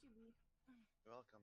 you, B. You're welcome.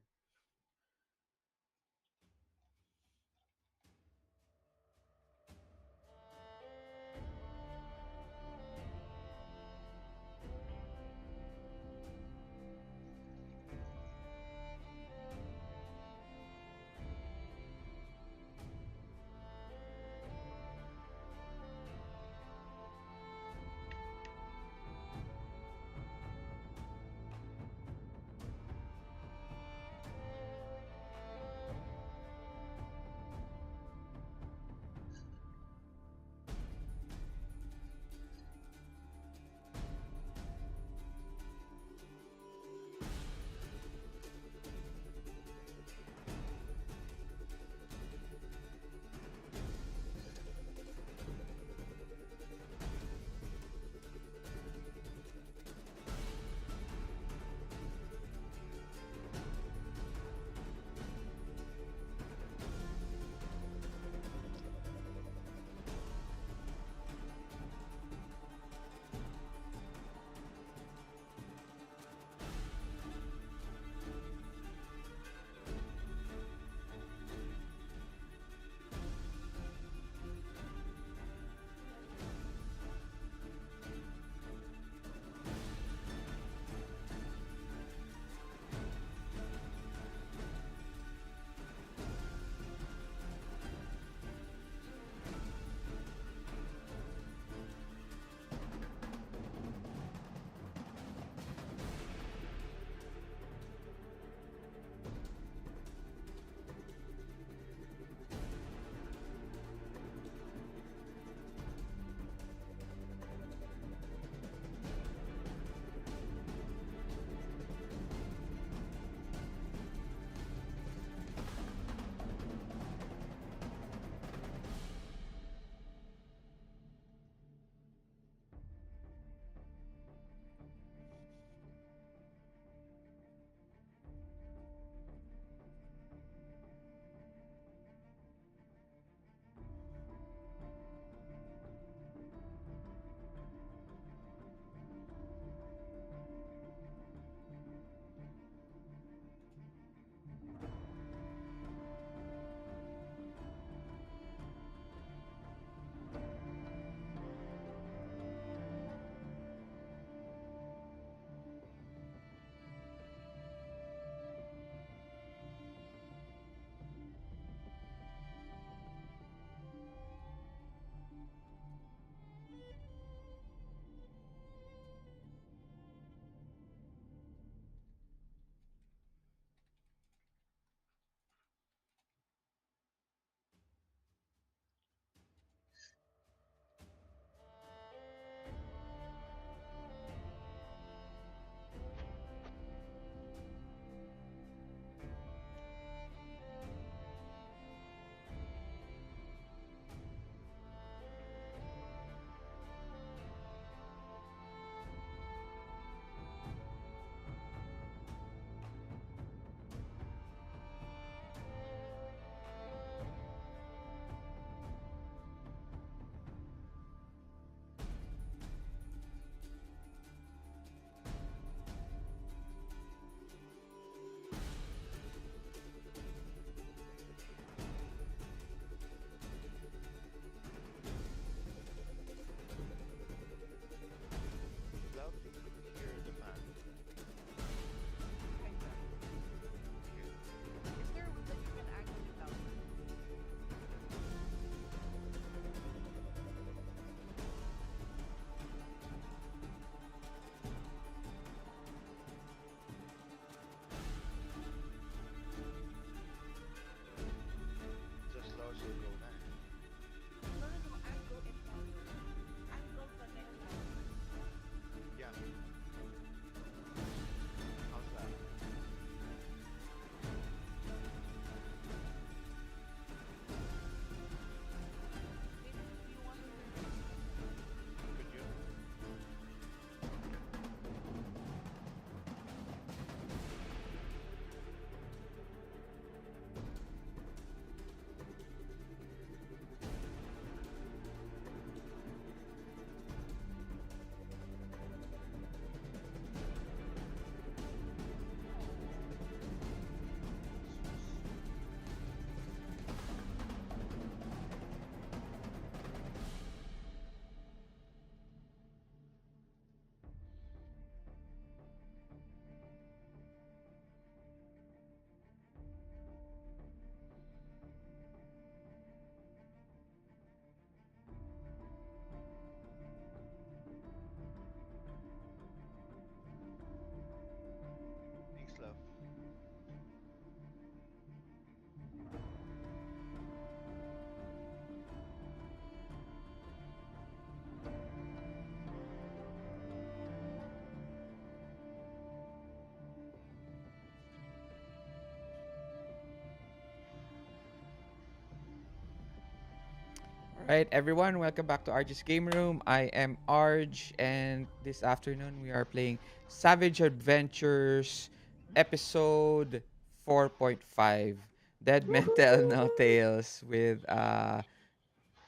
Right, everyone, welcome back to Arj's Game Room. I am Arj, and this afternoon we are playing Savage Adventures episode 4.5 Dead Men Tell No Woohoo! Tales with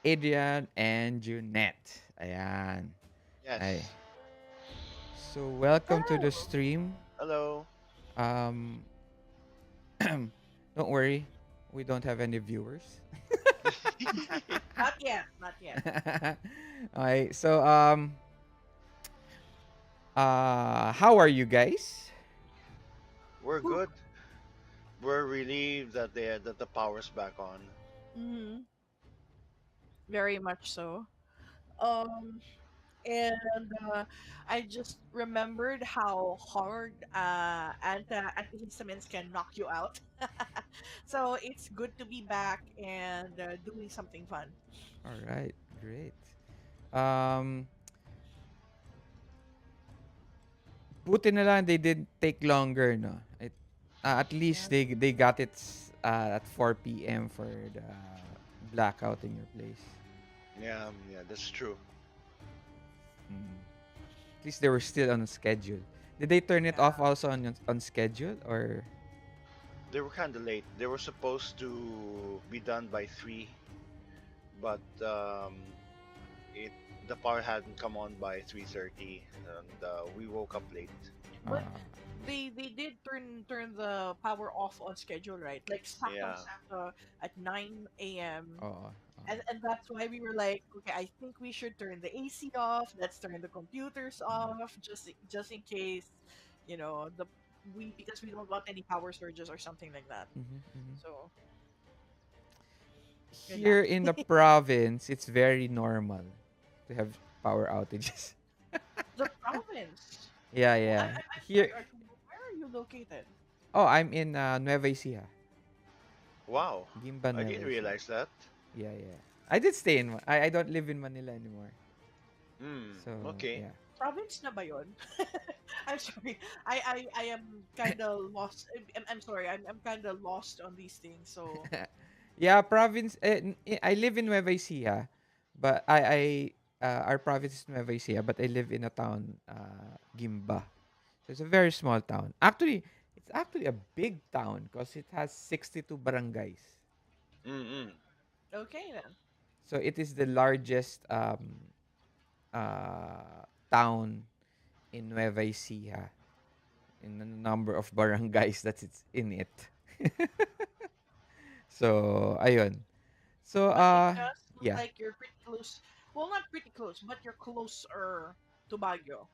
Adrian and Junette. Ayan. Ay. Yes. So, welcome to the Hello. stream. Hello. Um, don't worry, we don't have any viewers. Not yet, not yet. Okay, so how are you guys? We're Whew. good. We're relieved that the power's back on. hmm Very much so. Um, and I just remembered how hard antihistamines can knock you out. So it's good to be back and doing something fun. All right, great. Um, buti na lang they didn't take longer, no. At least Yeah. they got it at 4 p.m. for the blackout in your place. Yeah, that's true. Mm. At least they were still on schedule. Did they turn it off Yeah. also on schedule or? They were kind of late. They were supposed to be done by 3, but it the power hadn't come on by 3:30, and we woke up late. But Uh, they did turn the power off on schedule, right? Like Yeah. sakto at 9 a.m. Oo. And that's why we were like, okay, I think we should turn the AC off. Let's turn the computers Mm. off, just in case, the we because we don't want any power surges or something like that. Mhm, mhm. So yun lang. Here in the province, it's very normal to have power outages. The province. Yeah, Well, yeah. I'm Here, sorry, where are you located? oh, I'm in Nueva Ecija. Wow. Gimba, I Nueva didn't Ecija. realize that. Yeah, yeah. I did stay in. I don't live in Manila anymore. Hmm. So Okay. yeah. Province na ba yun? I'm sorry. I am kind of lost. I'm sorry. I'm kind of lost on these things. So Yeah, province. I live in Nueva Ecija, but our province is Nueva Ecija, but I live in a town, Gimba. So it's a very small town. Actually, it's actually a big town because it has 62 barangays. Mm-mm. okay then. So it is the largest town in Nueva Ecija in the number of barangays that it's in it. So ayun. So But it does look yeah. like you're pretty close. Well, not pretty close, but you're closer to Baguio.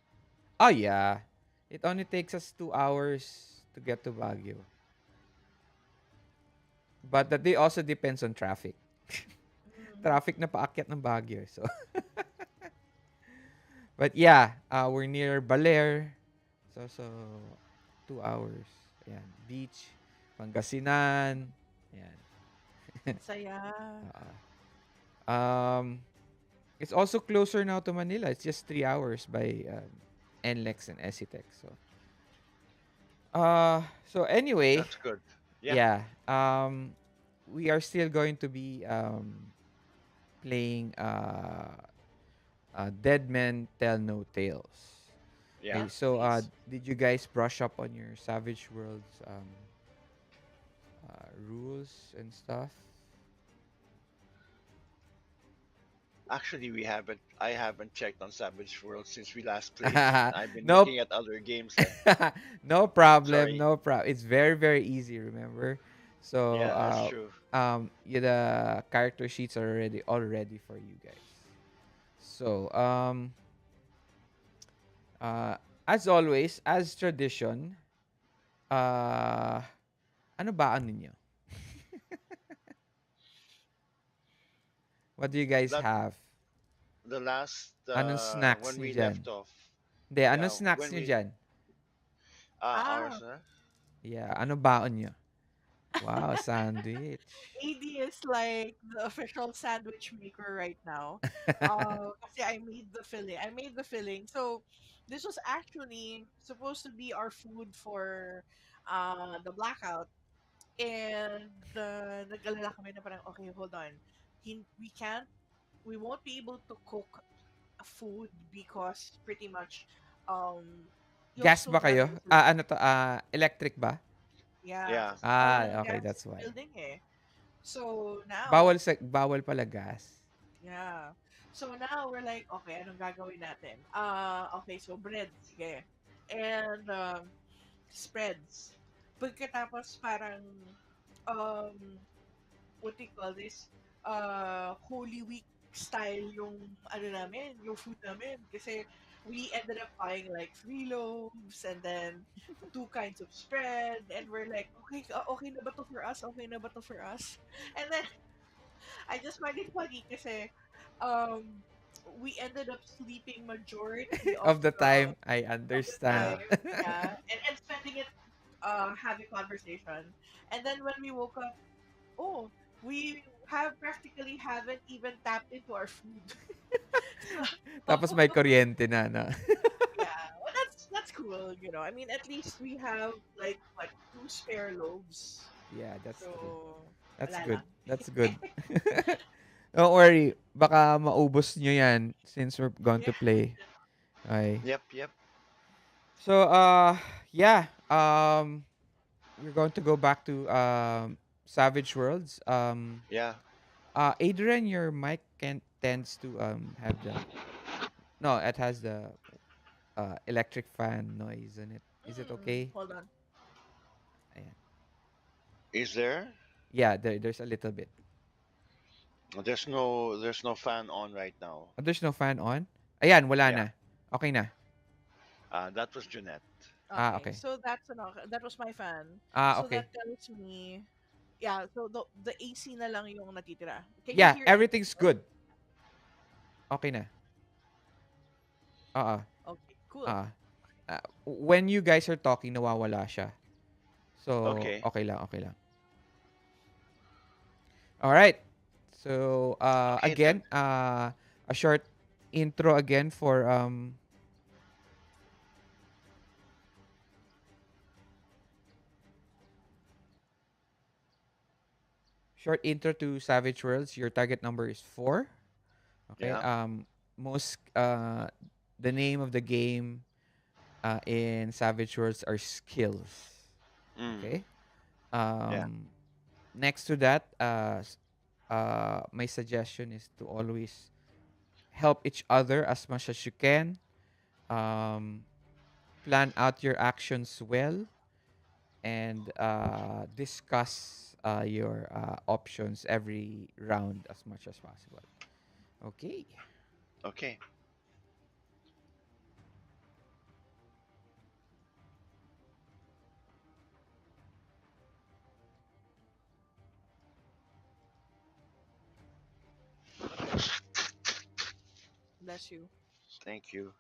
Oh yeah. It only takes us 2 hours to get to Baguio. But that day also depends on traffic. Mm. Traffic na paakyat ng Baguio. So but yeah, we're near Baler. So 2 hours. Ayan. Beach, Pangasinan. Ayan. Saya. um, it's also closer now to Manila. It's just 3 hours by NLEX and Esitec. So anyway, That's good. Yeah. yeah. We are still going to be playing Dead Men Tell No Tales. Yeah. Okay, Yes, so please. did you guys brush up on your Savage Worlds rules and stuff? Actually, we haven't. I haven't checked on Savage World since we last played. I've been Nope. looking at other games then. No problem. Sorry. No problem. It's very very easy. Remember, so Yeah, that's true. yeah, the character sheets are already all ready for you guys. So uh, as always, as tradition, uh, ano ba ano ninyo? What do you guys That have? the last Anong snacks when niyo we dyan? left off. Hindi, anong Yeah, snacks when niyo we dyan? ours, Ah, huh? Yeah, ano baon niyo? Wow, sandwich. AD is like the official sandwich maker right now. Kasi I made the filling. I made the filling. So this was actually supposed to be our food for the blackout. And nag-alala kami na parang, okay, hold on. We can't we won't be able to cook food because pretty much you'll Gas still ba drive kayo? the sloop. Ano to? Electric ba? Yeah, Yeah. kasi bawal ang Okay, gas that's sa why. building eh. So now, Bawal pala gas. yeah. So now we're like, okay, anong gagawin natin? Okay, so bread, sige. And spreads. Pagkatapos parang um what do you call this? Holy Week style yung ano namin, yung food namin. Kasi we ended up buying like 3 loaves and then two kinds of spread. And we're like, okay, okay na ba to for us? Okay na ba to for us? And then I just find it funny kasi um, we ended up sleeping majority Of the time, I of the Yeah. understand. time. Yeah. And spending it having conversation. And then when we woke up, oh, we haven't even tapped into our food. So Tapos may kuryente na, no? yeah, well, that's cool. I mean, at least we have like what, two spare loaves. Yeah, that's true. So That's wala good. lang. That's good. Don't worry. Baka maubos nyo yan since we're going Yeah. to play. Okay. Yep. Yep. So, yeah. We're going to go back to Savage Worlds. Yeah. Adrian, your mic can tends to have the no, it has the electric fan noise in it. Is it okay? Hold on. Ayan. Is there? Yeah, there's a little bit. There's no fan on right now. Oh, there's no fan on. Ayan, wala Yeah. na. Okay na. That was Jeanette. Okay, Okay. so that was my fan. So Okay. that tells me, yeah. So the AC na lang yung natitira. Can you Yeah, hear anything everything's else? good. Okay na. Oo. Okay, cool. Ah. When you guys are talking, nawawala siya. So, Okay. okay lang. All right. So, Okay then. again, a short intro again for short intro to Savage Worlds. Your target number is 4. Okay. Yeah. Most the name of the game in Savage Worlds are skills. Mm. Okay. Yeah. Next to that, my suggestion is to always help each other as much as you can. Um, Plan out your actions well and discuss your options every round as much as possible. Okay. Okay. Bless you. Thank you.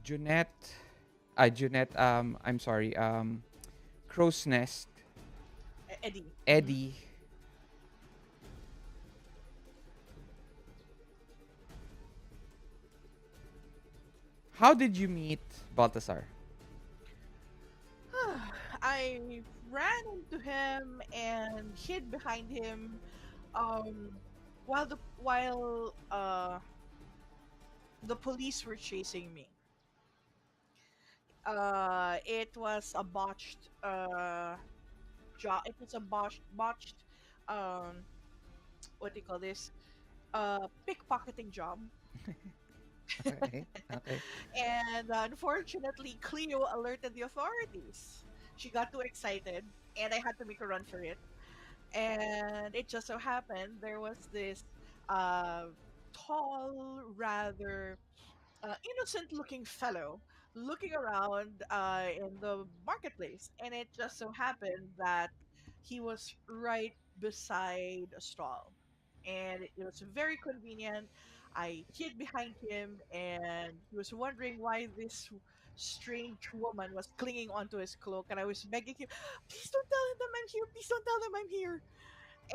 Junette, Junette, I'm sorry, Crow's Nest, Eddie. Eddie. How did you meet Baltasar? I ran into him and hid behind him um while the police were chasing me. It was a botched job. It was a botched um what do you call this? Pickpocketing job. Okay. Okay. And unfortunately, Cleo alerted the authorities. She got too excited, and I had to make a run for it. And it just so happened there was this uh, tall, rather innocent looking fellow looking around in the marketplace, and it just so happened that he was right beside a stall, and it was very convenient. I hid behind him, and he was wondering why this strange woman was clinging onto his cloak, and I was begging him, "Please don't tell them I'm here. Please don't tell them I'm here."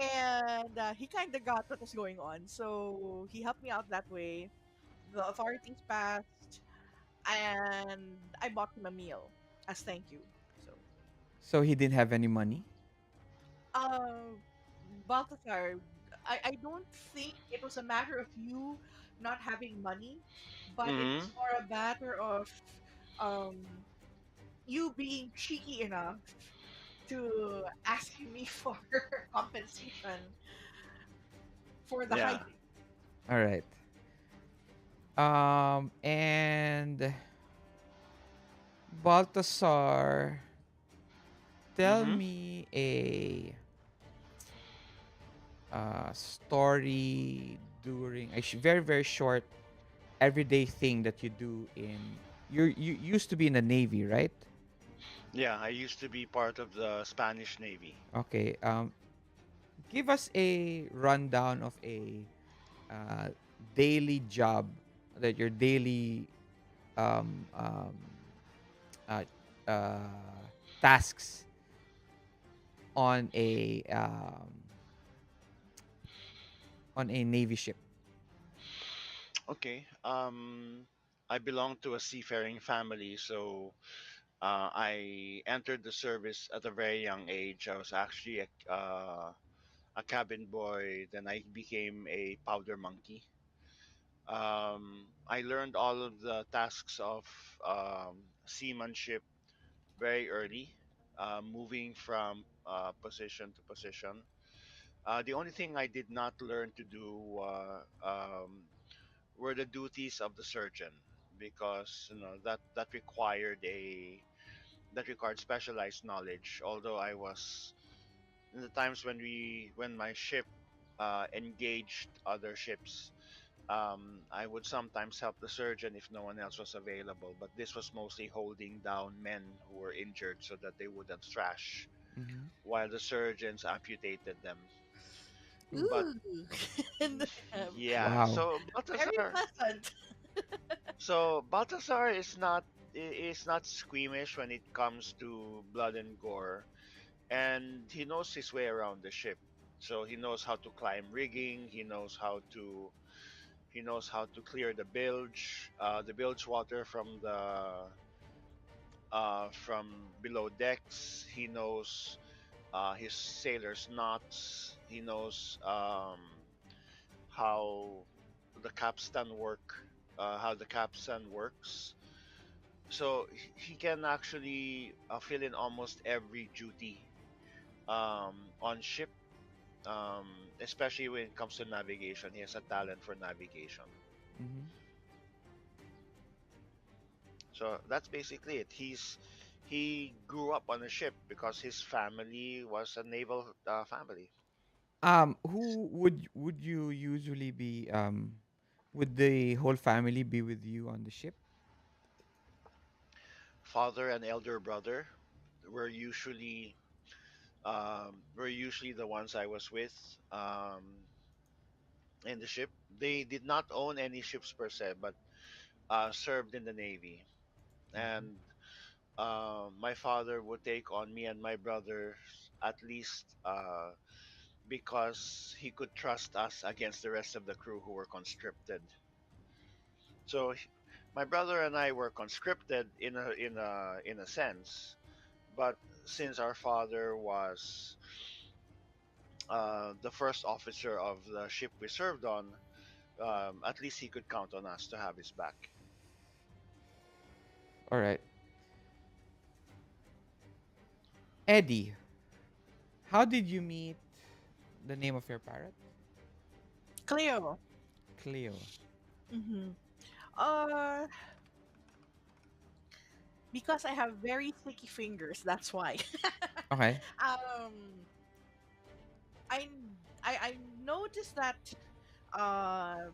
And he kind of got what was going on, so he helped me out that way. The authorities passed, and I bought him a meal as thank you. So, So he didn't have any money. uh, Baltasar, I don't think it was a matter of you not having money, but it Mm-hmm. was more a matter of um, you being cheeky enough to asking me for compensation for the Yeah. hiding. All right. And Baltasar, tell Mm-hmm. me a story during a very very short everyday thing that you do in you used to be in the navy, right? Yeah, I used to be part of the Spanish Navy. Okay. Give us a rundown of a uh, daily job that your daily um, um, uh, tasks on a navy ship. Okay. I belong to a seafaring family, so I entered the service at a very young age. I was actually a cabin boy. Then I became a powder monkey. I learned all of the tasks of seamanship very early, moving from position to position. The only thing I did not learn to do were the duties of the surgeon, because that required specialized knowledge. Although I was in the times when my ship engaged other ships, I would sometimes help the surgeon if no one else was available. But this was mostly holding down men who were injured so that they wouldn't thrash, Mm-hmm. while the surgeons amputated them. But Ooh, and, yeah, Wow. very pleasant. So Baltasar is not squeamish when it comes to blood and gore, and he knows his way around the ship. So he knows how to climb rigging. He knows how to clear the bilge water from below decks. He knows his sailor's knots. He knows how how the capstan works. So he can actually fill in almost every duty on ship, especially when it comes to navigation. He has a talent for navigation. Mm-hmm. So that's basically it. He grew up on a ship because his family was a naval family. Who would you usually be would the whole family be with you on the ship? Father and elder brother were usually were usually the ones I was with in the ship. They did not own any ships per se, but served in the navy. Mm-hmm. And my father would take on me and my brothers at least because he could trust us against the rest of the crew who were conscripted. So my brother and I were conscripted in a sense, but since our father was the first officer of the ship we served on, at least he could count on us to have his back. All right. Eddie, how did you meet the name of your parrot? Cleo. Cleo. hmm Uh, because I have very sticky fingers. That's why. Okay. um, I I noticed that uh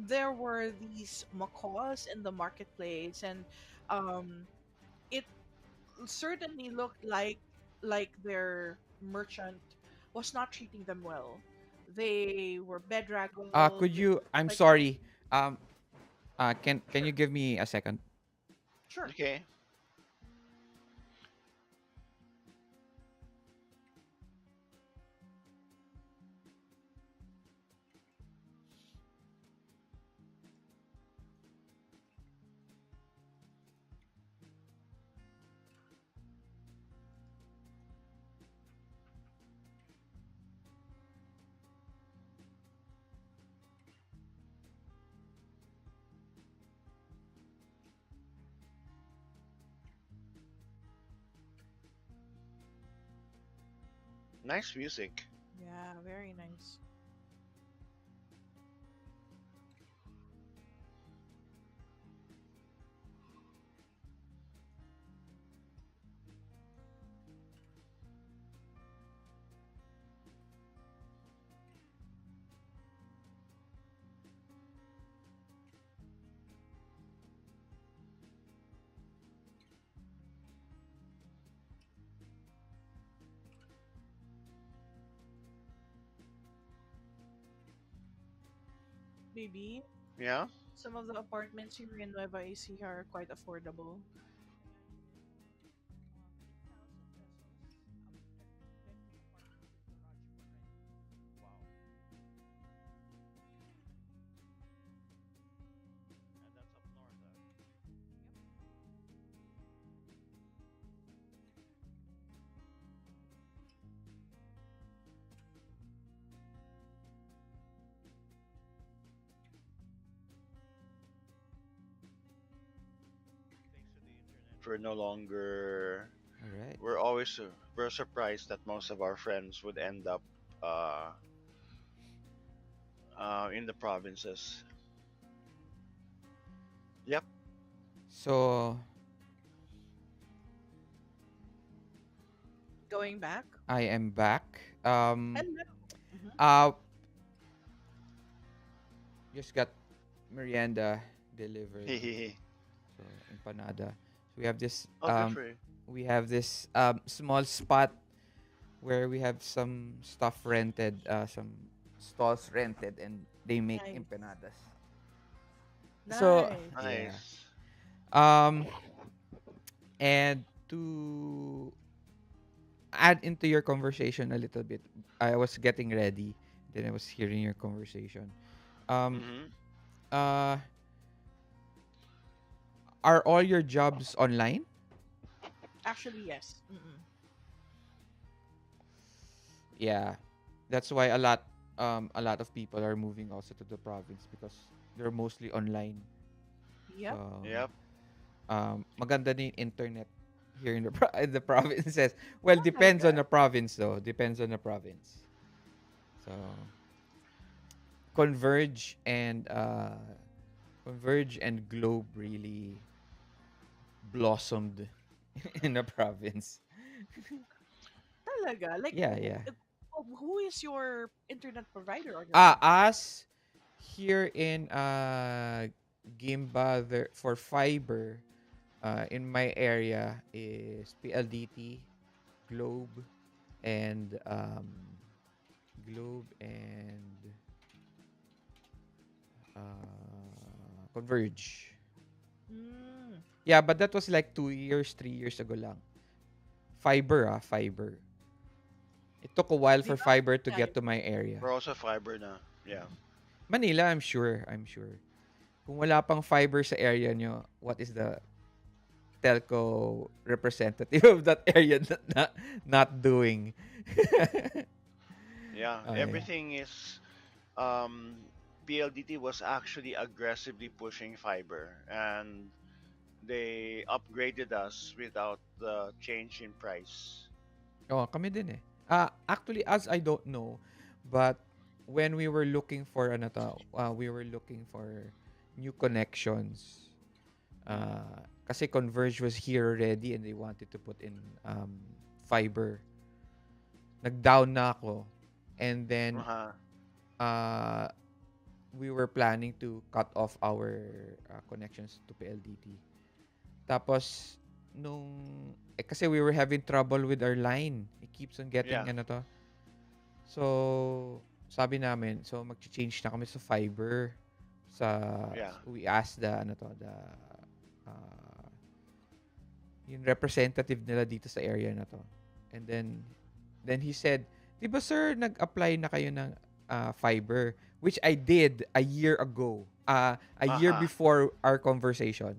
there were these macaws in the marketplace, and um, it certainly looked like their merchant was not treating them well. They were bedraggled. Could They you? looked I'm like sorry. Um, can you sure, give me a second? sure. Okay. Nice music. Yeah, very nice. Maybe Yeah. some of the apartments here in Nueva Ecija are quite affordable. We're no longer. All right. We're surprised that most of our friends would end up uh, in the provinces. Yep. So Going back, I am back. hello. Mhm. Uh, just got merienda delivered. Hehehe. So empanada. So Oh, good for you. we have this small spot where we have some stuff rented, some stalls rented, and they make Nice, empanadas. So nice. yeah. Nice. Um, and to add into your conversation a little bit, I was getting ready, then I was hearing your conversation. Um, Mm-hmm. uh, are all your jobs online? Actually, yes. Mm-mm. Yeah, that's why a lot of people are moving also to the province because they're mostly online. So Yep. Yep. maganda din yung internet here in the in the provinces. Well, Oh my depends on god. the province though. Depends on the province. So Converge and Converge and Globe really blossomed in the province. Talaga? Like, Yeah, yeah. who is your internet provider on your province? Us here in Gimba there, for fiber in my area is PLDT, Globe, and Globe and Converge. Mm, Yeah, but that was like 2 years, 3 years ago lang. Fiber. It took a while the for other fiber to get side. to my area. We're also fiber now. Yeah. Manila, I'm sure. I'm sure. Kung wala pang fiber sa area nyo, what is the telco representative of that area not doing? Yeah. Oh, yeah. Everything is. Um, PLDT was actually aggressively pushing fiber, and they upgraded us without the change in price. Oh, kami din eh. Actually, as I don't know, but when we were looking for ano to, we were looking for new connections. Mm. Kasi Converge was here already and they wanted to put in fiber. Nag-down na ako. And then Uh-huh. uh, we were planning to cut off our connections to PLDT. Tapos, kasi we were having trouble with our line. It keeps on Yeah. getting, ano to. So, sabi namin, so mag-change na kami sa fiber. Yeah. We asked uh, yung representative nila dito sa area na to. And then he said, "Di ba sir, nag-apply na kayo ng fiber?" Which I did a year ago. A year Aha. before our conversation.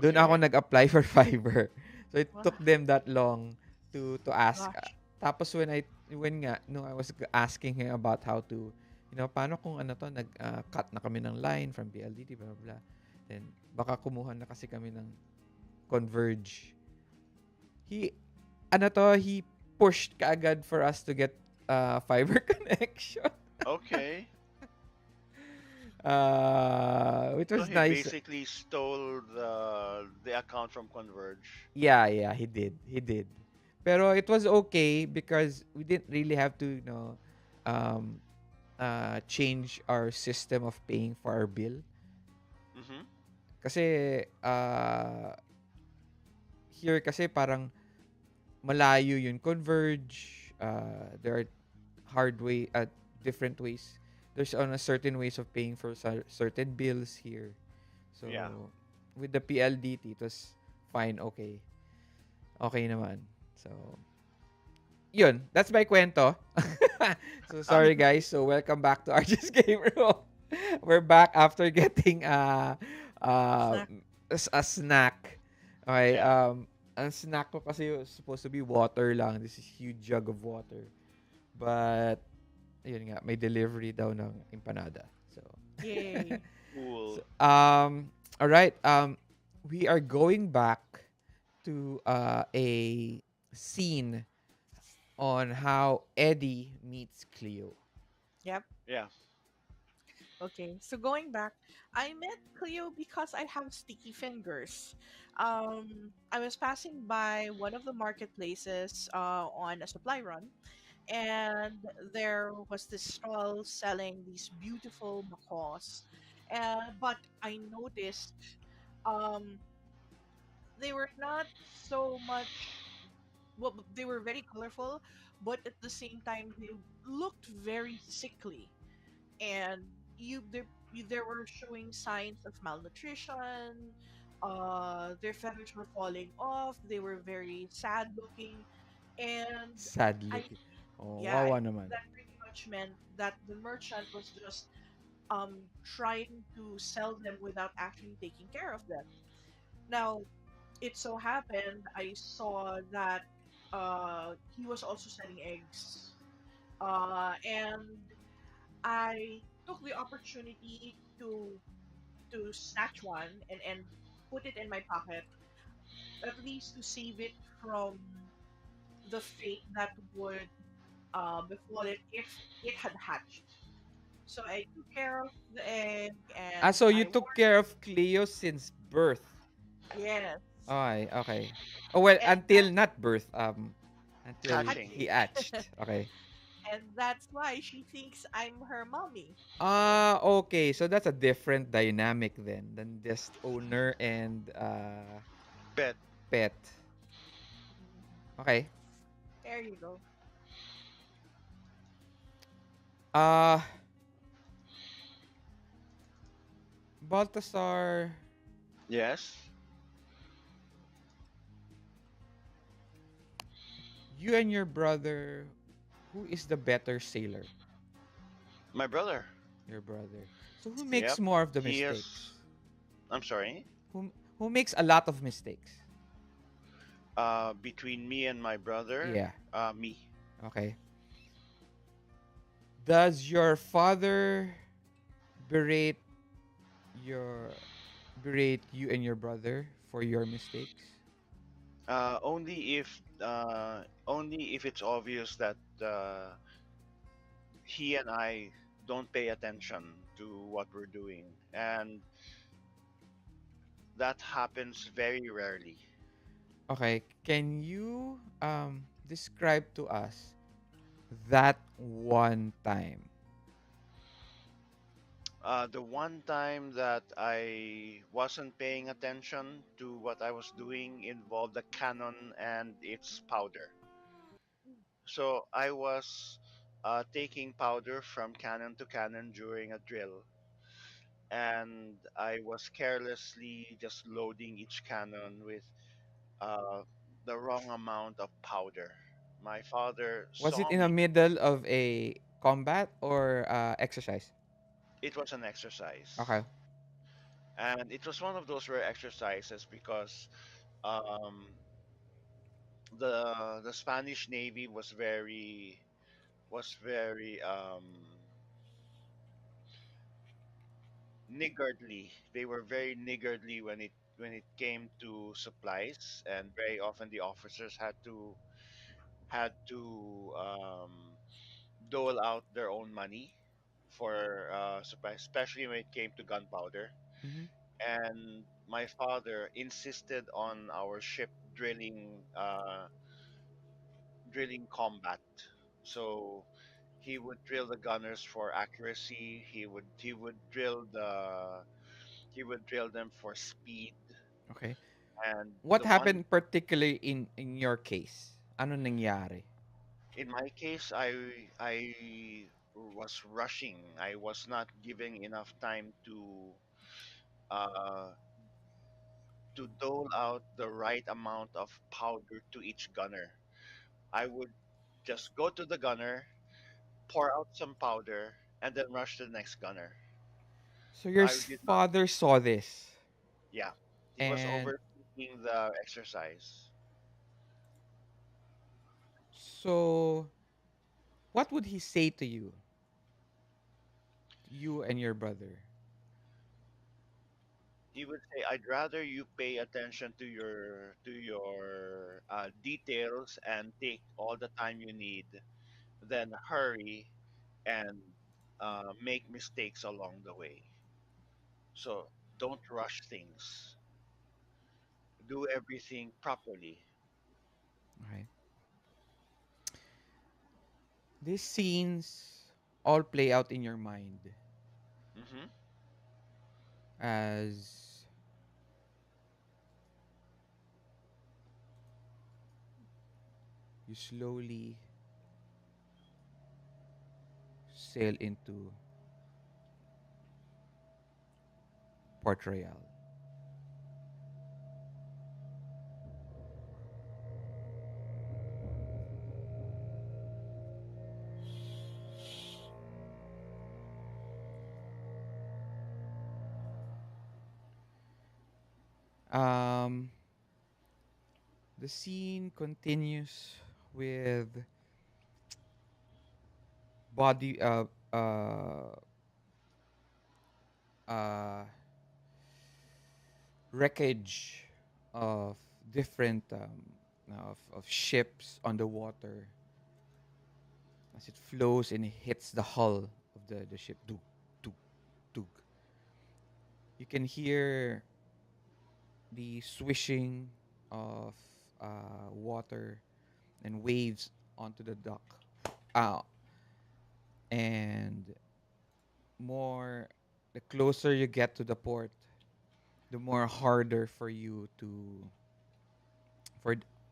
Doon ako Okay. nag-apply for fiber. So it Wow, took them that long to ask. gosh. Tapos when nga no I was asking him about how to paano kung ano to cut na kami ng line from PLDT blah blah blah. Then baka kumuha na kasi kami ng Converge. He he pushed kaagad for us to get fiber connection. Okay. Which So was he nice. basically stole the account from Converge. Yeah, he did. Pero it was okay because we didn't really have to, um, change our system of paying for our bill. Mm-hmm. Kasi, here kasi parang malayo yun. Converge, there are different ways. There's on a certain ways of paying for certain bills here. So, Yeah. with the PLDT, it was fine, okay. Okay naman. So, yun. That's my kwento. So, sorry guys. So, welcome back to RJ's Game Room. We're back after getting uh, Snack. a snack. Okay. Yeah. Ang snack ko kasi was supposed to be water lang. This is huge jug of water. But, yun nga, may delivery daw ng empanada. So, Yay. Cool. all right. We are going back to a scene on how Eddie meets Cleo. Yep. Yeah. Okay. So going back, I met Cleo because I have sticky fingers. I was passing by one of the marketplaces on a supply run, and there was this stall selling these beautiful macaws. But I noticed um, they were not so much. Well, they were very colorful, but at the same time they looked very sickly, and there were showing signs of malnutrition. Their feathers were falling off. They were very sad looking, and Sad I looking. Oh, yeah, wawa naman. that pretty much meant that the merchant was just trying to sell them without actually taking care of them. Now, it so happened I saw that he was also selling eggs. And I took the opportunity to snatch one and put it in my pocket, at least to save it from the fate that would befall it if it had hatched. So I took care of the egg and So you I took warned care of Cleo since birth. yes. Okay, okay. Oh well, And until not birth. Until Hatching. hatching. he hatched. Okay. And that's why she thinks I'm her mommy. Okay. So that's a different dynamic then than just owner and Bet. pet. Okay. There you go. Uh Baltasar, Yes. you and your brother, who is the better sailor? My brother. Your brother. So who makes Yep. more of the He is. mistakes? I'm sorry. Who makes a lot of mistakes? Between me and my brother. Yeah. Me. Okay. Does your father berate your berate you and your brother for your mistakes? Only if it's obvious that he and I don't pay attention to what we're doing, and that happens very rarely. Okay, can you describe to us that one time? The one time that I wasn't paying attention to what I was doing involved the cannon and its powder. So I was taking powder from cannon to cannon during a drill, and I was carelessly just loading each cannon with uh, the wrong amount of powder. My father Was it saw in the me. middle of a combat or exercise? It was an exercise, Okay. and it was one of those rare exercises because um, the Spanish Navy was very niggardly. They were very niggardly when it came to supplies, and very often the officers had to dole out their own money for supplies, especially when it came to gunpowder. Mm-hmm. And my father insisted on our ship drilling combat. So he would drill the gunners for accuracy. He would drill them for speed. Okay. And What the one happened particularly in your case? Ano nangyari? in my case, I was rushing. I was not giving enough time uh to dole out the right amount of powder to each gunner. I would just go to the gunner, pour out some powder, and then rush to the next gunner. So your I did not. father saw this, Yeah, he was and overseeing the exercise. so what would he say to you and your brother? He would say, "I'd rather you pay attention to your details and take all the time you need than hurry and make mistakes along the way. So don't rush things. Do everything properly." Okay. These scenes all play out in your mind Hmm. as you slowly sail into Port Royal. Um, the scene continues with body uh wreckage of different of ships on the water as it flows and it hits the hull of the ship. Dug, dug, dug. You can hear the swishing of water and waves onto the dock. Uh, and more, the closer you get to the port, the more for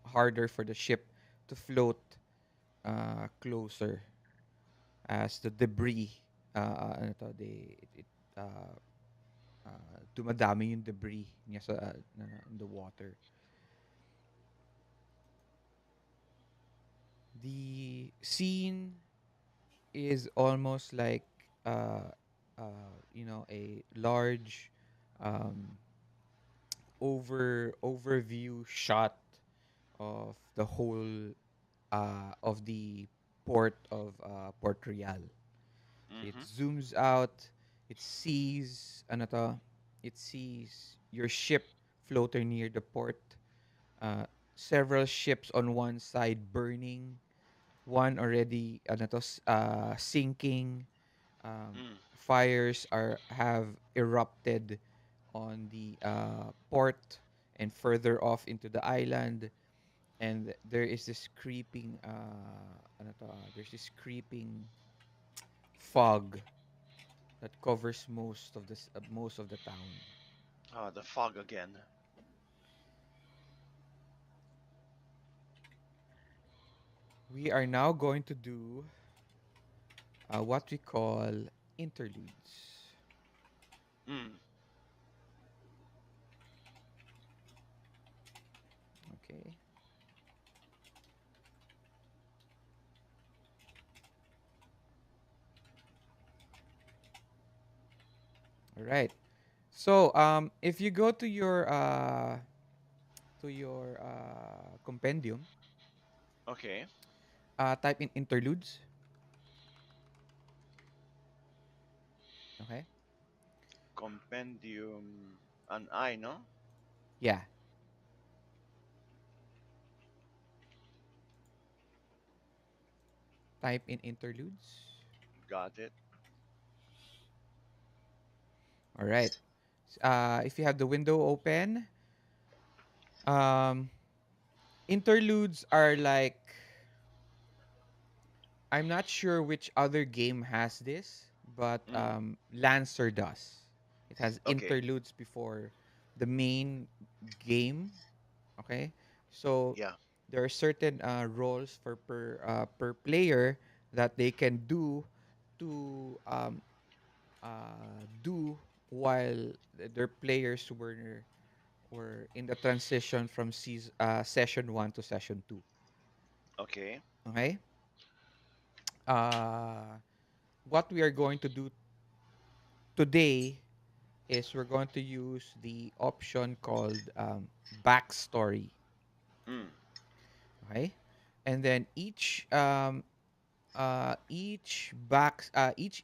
harder for the ship to float closer as the debris ano to, uh, dumadami yung debris niya sa in the water. The scene is almost like a large um, overview shot of the whole of the port of Port Real. So it Hmm. zooms out, it sees ano to, it sees your ship floater near the port. Uh, Several ships on one side burning, one already ano to, sinking. Mm. Fires are have erupted on the port and further off into the island, and there is this creeping ano to, there's this creeping fog that covers most of the town. Ah, the fog again. We are now going to do what we call interludes. Mm. Okay. All right. So if you go to your compendium, Okay. type in interludes. Okay. Compendium. An I, no? Yeah. Type in interludes. Got it. All right. If you have the window open, um, interludes are like, I'm not sure which other game has this, but Mm. Lancer does. It has Okay. interludes before the main game. Okay, so Yeah. there are certain roles for per player that they can to do while their players were in the transition from session one to session two. Okay. Okay, uh, what we are going to do today is we're going to use the option called backstory. Mm. Okay, and then each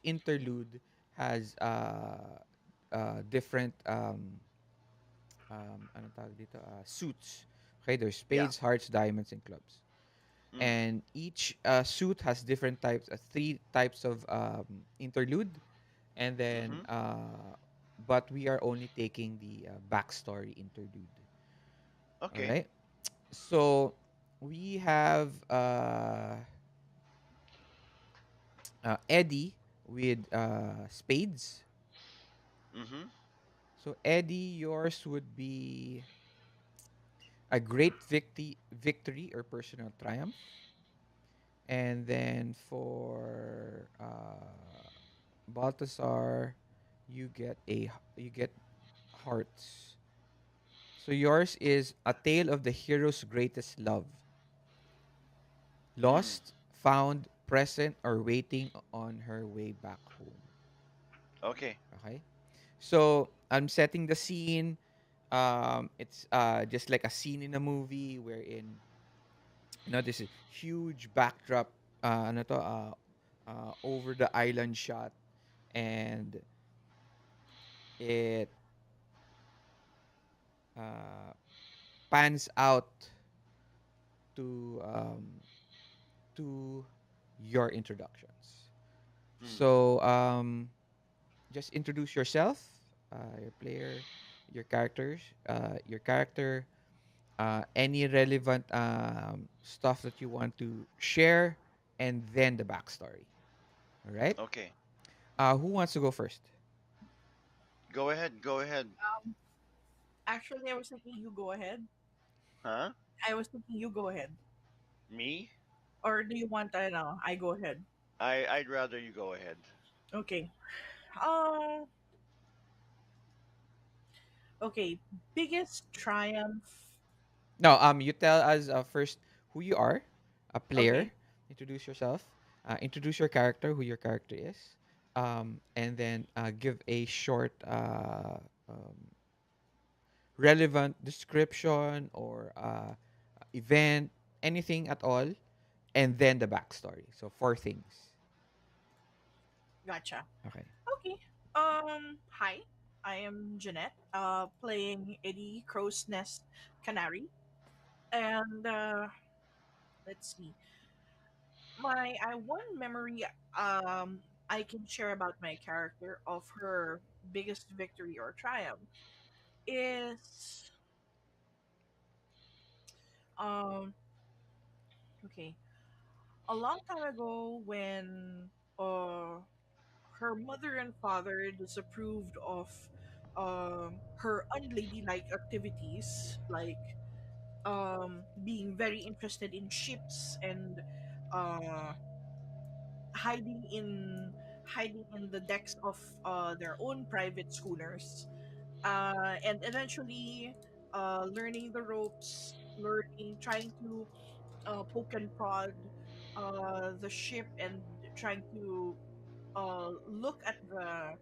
interlude has different ano tawag dito, suits. Okay, there's Yeah. spades, hearts, diamonds, and clubs. Mm. And each suit has different types, three types of interlude, and then Mm-hmm. but we are only taking the backstory interlude. All Okay. right. So we have Eddie with spades. Mm-hmm. So Eddie, yours would be a great victory or personal triumph. And then for Baltasar, you get hearts. So yours is a tale of the hero's greatest love, Mm. lost, found, present, or waiting on her way back home. Okay. Okay, so I'm setting the scene. It's just like a scene in a movie wherein this is huge backdrop, ano to, over the island shot, and it uh, pans out to to your introductions. Mm. So just introduce yourself, your player, your character, any relevant stuff that you want to share, and then the backstory. All right. Okay. Who wants to go first? Go ahead. Go ahead. Actually, I was thinking you go ahead. Huh? I was thinking you go ahead. Me? Or do you want, I don't know, I go ahead? I'd rather you go ahead. Okay. Um, okay. Biggest triumph. No, you tell us first who you are, a player. Okay. Introduce yourself. Introduce your character, who your character is, and then give a short, relevant description or event, anything at all, and then the backstory. So four things. Gotcha. Okay. Okay. Hi. I am Jeanette, playing Eddie Crow's Nest Canary. And let's see. My one memory I can share about my character of her biggest victory or triumph is um okay, a long time ago when uh her mother and father disapproved of her unladylike activities, like being very interested in ships and uh, hiding in hiding in the decks of their own private schooners, and eventually learning the ropes, learning, trying to poke and prod the ship, and trying to look at the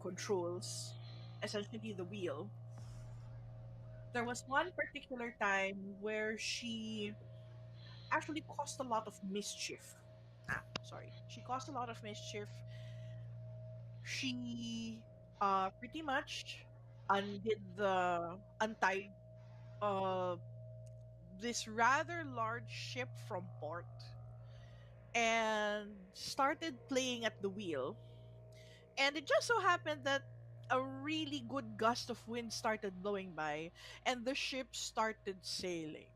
controls, essentially the wheel. There was one particular time where she actually caused a lot of mischief. Sorry, she caused a lot of mischief. She pretty much undid the untied uh this rather large ship from port and started playing at the wheel. And it just so happened that a really good gust of wind started blowing by and the ship started sailing.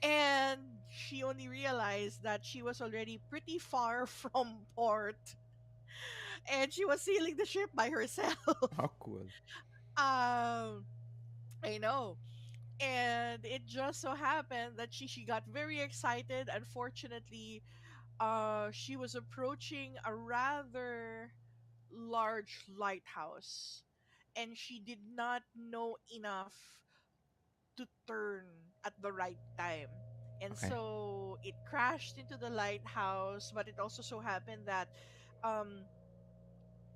And she only realized that she was already pretty far from port and she was sailing the ship by herself. How cool. um I know. And it just so happened that she got very excited. Unfortunately, she was approaching a rather large lighthouse and she did not know enough to turn at the right time. And Okay. so it crashed into the lighthouse, but it also so happened that um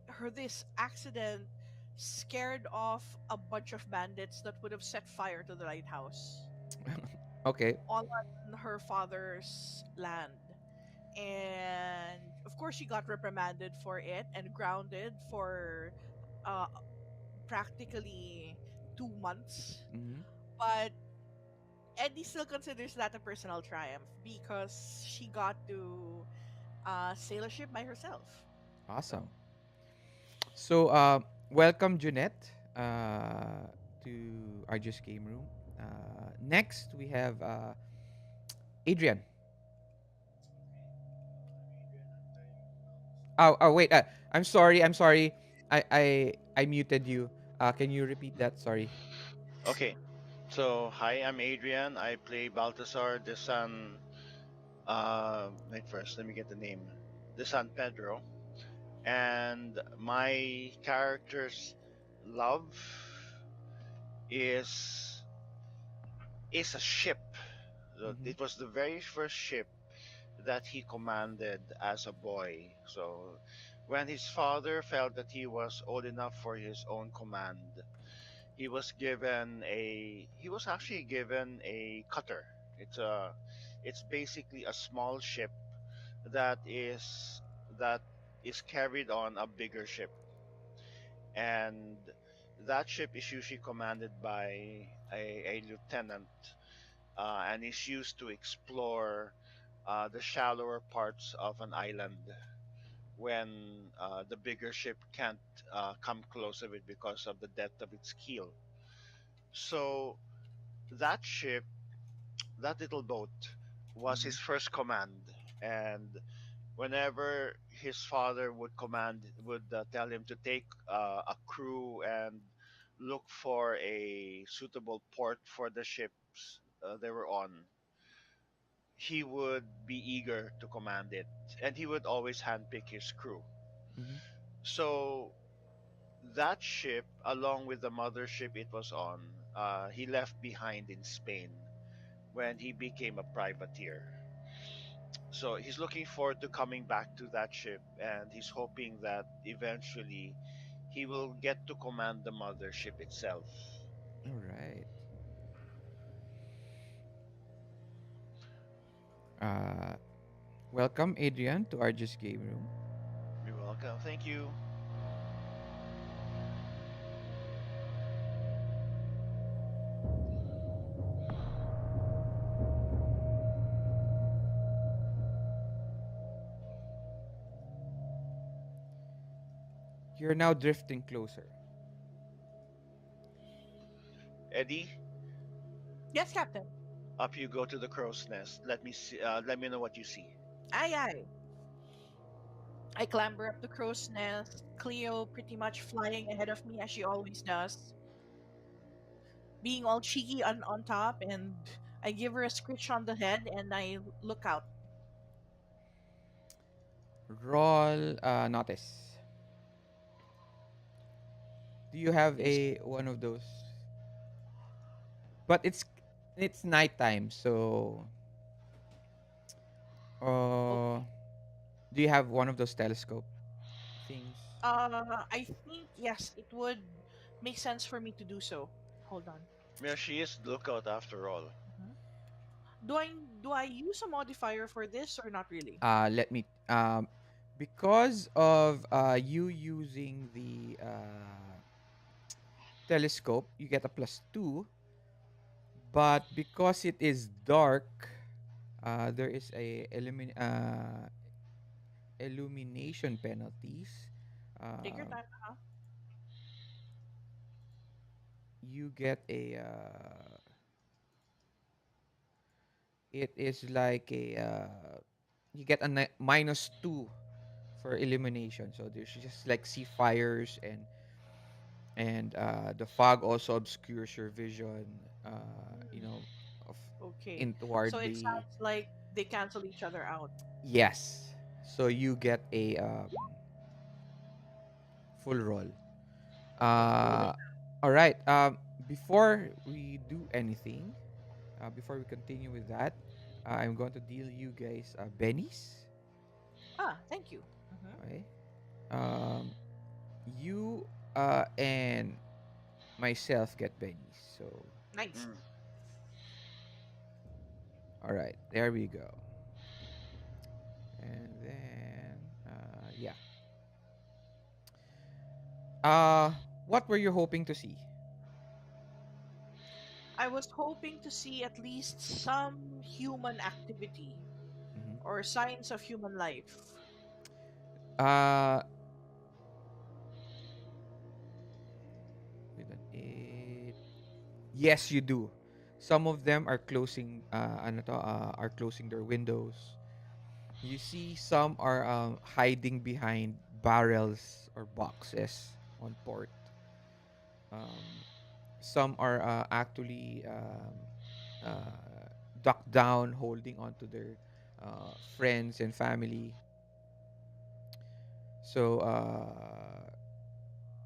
her this accident scared off a bunch of bandits that would have set fire to the lighthouse Okay. all on her father's land. And of course she got reprimanded for it and grounded for uh practically 2 months. Hmm. But Eddie still considers that a personal triumph because she got to sail a ship by herself. Awesome. So So, welcome, Junette, to our Just Game Room. Next, we have Adrian. Oh, wait. I'm sorry. I'm sorry. I muted you. Can you repeat that? Sorry. Okay, so hi, I'm Adrian. I play Baltasar, the son. Wait first, let me get the name. The son Pedro, and my character's love is is a ship. So Mm-hmm. it was the very first ship that he commanded as a boy. So when his father felt that he was old enough for his own command, he was actually given a cutter. It's basically a small ship that is that is carried on a bigger ship, and that ship is usually commanded by a lieutenant, and is used to explore the shallower parts of an island when the bigger ship can't come close of it because of the depth of its keel. So that ship, that little boat, was Mm-hmm. his first command, and whenever his father would tell him to take a crew and look for a suitable port for the ships they were on, he would be eager to command it, and he would always handpick his crew. Mm-hmm. So that ship, along with the mothership it was on, he left behind in Spain when he became a privateer. So he's looking forward to coming back to that ship, and he's hoping that eventually he will get to command the mothership itself. All right. Uh, Welcome, Adrian, to our Just Game Room. You're welcome. Thank you. You're now drifting closer. Eddie, yes, Captain. up you go to the crow's nest. Let me see. Let me know what you see. Aye, aye. I clamber up the crow's nest, Cleo pretty much flying ahead of me as she always does, being all cheeky on top, and I give her a scritch on the head and I look out. Roll notice. Do you have This a one of those? But it's nighttime, so uh okay. do you have one of those telescope things? I think yes, it would make sense for me to do so. Hold on. Yeah, she is the lookout after all. Mhm. Do I use a modifier for this or not really? Let me because of you using the telescope, you get a +2, but because it is dark, there is a illumination penalties. Take your Uh, time. you get a it is like a you get a -2 for illumination. So there's just like see fires, and the fog also obscures your vision. You Hmm. know, of Okay. in So toward it the sounds like they cancel each other out. yes. So you get a full roll. Okay, roll it. Uh, all right. Before we do anything, before we continue with that, I'm going to deal you guys bennies. Ah, thank you. Hmm. Okay. Um, you and myself get bennies. So, Nice. Mm. all right, there we go. And then, yeah. Uh, what were you hoping to see? I was hoping to see at least some human activity Hmm. or signs of human life. Uh, with an 8. Yes, you do. Some of them are closing, are closing their windows. You see, some are hiding behind barrels or boxes on port. Um, some are actually ducked down, holding on to their friends and family. So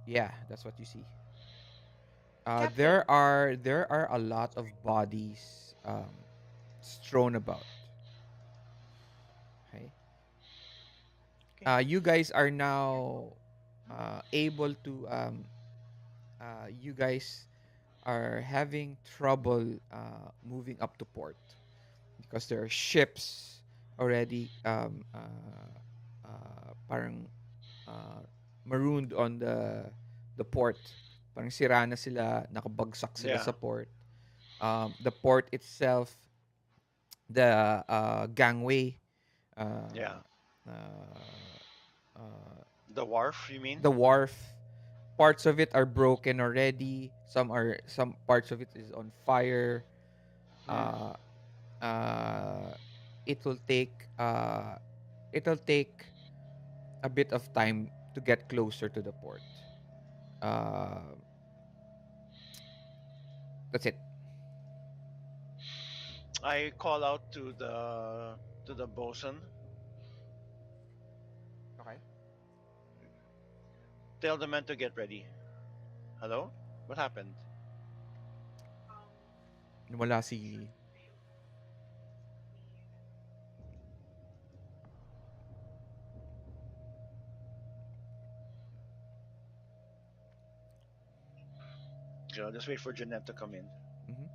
yeah, that's what you see. Captain. There are a lot of bodies strewn about. Okay, Okay. you guys are now able to you guys are having trouble moving up to port because there are ships already parang uh, marooned on the port. Parang sira na sila, nakabagsak sila Yeah, sa port. The port itself, the gangway, uh, yeah. uh, uh, The wharf, you mean? the wharf, parts of it are broken already. Some parts of it is on fire. Mm. Uh, uh, it will take uh, it'll take a bit of time to get closer to the port. Uh, that's it. I call out to the bosun. Okay. Tell the men to get ready. Hello? What happened? Wala si So just wait for Jeanette to come in. mhm.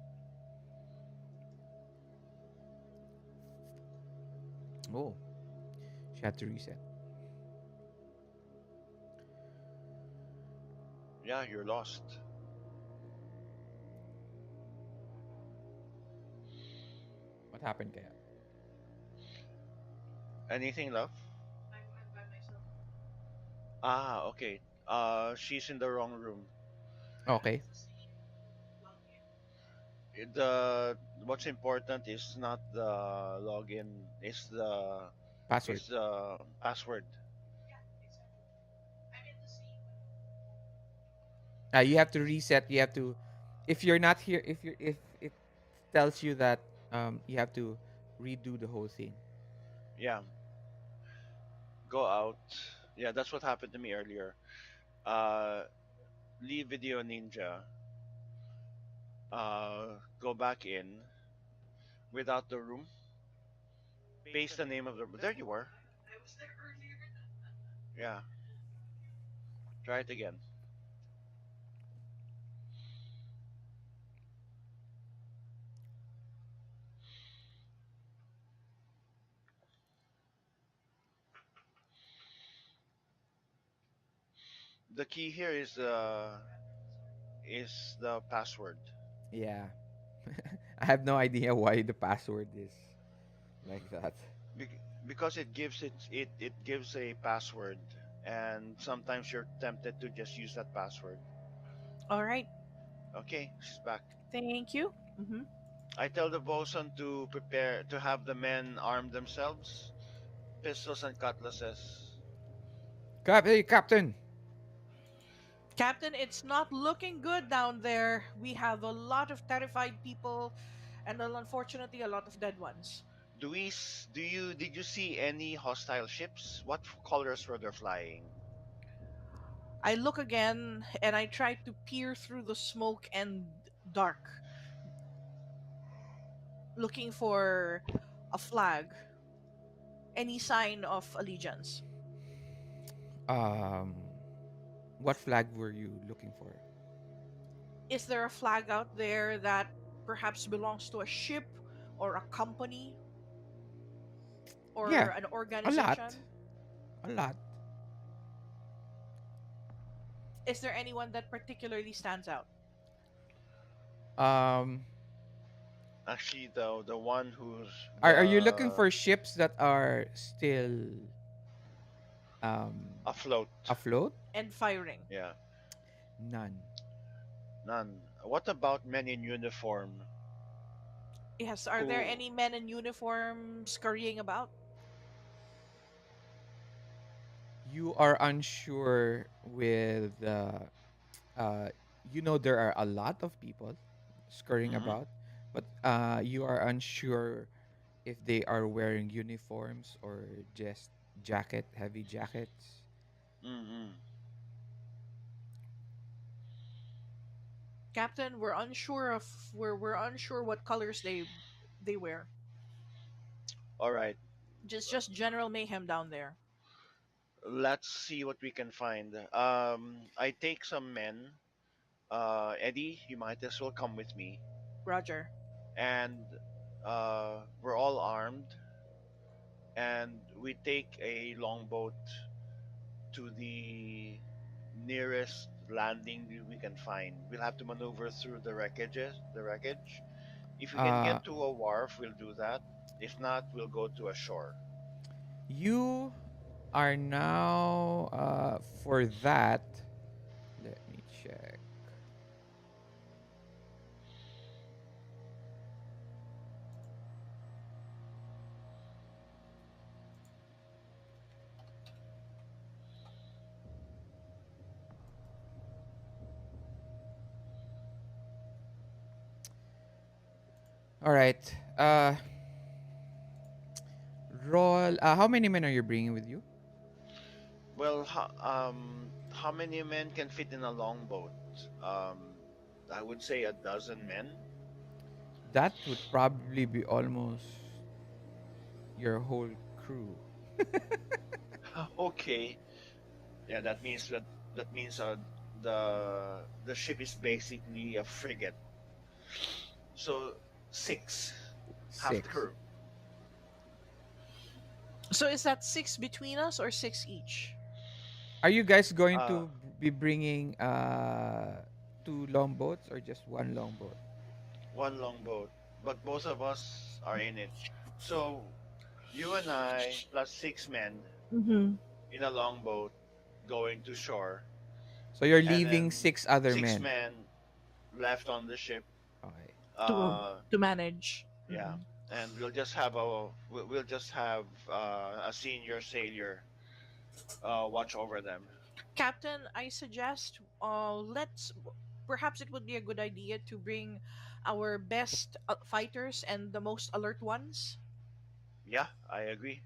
Oh, she had to reset. Yeah, you're lost. What happened kaya? Anything, love? Ah, okay. She's in the wrong room. Okay. The what's important is not the login, is Password. the password. You have to reset. You have to, if you're not here, if it tells you that you have to redo the whole thing. Yeah, go out. Yeah, that's what happened to me earlier. Uh, leave Video Ninja. Go back in without the room. Paste the name of the. There you are. Yeah, try it again. The key here is the password. Yeah. I have no idea why the password is like that. Because it gives a password, and sometimes you're tempted to just use that password. All right. Okay, she's back. Thank you. Hmm. I tell the bosun to prepare to have the men arm themselves, pistols and cutlasses. Hey, Captain. Captain, it's not looking good down there. We have a lot of terrified people and unfortunately a lot of dead ones. Did you see any hostile ships? What colors were they flying? I look again and I try to peer through the smoke and dark, looking for a flag, any sign of allegiance. Um, what flag were you looking for? Is there a flag out there that perhaps belongs to a ship or a company or Yeah, an a lot, organization? a lot. Is there anyone that particularly stands out? Um, Actually, the one who's are you looking the for ships that are still um afloat. afloat? And firing. Yeah, None. none. What about men in uniform Yes, are there who? any men in uniform scurrying about? You are unsure with uh there are a lot of people scurrying Mm-hmm, about, but you are unsure if they are wearing uniforms or just heavy jackets. mm-hmm. Captain, we're unsure what colors they wear. All right. Just general mayhem down there. Let's see what we can find. I take some men. Eddie, you might as well come with me. Roger. And we're all armed, and we take a longboat to the nearest landing we can find. We'll have to maneuver through the wreckage. If we can Uh, get to a wharf, we'll do that. If not, we'll go to a shore. you are now for that. Let me check. All right. Roll. How many men are you bringing with you? Well, how many men can fit in a longboat? Um, I would say a dozen men. That would probably be almost your whole crew. Okay. Yeah, that means the ship is basically a frigate. So six, half the Six. crew. So is that six between us or six each? Are you guys going Uh, to be bringing two longboats or just one longboat? one longboat, but both of us are in it. So you and I plus six men Mm-hmm. in a longboat going to shore, So you're and leaving then six other six men. men left on the ship. Okay. To Uh, to manage. yeah, Hmm. and we'll just have a senior sailor watch over them. Captain, I suggest let's perhaps it would be a good idea to bring our best fighters and the most alert ones. Yeah, I agree.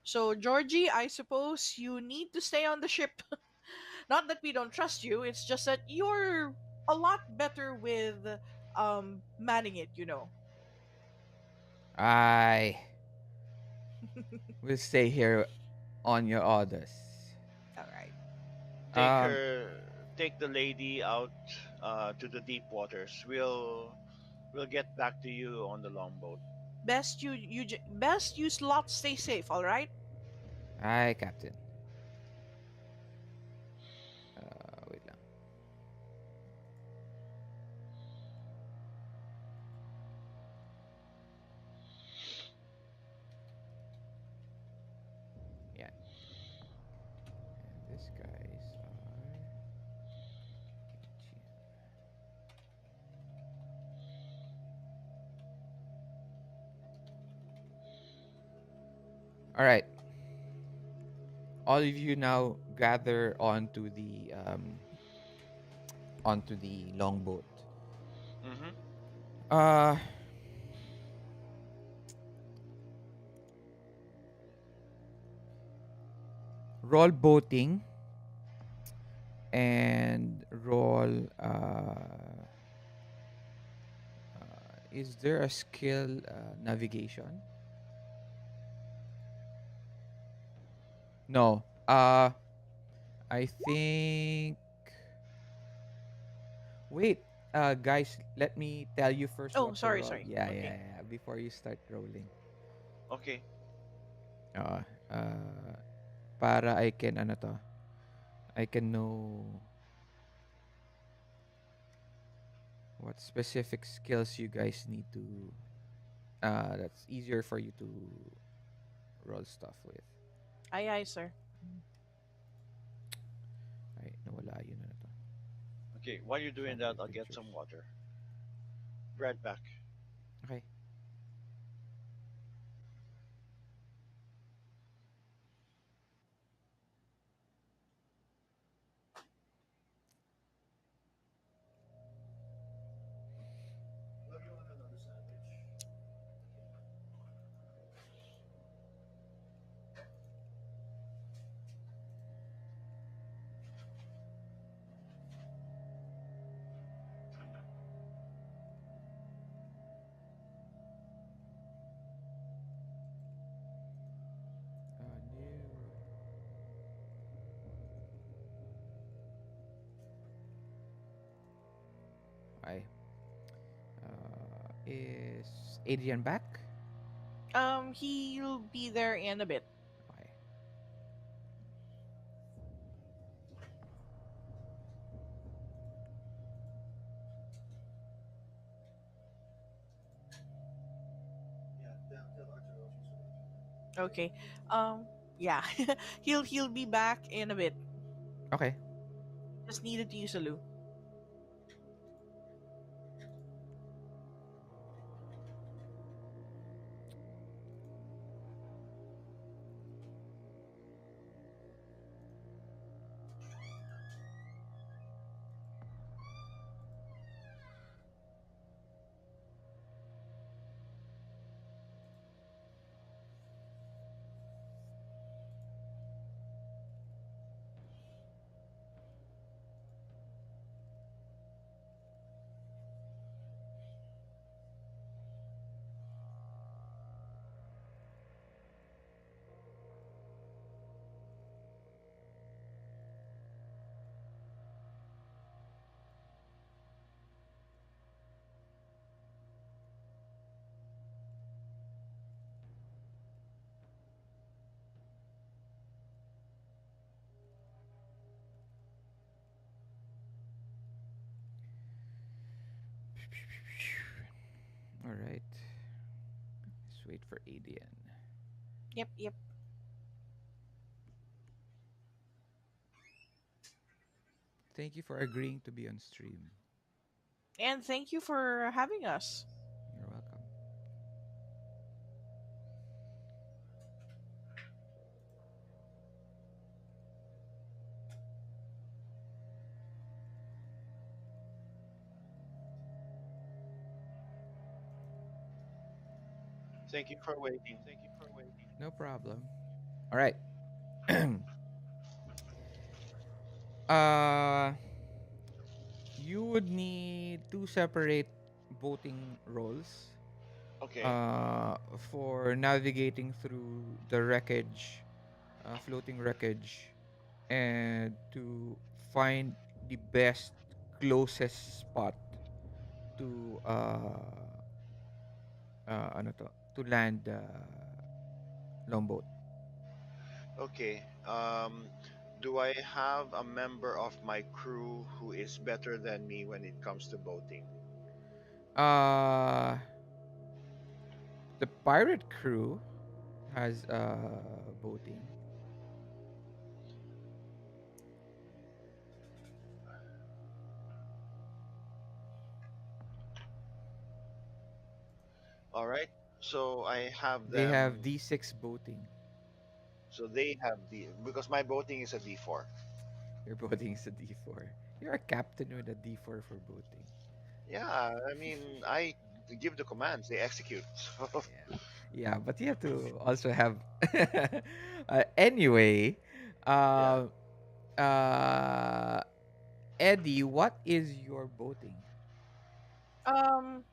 So, Georgie, I suppose you need to stay on the ship. Not that we don't trust you, it's just that you're a lot better with manning it, you know. I will stay here on your orders. All right. Take Um, her, take the lady out to the deep waters. We'll get back to you on the longboat. Best you slot stay safe, all right? aye, Captain. Wait lang. Yan. And these guys are... All right. All of you now gather onto the longboat. Mm-hmm. Uh, roll boating and roll. Is there a skill navigation? No. I think. Wait. Guys, let me tell you first Oh, what to sorry, roll. sorry. Yeah, Okay. yeah, yeah. Before you start rolling. Okay. Uh, para I can ano to. I can know what specific skills you guys need to that's easier for you to roll stuff with. Aye, aye, sir. Ay, nawala yun ano to. Okay. While you're doing Family that, I'll get pictures. some water. Right back. Okay. New. Okay. Is Adrian back? He'll be there in a bit. Okay. Okay. Um, yeah. He'll be back in a bit. Okay. Just needed to use a loo. All right. Let's wait for Adrian. Yep, yep. Thank you for agreeing to be on stream. And thank you for having us. You're welcome. Thank you for waiting. No problem. All right. uh, you would need two separate boating roles Okay. uh, for navigating through the wreckage, floating wreckage, and to find the best, closest spot to ano to land longboat. Okay. Do I have a member of my crew who is better than me when it comes to boating? Uh, the pirate crew has boating. All right. So I have They have them. D6 boating. So they have because my boating is a D4. Your boating is a D4. You're a captain with a D4 for boating. Yeah, I mean, I give the commands, they execute. So, Yeah. Yeah, but you have to also have anyway, yeah. uh uh Eddie, what is your boating? Um,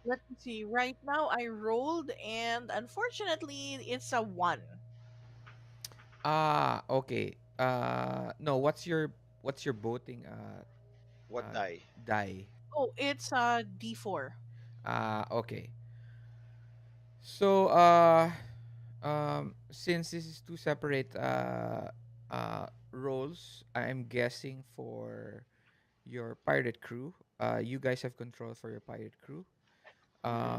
let me see. Right now, I rolled, and unfortunately, it's a one. Ah, okay. No, what's your boating What uh die? die? Oh, it's a D4. Ah, okay. So since this is two separate roles, I'm guessing for your pirate crew, you guys have control for your pirate crew. Hmm.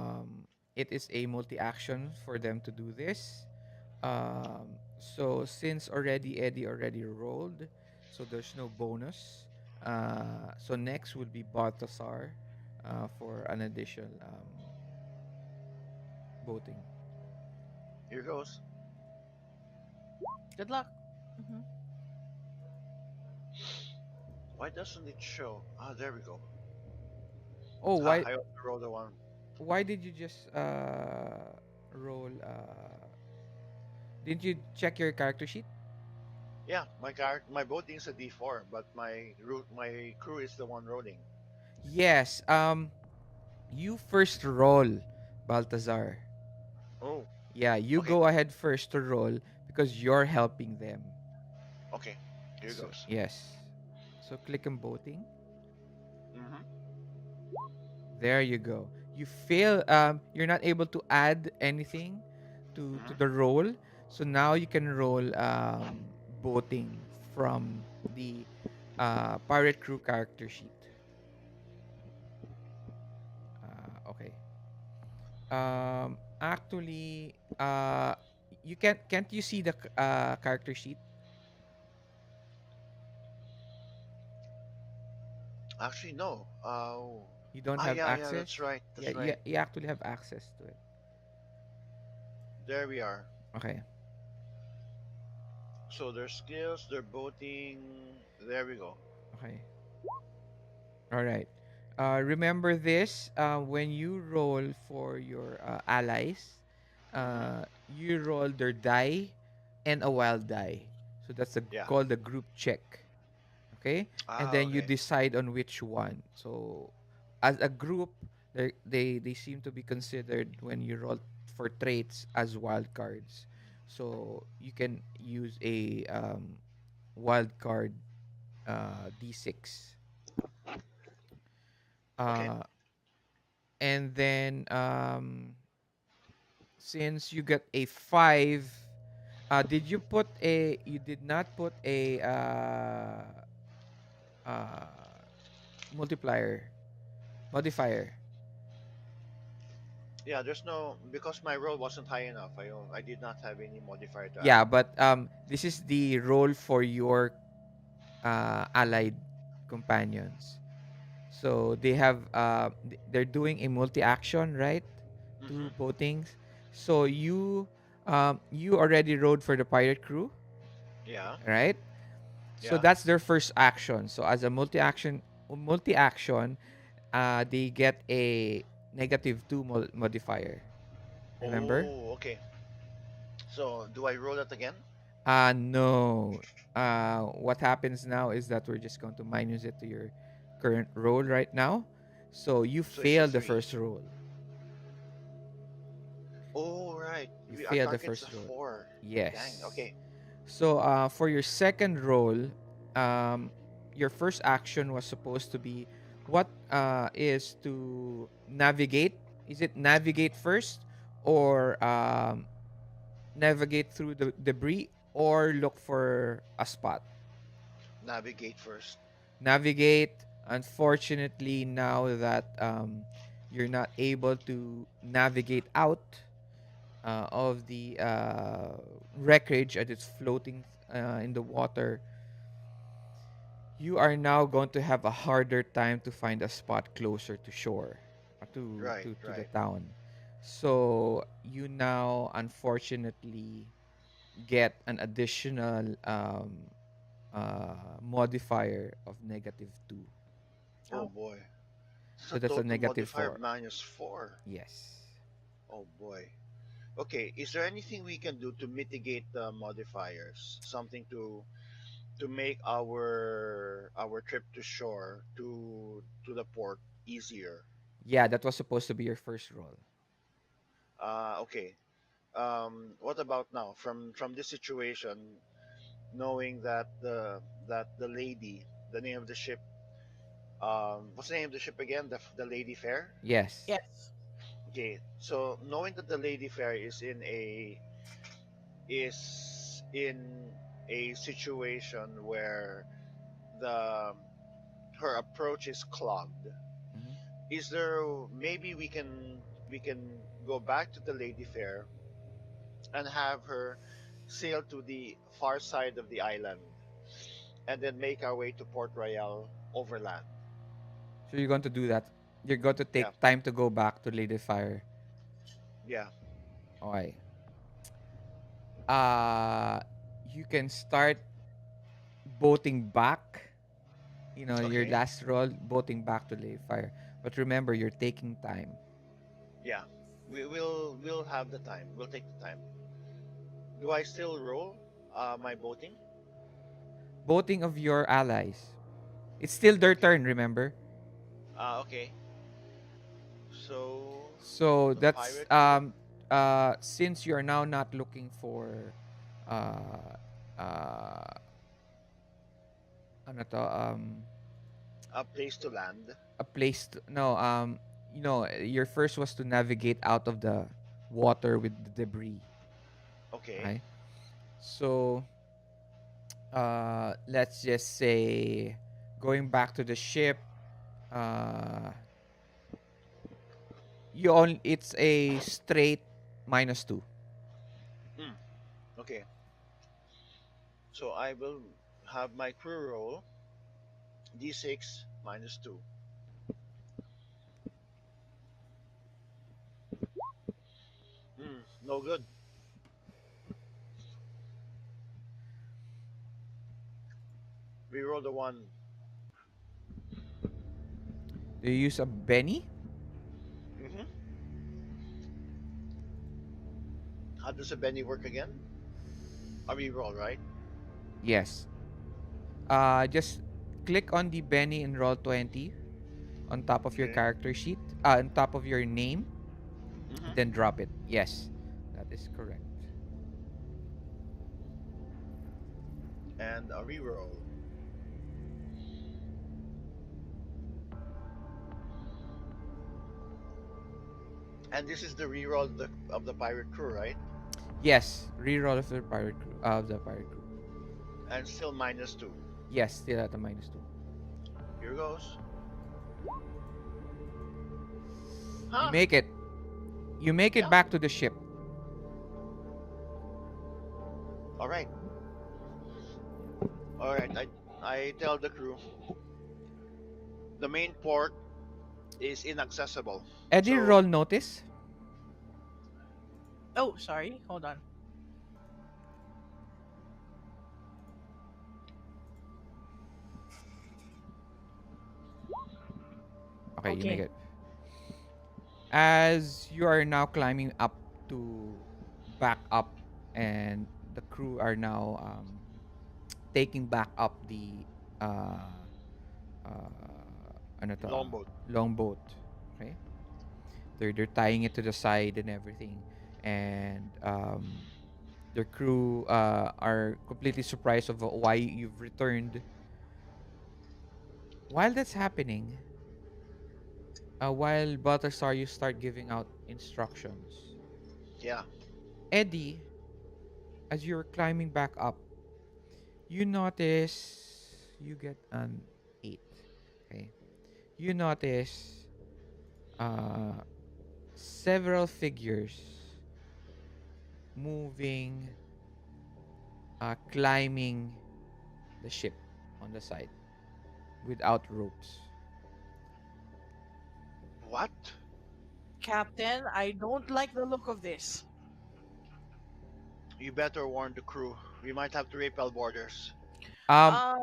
It is a multi-action for them to do this. So since already Eddie already rolled, so there's no bonus. So next would be Baltasar for an additional voting. Here goes. Good luck. Hmm. Why doesn't it show? Ah, there we go. Oh, Ha, why I also rolled a one. why did you just roll? Didn't you check your character sheet? Yeah, my boating is a D4, but my crew is the one rolling. Yes. You first roll, Baltazar. Oh, Yeah, you okay, go ahead first to roll because you're helping them. okay. Here So goes. yes. So click on voting. Mm-hmm. There you go. You fail. You're not able to add anything to Mm-hmm. the roll. So now you can roll voting from the pirate crew character sheet. Okay. Actually, you can't you see the character sheet? Actually, no. You don't Ah, have yeah, yeah. access. That's right. Yeah, That's right. you actually have access to it. There we are. Okay. So their skills, their boating. There we go. Okay. All right. Remember this when you roll for your allies, Mm-hmm. you roll their die and a wild die. So that's Yeah. called a group check. Okay, and Ah, then you okay. decide on which one. So as a group, they seem to be considered when you roll for traits as wild cards. So you can use a wild card d6. Okay. uh, and then since you got a 5, did you put a you did not put a uh, multiplier modifier. Yeah, there's no because my roll wasn't high enough. I did not have any modifier to add. Yeah, but this is the role for your allied companions. So they have they're doing a multi-action, right? Mm-hmm. Two votings. So you already rode for the pirate crew, Yeah. right? So Yeah. that's their first action. So as a multi-action, they get a -2 modifier. Remember? Oh, okay. So do I roll it again? No. What happens now is that we're just going to minus it to your current roll right now. So you So it's a failed the three. first roll. Oh, right. You Our failed the target's a first roll. four. Dang. Yes. Okay. So for your second roll, um, your first action was supposed to be what is to navigate. Is it navigate first or navigate through the debris or look for a spot? Navigate first. Navigate. Unfortunately, now that you're not able to navigate out of the wreckage as it's floating in the water, you are now going to have a harder time to find a spot closer to shore, Right, to the right. town. So you now unfortunately get an additional modifier of -2. Oh Oh, boy. It's So a that's a total negative modifier of 4. -4. Yes. Oh boy. Okay, is there anything we can do to mitigate the modifiers? Something to make our trip to shore to the port easier? Yeah, that was supposed to be your first roll. Okay. What about now? From this situation, knowing that the lady, the name of the ship, what's the name of the ship again? The Lady Fair. Yes. yes. Okay, so knowing that the Lady Fair is in a situation where the her approach is clogged, Mhm. is there maybe we can go back to the Lady Fair and have her sail to the far side of the island and then make our way to Port Royal overland. So you're going to do that. You're going to Yeah, take time to go back to Lady Fire. yeah. Okay. Uh you can start boating back. Your Okay, last roll, boating back to Lady Fire. But remember, you're taking time. yeah. We'll have the time. We'll take the time. Do I still roll my boating? Boating of your allies. It's still their Okay. turn, remember? Okay. So So the that's pirate crew. since you are now not looking for uh uh ano to A place to land. a place to, no your first was to navigate out of the water with the debris. Okay. Okay? So let's just say going back to the ship, uh it's a straight -2. Hmm. Okay. So I will have my crew roll d6 -2. Hmm. No good. We rolled a one. Do you use a Benny? Mm-hmm. How does a Benny work again? A reroll, right? Yes. Just click on the Benny and roll 20 on top of your Okay. character sheet, on top of your name, and Mm-hmm. then drop it. Yes, that is correct. And a reroll. And this is the reroll of the pirate crew, right? Yes, reroll of the pirate crew. Of the pirate crew. And still -2. Yes, still at a -2. Here goes. You Huh? make it. You make it Yeah. back to the ship. All right. All right. I tell the crew the main port is inaccessible. Eddie, roll So notice. Oh, sorry. Hold on. Okay, you make Okay. it. As you are now climbing up to back up, and the crew are now taking back up the uh, ano to, Longboat. longboat. Okay, they're tying it to the side and everything, and their crew are completely surprised of why you've returned. While that's happening, while Baltasar, you start giving out instructions. Yeah. Eddie, as you're climbing back up, you notice you get an 8. Okay. You notice uh, several figures moving, climbing the ship on the side without ropes. What? Captain, I don't like the look of this. You better warn the crew. We might have to repel borders. Um, Uh,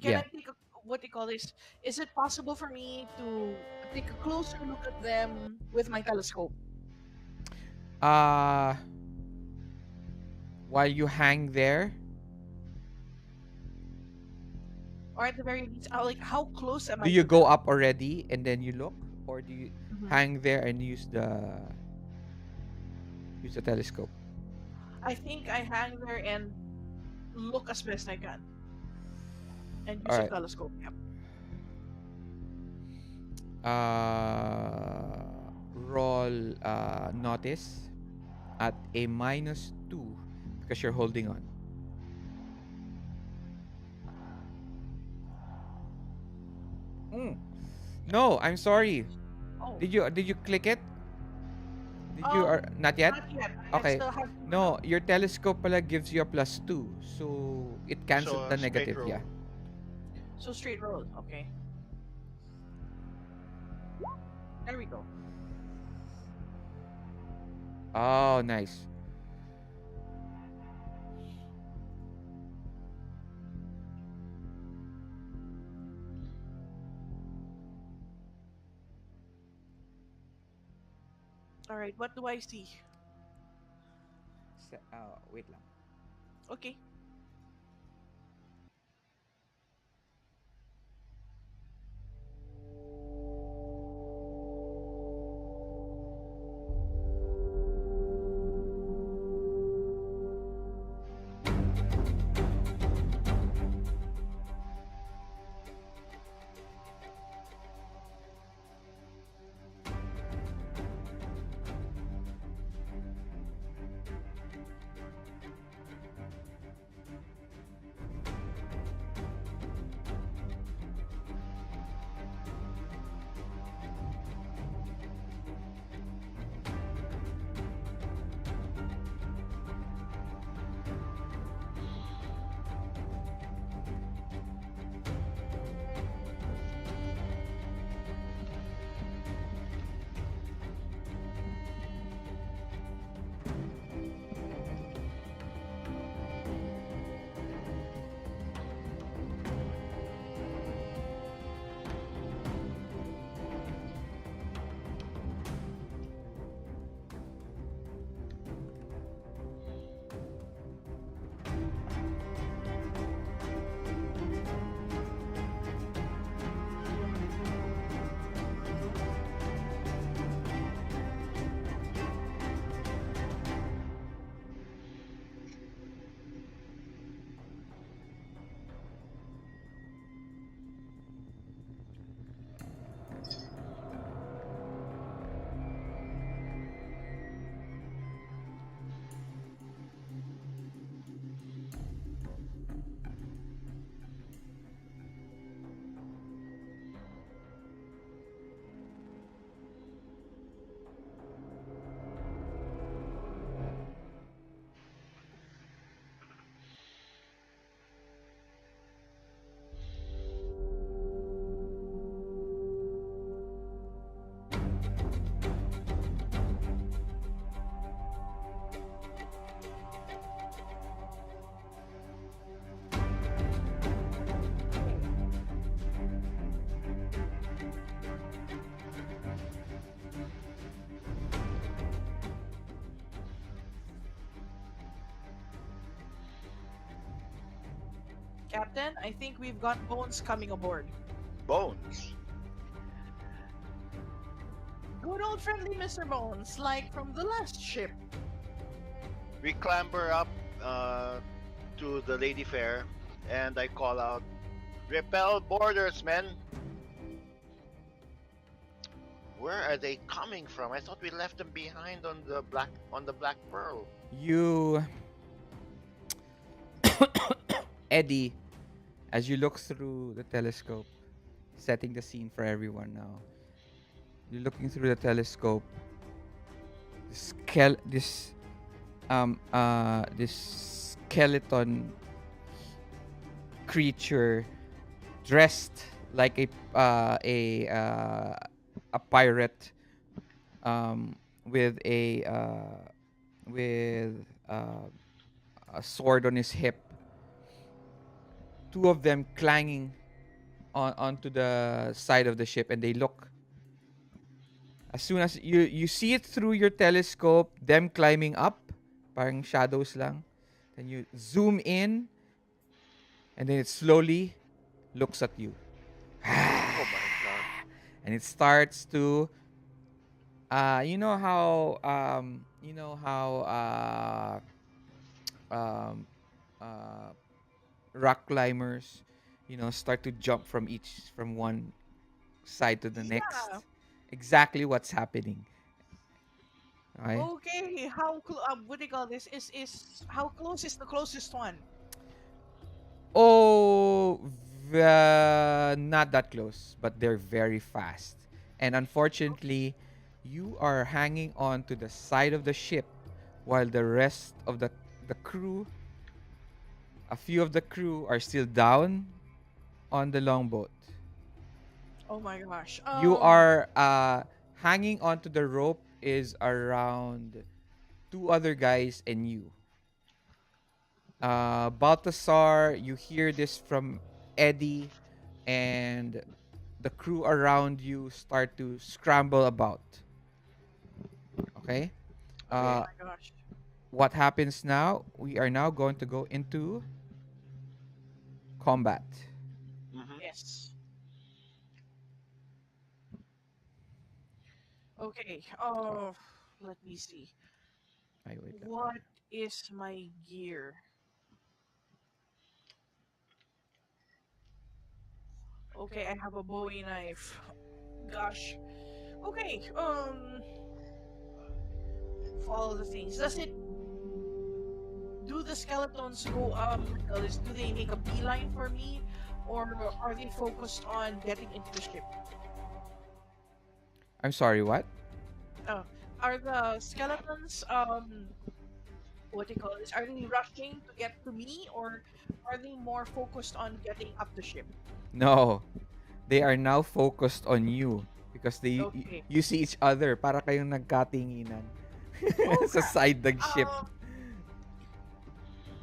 can yeah. I take a, what do you call this? Is it possible for me to take a closer look at them with my telescope? Uh, while you hang there, Or at the very least, like how close am do I you to go them? up already and then you look, or do you Mhm. hang there and use the telescope? I think I hang there and look as best I can and All use a right. telescope. Yep. Roll notice at a -2 because you're holding on. Mm. No, I'm sorry. Oh, Did you click it? Did you, or um, not yet? not yet. I Okay. still have. No, your telescope pala gives you a +2, so it cancels So the straight negative. roll. Yeah. So straight roll. Okay, there we go. Oh, nice. All right, what do I see? Wait lang. Okay. Captain, I think we've got Bones coming aboard. Bones. Good old friendly Mr. Bones, like from the last ship. We clamber up to the Lady Fair, and I call out, "Repel boarders, men! Where are they coming from? I thought we left them behind on the Black Pearl." You, Eddie, as you look through the telescope, setting the scene for everyone now. You're looking through the telescope. This skeleton creature dressed like a pirate, with with uh, a sword on his hip. Two of them clanging onto the side of the ship, and they look. As soon as you see it through your telescope, them climbing up, parang shadows lang. Then you zoom in, and then it slowly looks at you. Oh my god. And it starts to you know how um uh rock climbers, start to jump from one side to the Yeah. next. Exactly what's happening. Right? Okay. What do you call this? Is how close is the closest one? Oh, not that close, but they're very fast. And unfortunately, you are hanging on to the side of the ship while the rest of the crew, a few of the crew, are still down on the longboat. Oh my gosh. You are hanging onto the rope is around two other guys and you. Baltasar, you hear this from Eddie, and the crew around you start to scramble about. Okay? Oh Okay. Uh, my gosh. what happens now? We are now going to go into combat. Mm-hmm. Yes. Okay. Let me see. Ay, wait lang. What is my gear? Okay, I have a Bowie knife. Gosh. Okay. Follow the things. Does it do the skeletons go do they make a beeline for me, or are they focused on getting into the ship? I'm sorry, what? Uh, are the skeletons what do you call this? Are they rushing to get to me, or are they more focused on getting up the ship? No. They are now focused on you because Okay. you see each other para kayong nagkatinginan Oh sa crap. side ng ship. Um,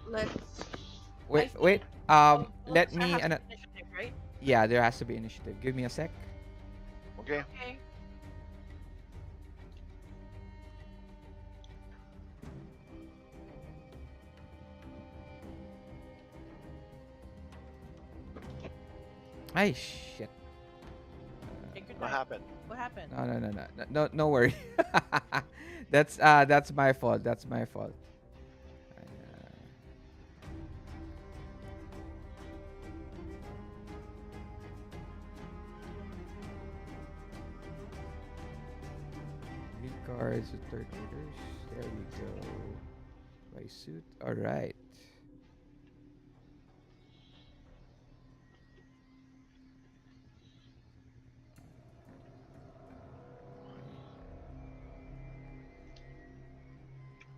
let's. I Wait, think wait. Let Baltasar me has initiative, right? yeah, there has to be initiative. Give me a sec. Okay. Okay. Ay, shit. Take your What time. happened? What happened? No worry. That's my fault. That's my fault. Uh, Green cards with third orders. There we go. By suit. All right.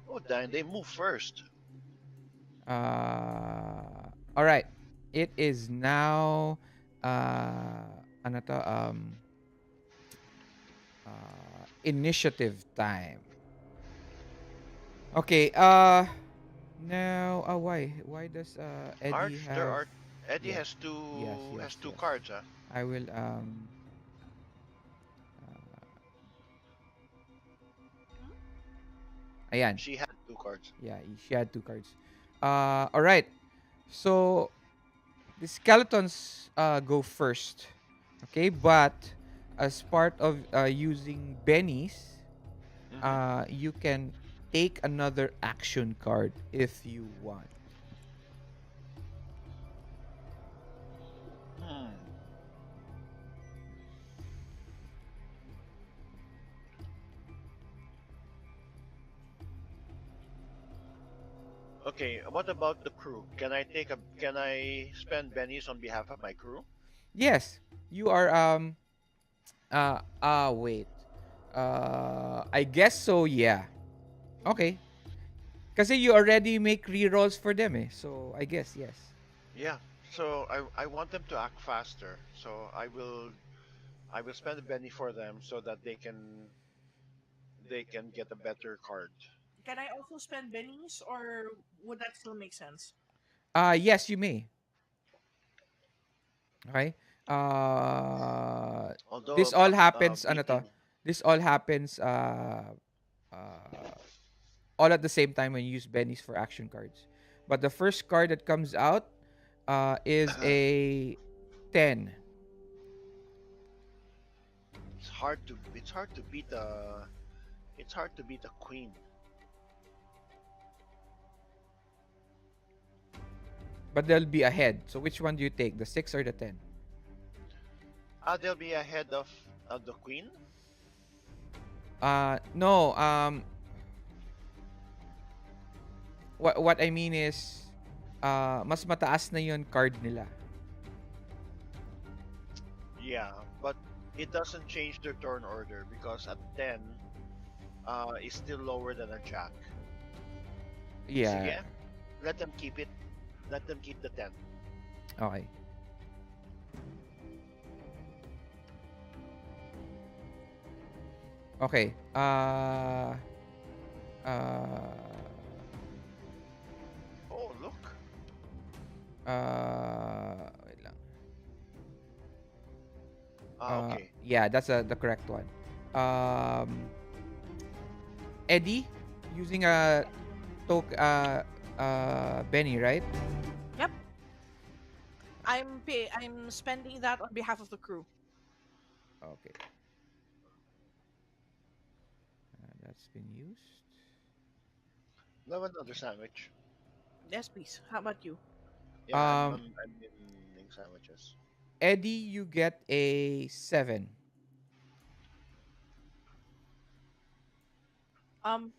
Oh, damn, they move first. All right. It is now ano to, initiative time. Okay. Now, why does Eddie Arch, there have? are. Eddie Yeah. has Yes. two Yes. has two Yes. cards, huh? I will Hmm? ayan. She had two cards. Yeah, she had two cards. All right. So the skeletons go first. Okay, but as part of using bennies, Mm-hmm. you can take another action card if you want. Hmm. Okay, what about the crew? Can I spend bennies on behalf of my crew? Yes, you are wait. I guess so, yeah. Okay. Kasi you already make rerolls for them eh. So I guess yes. Yeah. So I want them to act faster. So I will spend a benny for them so that they can get a better card. Can I also spend bennies, or would that still make sense? Yes, you may. Okay? Uh this Although all happens ano to? beating. This all happens uh all at the same time when you use bennies for action cards. But the first card that comes out is a 10. It's hard to beat a it's hard to beat a queen. But they'll be ahead. So which one do you take? The 6 or the 10? They'll be ahead of the queen. No, what I mean is mas mataas na yon card nila. Yeah, but it doesn't change their turn order because at 10 is still lower than a jack. Yeah. Sige, let them keep it. Let them keep the 10. Okay. Okay. Uh Oh, look. wait lang. Okay. Yeah, that's the correct one. Um Eddie using a Benny, right? Yep. I'm spending that on behalf of the crew. Okay. That's been used. Love another sandwich. Yes, please. How about you? Yeah, Um I'm eating sandwiches. Eddie, you get a 7. Um,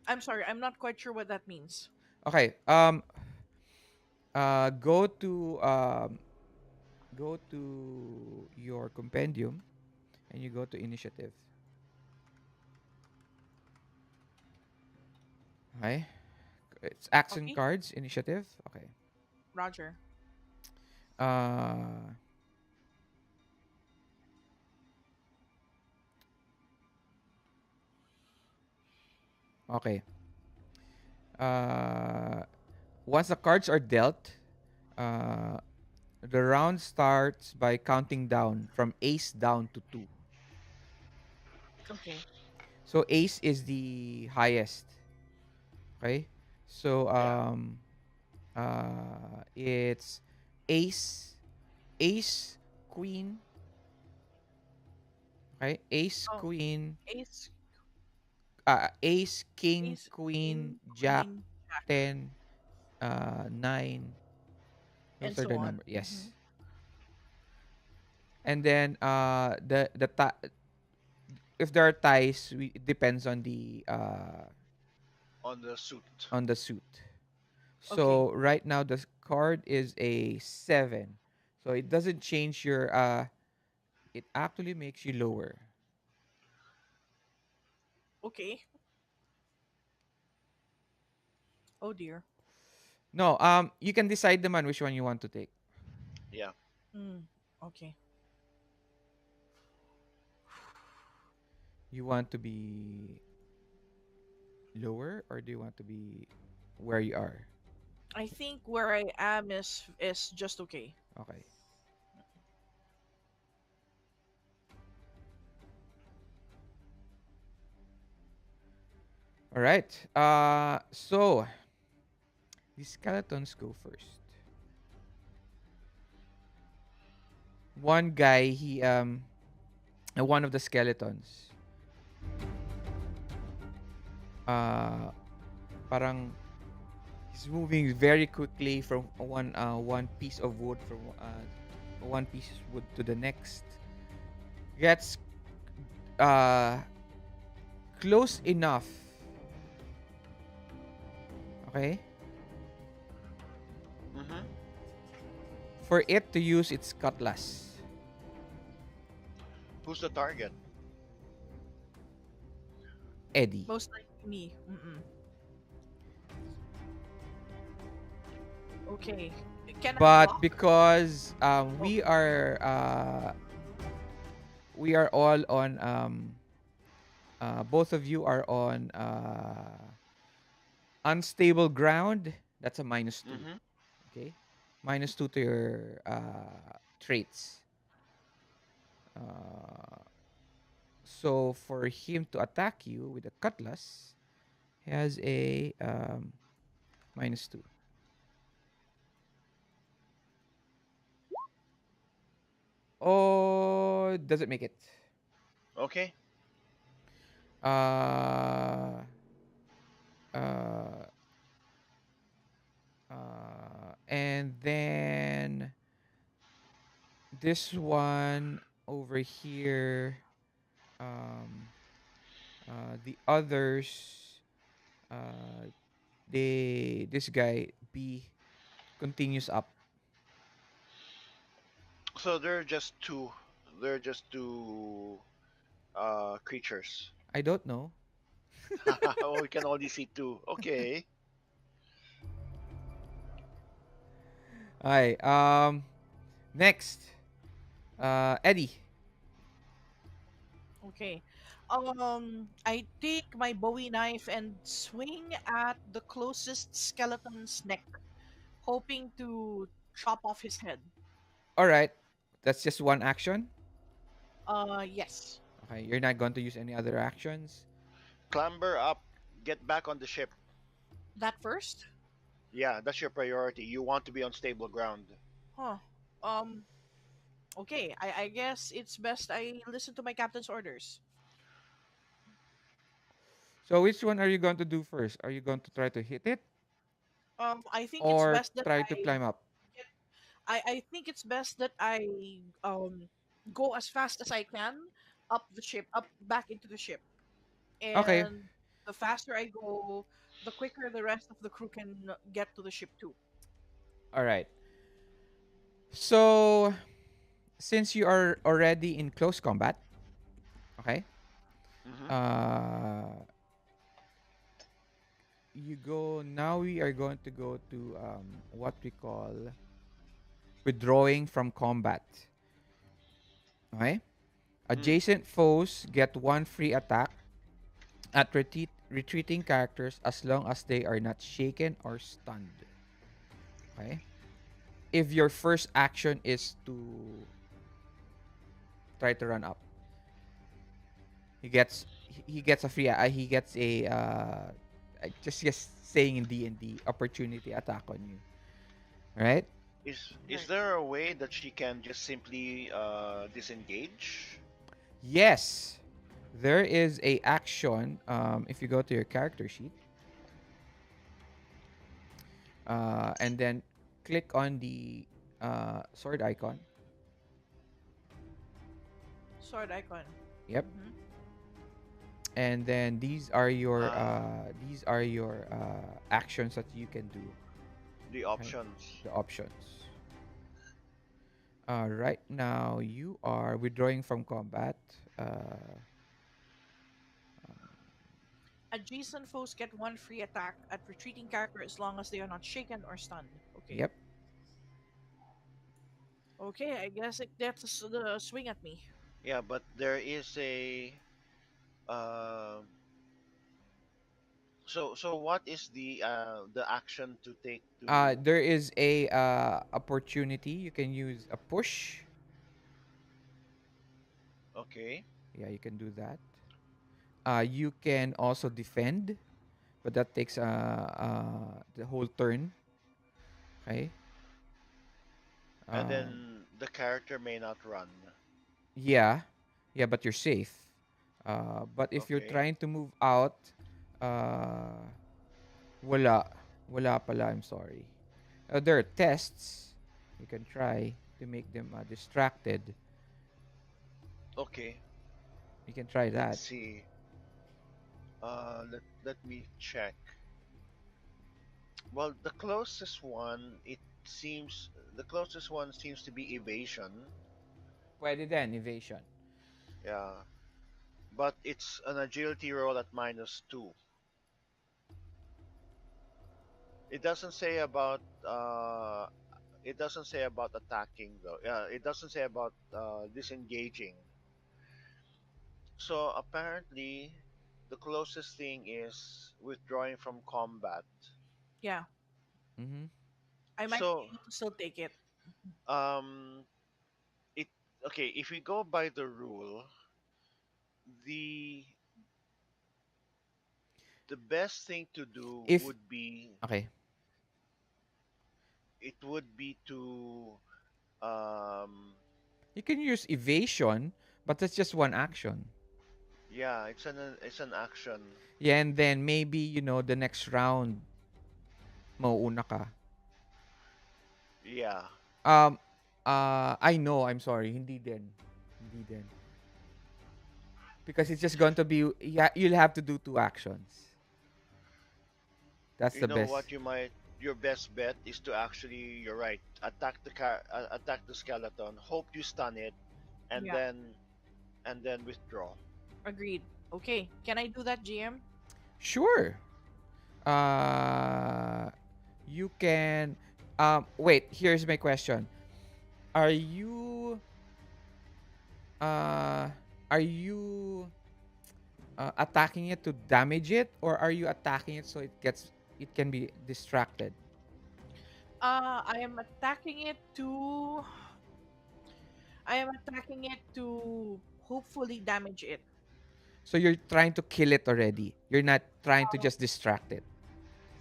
I'm sorry. I'm not quite sure what that means. Okay. Go to your compendium and you go to initiative. Okay. It's action Okay, cards initiative. Okay. Roger. Uh okay. Uh Once the cards are dealt, uh the round starts by counting down from ace down to 2. Okay. So ace is the highest. Okay? So Yeah. it's ace, ace, queen, okay? Ace, Oh, queen, ace, ace, king, ace, queen, king, jack, queen, jack, 10, 9. and Those are so the on. number. Hmm. Yes. And then if there are ties, it depends On the suit. on the suit. Okay. So right now the card is a 7. So it doesn't change your it actually makes you lower. Okay. Oh dear. No, you can decide naman which one you want to take. Yeah. Mm. Okay. You want to be lower or do you want to be where you are? I think where I am is just okay. Okay. All right. So the skeletons go first. one guy, he one of the skeletons, uh parang he's moving very quickly from one piece of wood from one piece of wood to the next. Gets uh close enough, okay, Mm-hmm. for it to use its cutlass. Who's the target? Eddie. Most likely me. Mm-mm. Okay. Can I But block? because Oh, we are all on both of you are on unstable ground, that's a -2. Mm-hmm. Okay, -2 to your traits. Uh, so for him to attack you with a cutlass, he has a -2. Oh, doesn't make it. Okay. Uh, uh, and then this one over here, um, the others, uh, this guy B continues up. So they're just two creatures. I don't know. Oh, we can only see two. Okay. Hi. Next, Eddie. okay. I take my Bowie knife and swing at the closest skeleton's neck, hoping to chop off his head. All right, that's just one action. Yes. Okay, you're not going to use any other actions. Clamber up. Get back on the ship. That first? Yeah, that's your priority. You want to be on stable ground. Huh. Um, okay. I guess it's best I listen to my captain's orders. So which one are you going to do first? Are you going to try to hit it I think it's or best that try to I climb up? get, I think it's best that I go as fast as I can up the ship, up back into the ship. Okay. And the faster I go, the quicker the rest of the crew can get to the ship too. All right. So since you are already in close combat, okay, Mm-hmm. uh, you go now. We are going to go to what we call withdrawing from combat. Okay, Mm. adjacent foes get one free attack at retreating characters as long as they are not shaken or stunned. Okay, if your first action is to try to run up, he gets a free he gets a just saying in D&D opportunity attack on you. Right? Is Right. there a way that she can just simply disengage? Yes. There is a action if you go to your character sheet and then click on the sword icon. Sword icon. Yep. Mm-hmm. And then Ah, these are your actions that you can do. the Okay? options. The options. Right now you are withdrawing from combat. Uh, Adjacent foes get one free attack at retreating character as long as they are not shaken or stunned. Okay. yep. Okay, I guess that's the swing at me. Yeah, but there is a so what is the action to take to? There is a opportunity. You can use a push. Okay. Yeah, you can do that. You can also defend, but that takes the whole turn. Okay. And Um, then the the character may not run. Yeah, yeah, but you're safe. But if you're Okay. trying to move out, uh, wala. Wala pala, I'm sorry. There are tests. You can try to make them distracted. Okay. You can try Let's that. see. Let me check. Well, the closest one seems to be evasion. Pwede din, evasion. Yeah, but it's an agility roll at -2. It doesn't say about it doesn't say about attacking though. Yeah, it doesn't say about disengaging. So apparently, the closest thing is withdrawing from combat. Yeah, Mm-hmm. I might be So able to still take it. um, it okay. If we go by the rule, the the best thing to do If, would be okay, to um you can use evasion, but that's just one action. yeah, it's an action. Yeah, and then maybe, the next round, mauuna ka. Yeah, Um, I know, I'm sorry, hindi din. Hindi din. Because it's just going to be, yeah, you'll have to do two actions. That's you the know best. what your best bet is to actually, you're right, attack the skeleton, hope you stun it, and Yeah, then withdraw. agreed. Okay, can I do that, GM? Sure. Uh, you can, wait, here's my question. Are you, uh, are you attacking it to damage it, or are you attacking it so it can be distracted? I am attacking it to. I am attacking it to hopefully damage it. So you're trying to kill it already. You're not trying to just distract it,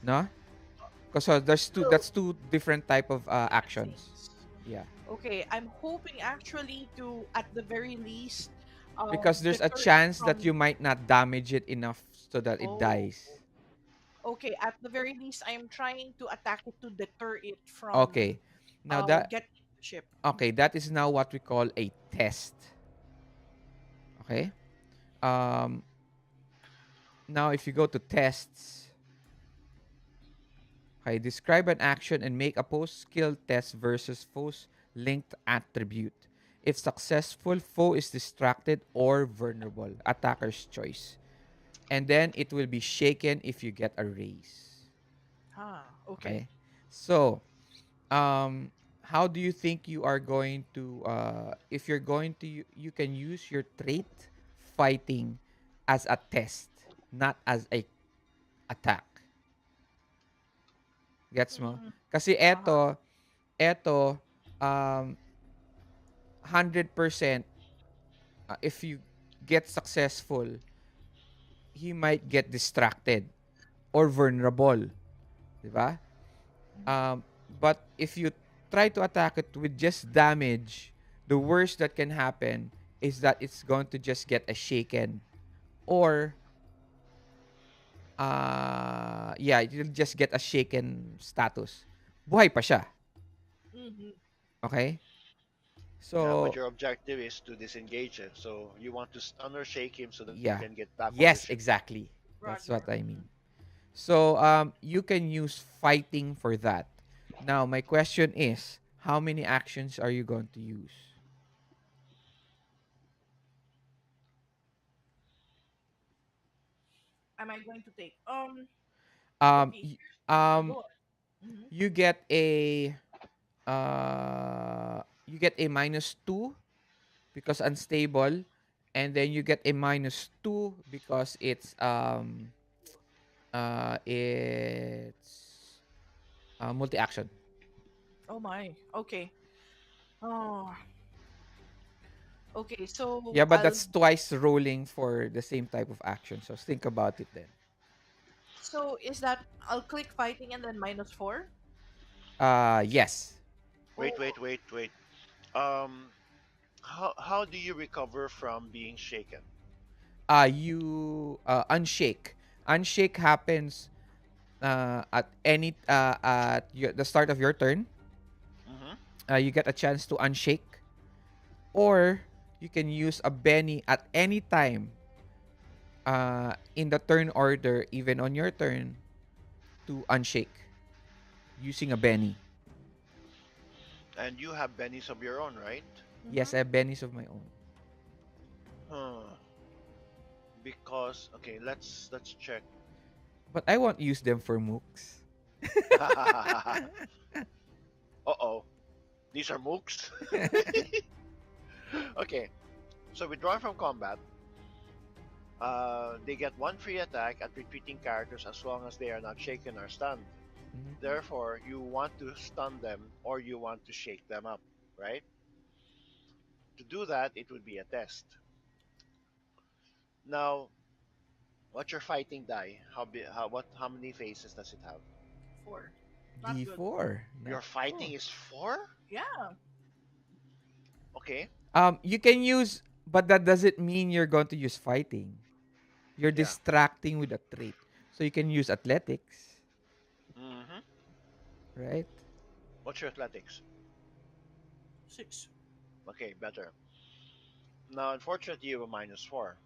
no? Because there's two. Well, That's two different type of different actions. things. Yeah, Okay, I'm hoping actually to, at the very least, because there's a deter it chance that you from. might not damage it enough so that it Oh, dies. okay. At the very least, I am trying to attack it to deter it from Okay. Now that getting the ship. okay, that is now what we call a test. Okay. Um. Now, if you go to tests, okay, describe an action and make a post skill test versus foe's linked attribute. If successful, foe is distracted or vulnerable. Attacker's choice. And then it will be shaken if you get a raise. Ah, okay. Okay. So, um, how do you think you are going to, if you're going to, you can use your trait fighting as a test, not as a attack. Gets mo? Mm, Kasi uh-huh. eto, 100%, if you get successful, he might get distracted or vulnerable. Di ba? But if you try to attack it with just damage, the worst that can happen is that it's going to just get a shaken, or yeah, you'll just get a shaken status. Buhay pa siya. Mm-hmm. Okay? Yeah, but So, your objective is to disengage him, so you want to stun or shake him so that he yeah. can get back on the Yes, ship. exactly. That's what Roger. I Mhm. mean. So, you can use fighting for that. Now, my question is, how many actions are you going to use? Am I going to take? Um, Okay. y- Go um, on. Mm-hmm. you get a you get a -2 because unstable, and then you get a -2 because it's multi action. Oh my. Okay. Oh. Okay. Yeah, So but that's twice rolling for the same type of action. So think about it then. So is that I'll click fighting and then -4? Yes. Wait, Oh. wait, wait, wait. Um, how do you recover from being shaken? You unshake. Unshake happens at the start of your turn. Mm-hmm. You get a chance to unshake, or you can use a Benny at any time in the turn order, even on your turn, to unshake using a Benny. And you have bennies of your own, right? Yes, I Mm-hmm. have Bennies of my own, Huh. Because okay, let's check. but I won't use them for mooks. Uh-oh, these are mooks. Okay, so withdrawing from combat, they get one free attack at retreating characters as long as they are not shaken or stunned. Mhm. Therefore, you want to stun them or you want to shake them up, right? To do that, it would be a test. Now, what's your fighting die? How many faces does it have? Four. Not good. D4. Your Not fighting cool. is 4? Yeah. Okay. You can use, but that doesn't mean you're going to use fighting. You're Yeah. distracting with a trait. So you can use athletics, Mhm. right? What's your athletics? 6. Okay, better. Now, unfortunately, you have a -4.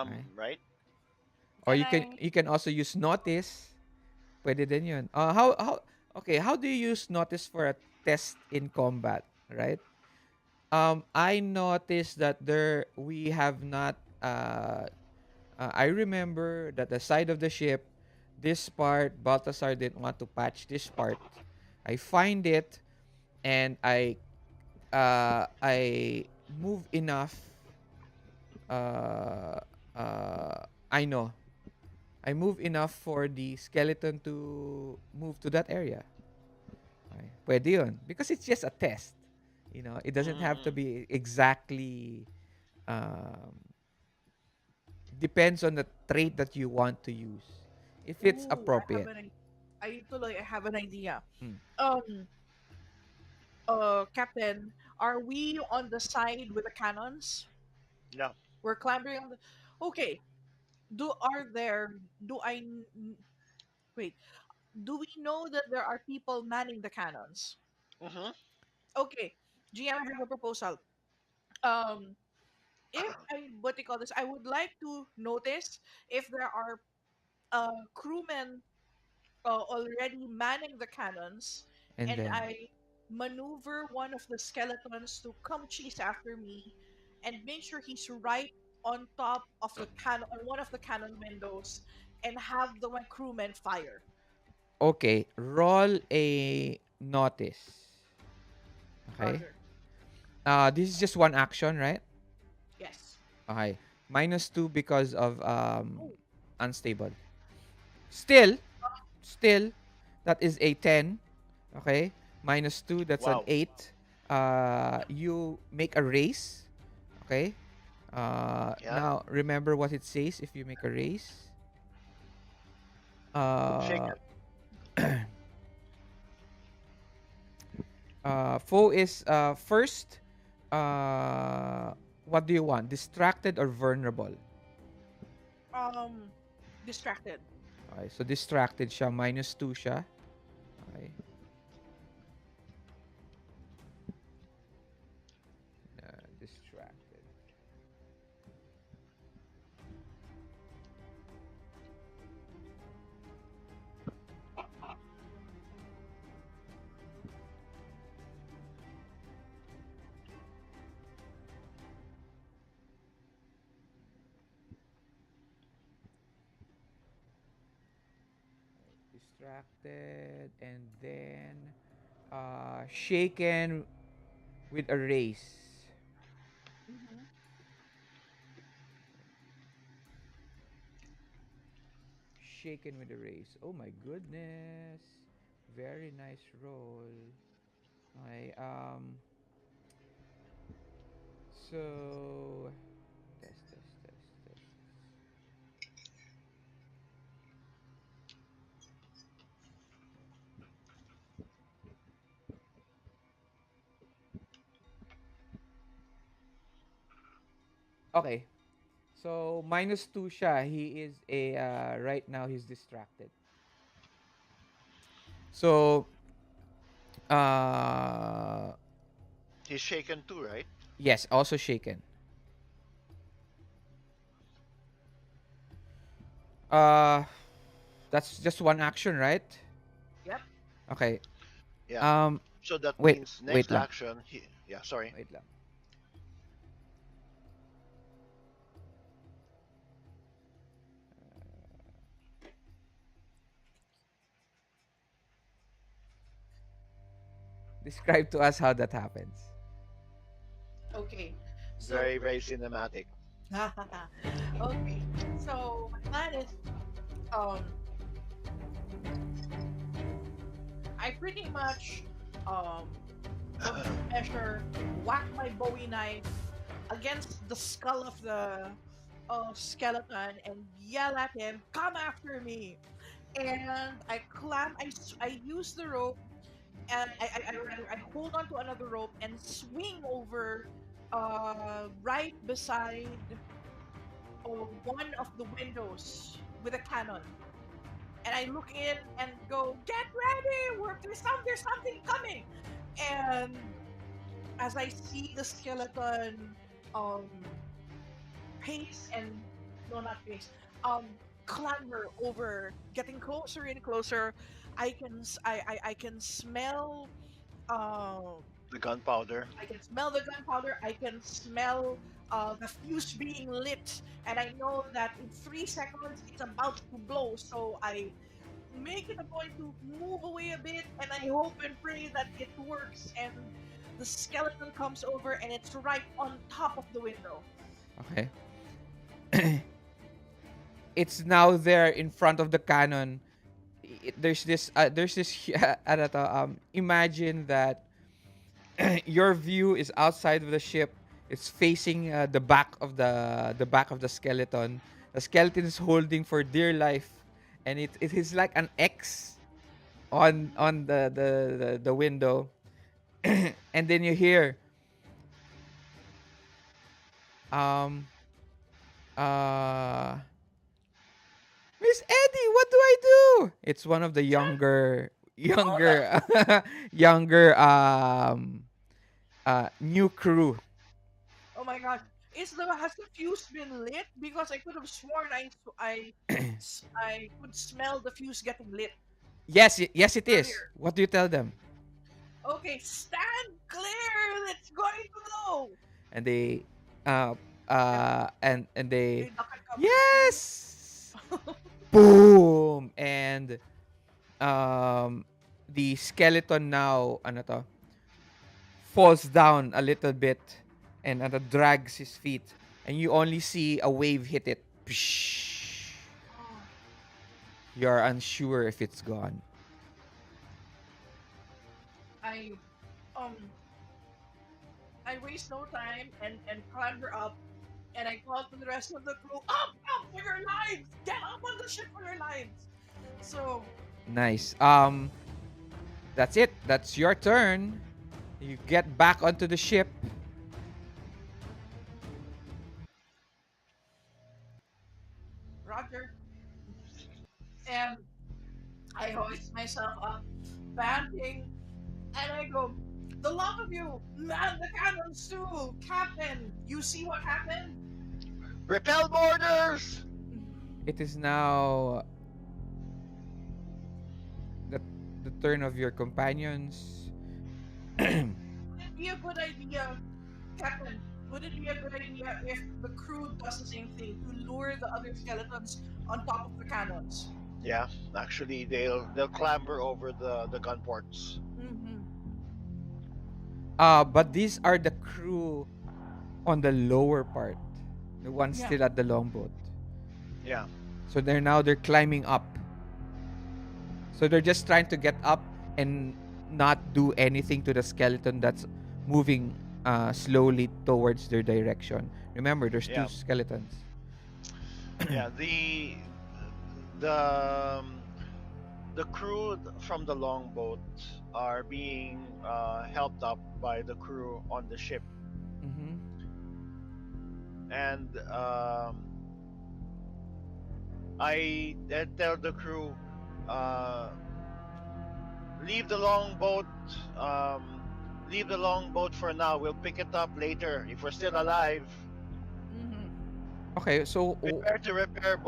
Right? Right? Or Can I? you can also use notice. Pwede din yun. Okay, how do you use notice for a test in combat, right? I noticed that there we have not I remember that the side of the ship, this part, Baltasar didn't want to patch this part. I find it, and I move enough. Uh, I know I move enough for the skeleton to move to that area. Okay. Pwede yun. Because it's just a test. It doesn't have to Mm-mm. be exactly um, depends on the trait that you want to use. If it's Ooh, I have appropriate. an. I have an idea. Mm. Um. Captain, are we on the side with the cannons? No. We're clambering on the. Okay. Do are there? Do I wait? Do we know that there are people manning the cannons? Mhm. Okay. GM, I have a proposal. Um, if I what do you call this? I would like to notice if there are crewmen already manning the cannons, And and then, I maneuver one of the skeletons to come chase after me, and make sure he's right on top of the cannon, on one of the cannon windows, and have the one crewman fire. okay, roll a notice. Okay? Roger. This is just one action, right? Yes. Okay. -2 because of Oh, unstable. Still, still, that is a 10. Okay? -2, that's an Wow. 8. You make a race. Okay? Yeah. Now, remember what it says if you make a race. Shake Uh, it. foe is first. Uh, what do you want? Distracted or vulnerable? um, distracted. Okay, so distracted siya. -2 siya. Okay. Distracted. Distracted. And then shaken with a race. Mm-hmm. Shaken with a race. Oh my goodness. Very nice roll. Okay. So test, test, test, test. Okay. So -2 siya. He is a right now he's distracted. So uh He's shaken too, right? yes, also shaken. Uh that's just one action, right? Yep. Okay. Yeah. Um So that wait, means wait next lang. action, yeah, sorry. Wait lang. Describe to us how that happens. Okay. So Very, very cinematic. okay. So my plan is um I pretty much um for good measure whack my Bowie knife against the skull of the skeleton and yell at him, "Come after me!" And I use the rope and I hold on to another rope and swing over right beside one of the windows with a cannon. And I look in and go, "Get ready! There's something coming!" And as I see the skeleton um pace and no, not pace, clamber over, getting closer and closer, I can smell um The gunpowder. I can smell the gunpowder. I can smell the fuse being lit, and I know that in 3 seconds it's about to blow. So I make it a point to move away a bit, and I hope and pray that it works. And the skeleton comes over, and it's right on top of the window. Okay. It's now there in front of the cannon. There's this ano to, imagine that your view is outside of the ship. It's facing the back of the skeleton. The skeleton is holding for dear life, and it is like an X on the window. And then you hear um uh Miss Eddie, what do I do? It's one of the Oh no! younger new crew. Oh my gosh! Has the fuse been lit? Because I could have sworn I could smell the fuse getting lit Yes, it is. earlier. What do you tell them? Okay, stand clear. It's going to blow. And they uh And and they they duck and cover too. yes, boom, and um the skeleton now ano to falls down a little bit and drags his feet, and you only see a wave hit it. Psh. Oh, You're unsure if it's gone. I um I waste no time and clamber up and I call to the rest of the crew, up for your lives! Get up on the ship for your lives! So Nice. That's it. That's your turn. You get back onto the ship. Roger, and I hoist myself up, panting, and I go, the lot of you, man the cannons too! Captain, you see what happened? Repel boarders! It is now the the turn of your companions. Would it be a good idea, Captain? Would it be a good idea if the crew does the same thing to lure the other skeletons on top of the cannons? Yeah, actually they'll clamber over the gun ports. Mm-hmm. But these are the crew on the lower part, the ones Yeah. still at the longboat. Yeah. So they're climbing up. So they're just trying to get up and not do anything to the skeleton that's moving slowly towards their direction. Remember, there's two Yeah. skeletons. Yeah, the um, the crew from the longboat are being helped up by the crew on the ship. Mm-hmm. and I then tell the crew, uh, leave the longboat, um, leave the longboat for now. We'll pick it up later if we're still alive. Mm-hmm. Okay, so Prepare to repair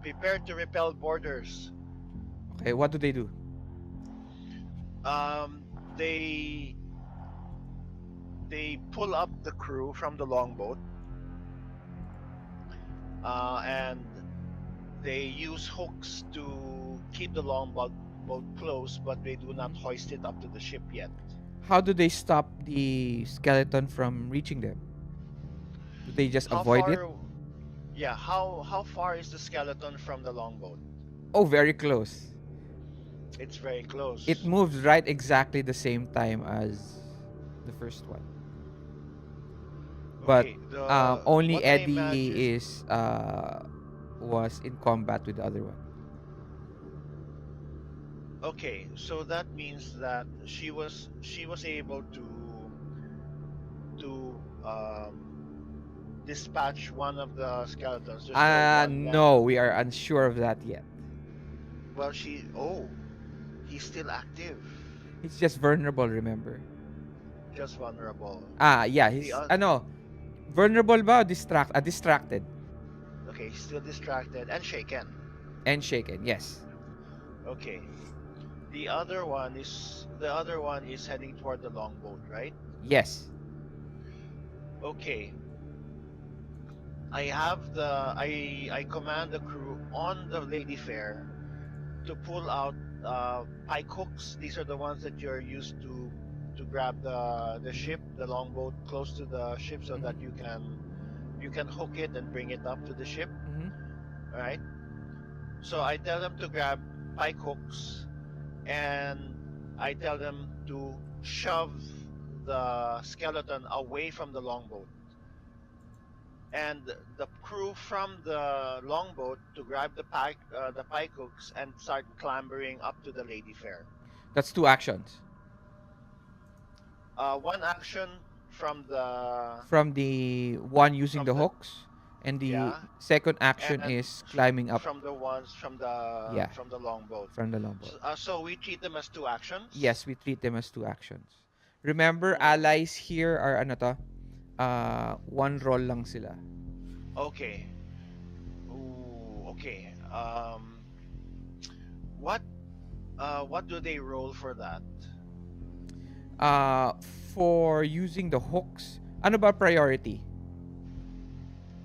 prepare to repel borders. okay, what do they do? Um, they they pull up the crew from the longboat, and they use hooks to keep the longboat boat close, but they do not Mhm. hoist it up to the ship yet. How do they stop the skeleton from reaching them? Do they just How avoid it? far? Yeah, how far is the skeleton from the longboat? Oh, very close. It's very It close. moves right exactly the same time as the first one. But Okay, the only what I Eddie imagine. is was in combat with the other one. Okay, so that means that she was able to dispatch one of the skeletons. There's still one left. No, we are unsure of that yet. Well, he's still active, He's just vulnerable, remember? just vulnerable. Yeah, The he's ano, vulnerable ba? Distracted Okay, still distracted and shaken. and shaken. Yes. Okay, the other one is heading toward the longboat, right? Yes. Okay, I command the crew on the Lady Fair to pull out pike hooks. These are the ones that you're used to grab the Mhm. ship, the longboat close to the ship, so that Mhm. you can hook it and bring it up to the ship. Mhm. All right. So I tell them to grab pike hooks, and I tell them to shove the skeleton away from the longboat, and the crew from the longboat to grab the pike hooks and start clambering up to the Lady Fair. That's two actions. One action From the one using from the the hooks, and the yeah, second action and is climbing up. from the ones Yeah, from the longboat. from the longboat. So we treat them as two actions. Yes, we treat them as two actions. Remember, Mm, allies here are ano to? One roll lang sila. okay. Ooh, okay. What what do they roll for that? Uh, for using the hooks, ano ba priority?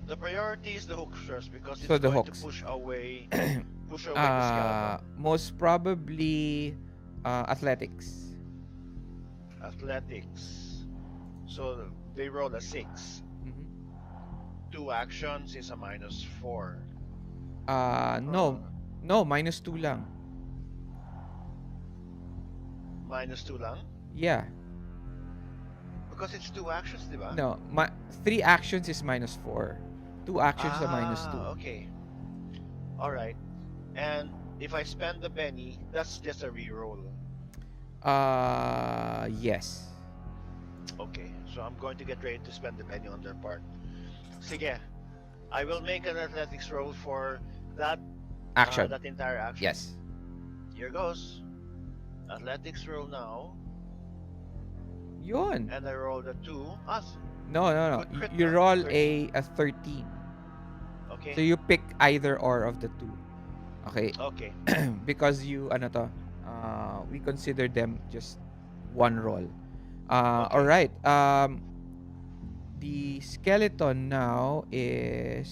The priority is the hook first because So it's the going to hooks. push away the skeleton. Most probably athletics. Athletics. So they roll a 6. Mhm. Two actions is a -4. No. Huh. No, minus 2 lang. -2 lang? Yeah. Because it's two actions, di ba? No, 3 actions is minus 4. 2 actions are minus 2. Okay. All right. And if I spend the penny, that's just a reroll. Yes. Okay. So I'm going to get ready to spend the penny on their part. Sige. I will make an athletics roll for that Action. that entire action. Yes. Here goes. Athletics roll now. Yun. And I rolled a 2. No, no, no. Good crit, You huh? roll 13. a 13. Okay. So you pick either or of the two. Okay. Okay. Because you ano to, we consider them just one roll. All Okay. right. The skeleton now is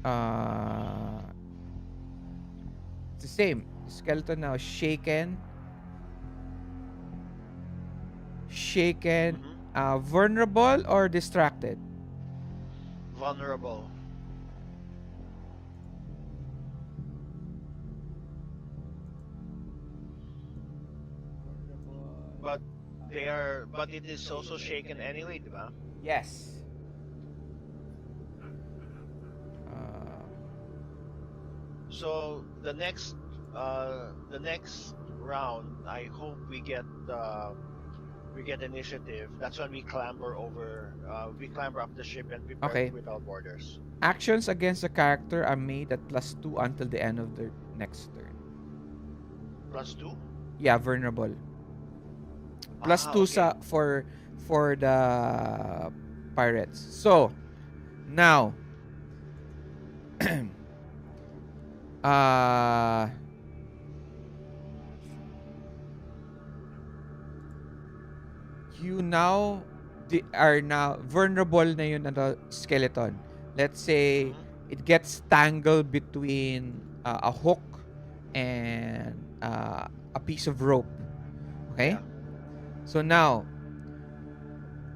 uh it's the same. The skeleton now is shaken, Mm-hmm. vulnerable or distracted. Vulnerable. But but it is also shaken anyway, diba? Yes. Uh, So the next round, I hope we get we get initiative. That's when we clamber over. We clamber up the ship and prepare to Okay. repel boarders. Actions against the character are made at +2 until the end of their next turn. +2. Yeah, vulnerable. Plus Ah, 2 okay. for the pirates. So, now uh you now are now vulnerable na yun ano, skeleton. Let's say Mm-hmm. it gets tangled between a hook and a piece of rope. Okay? Yeah. So now,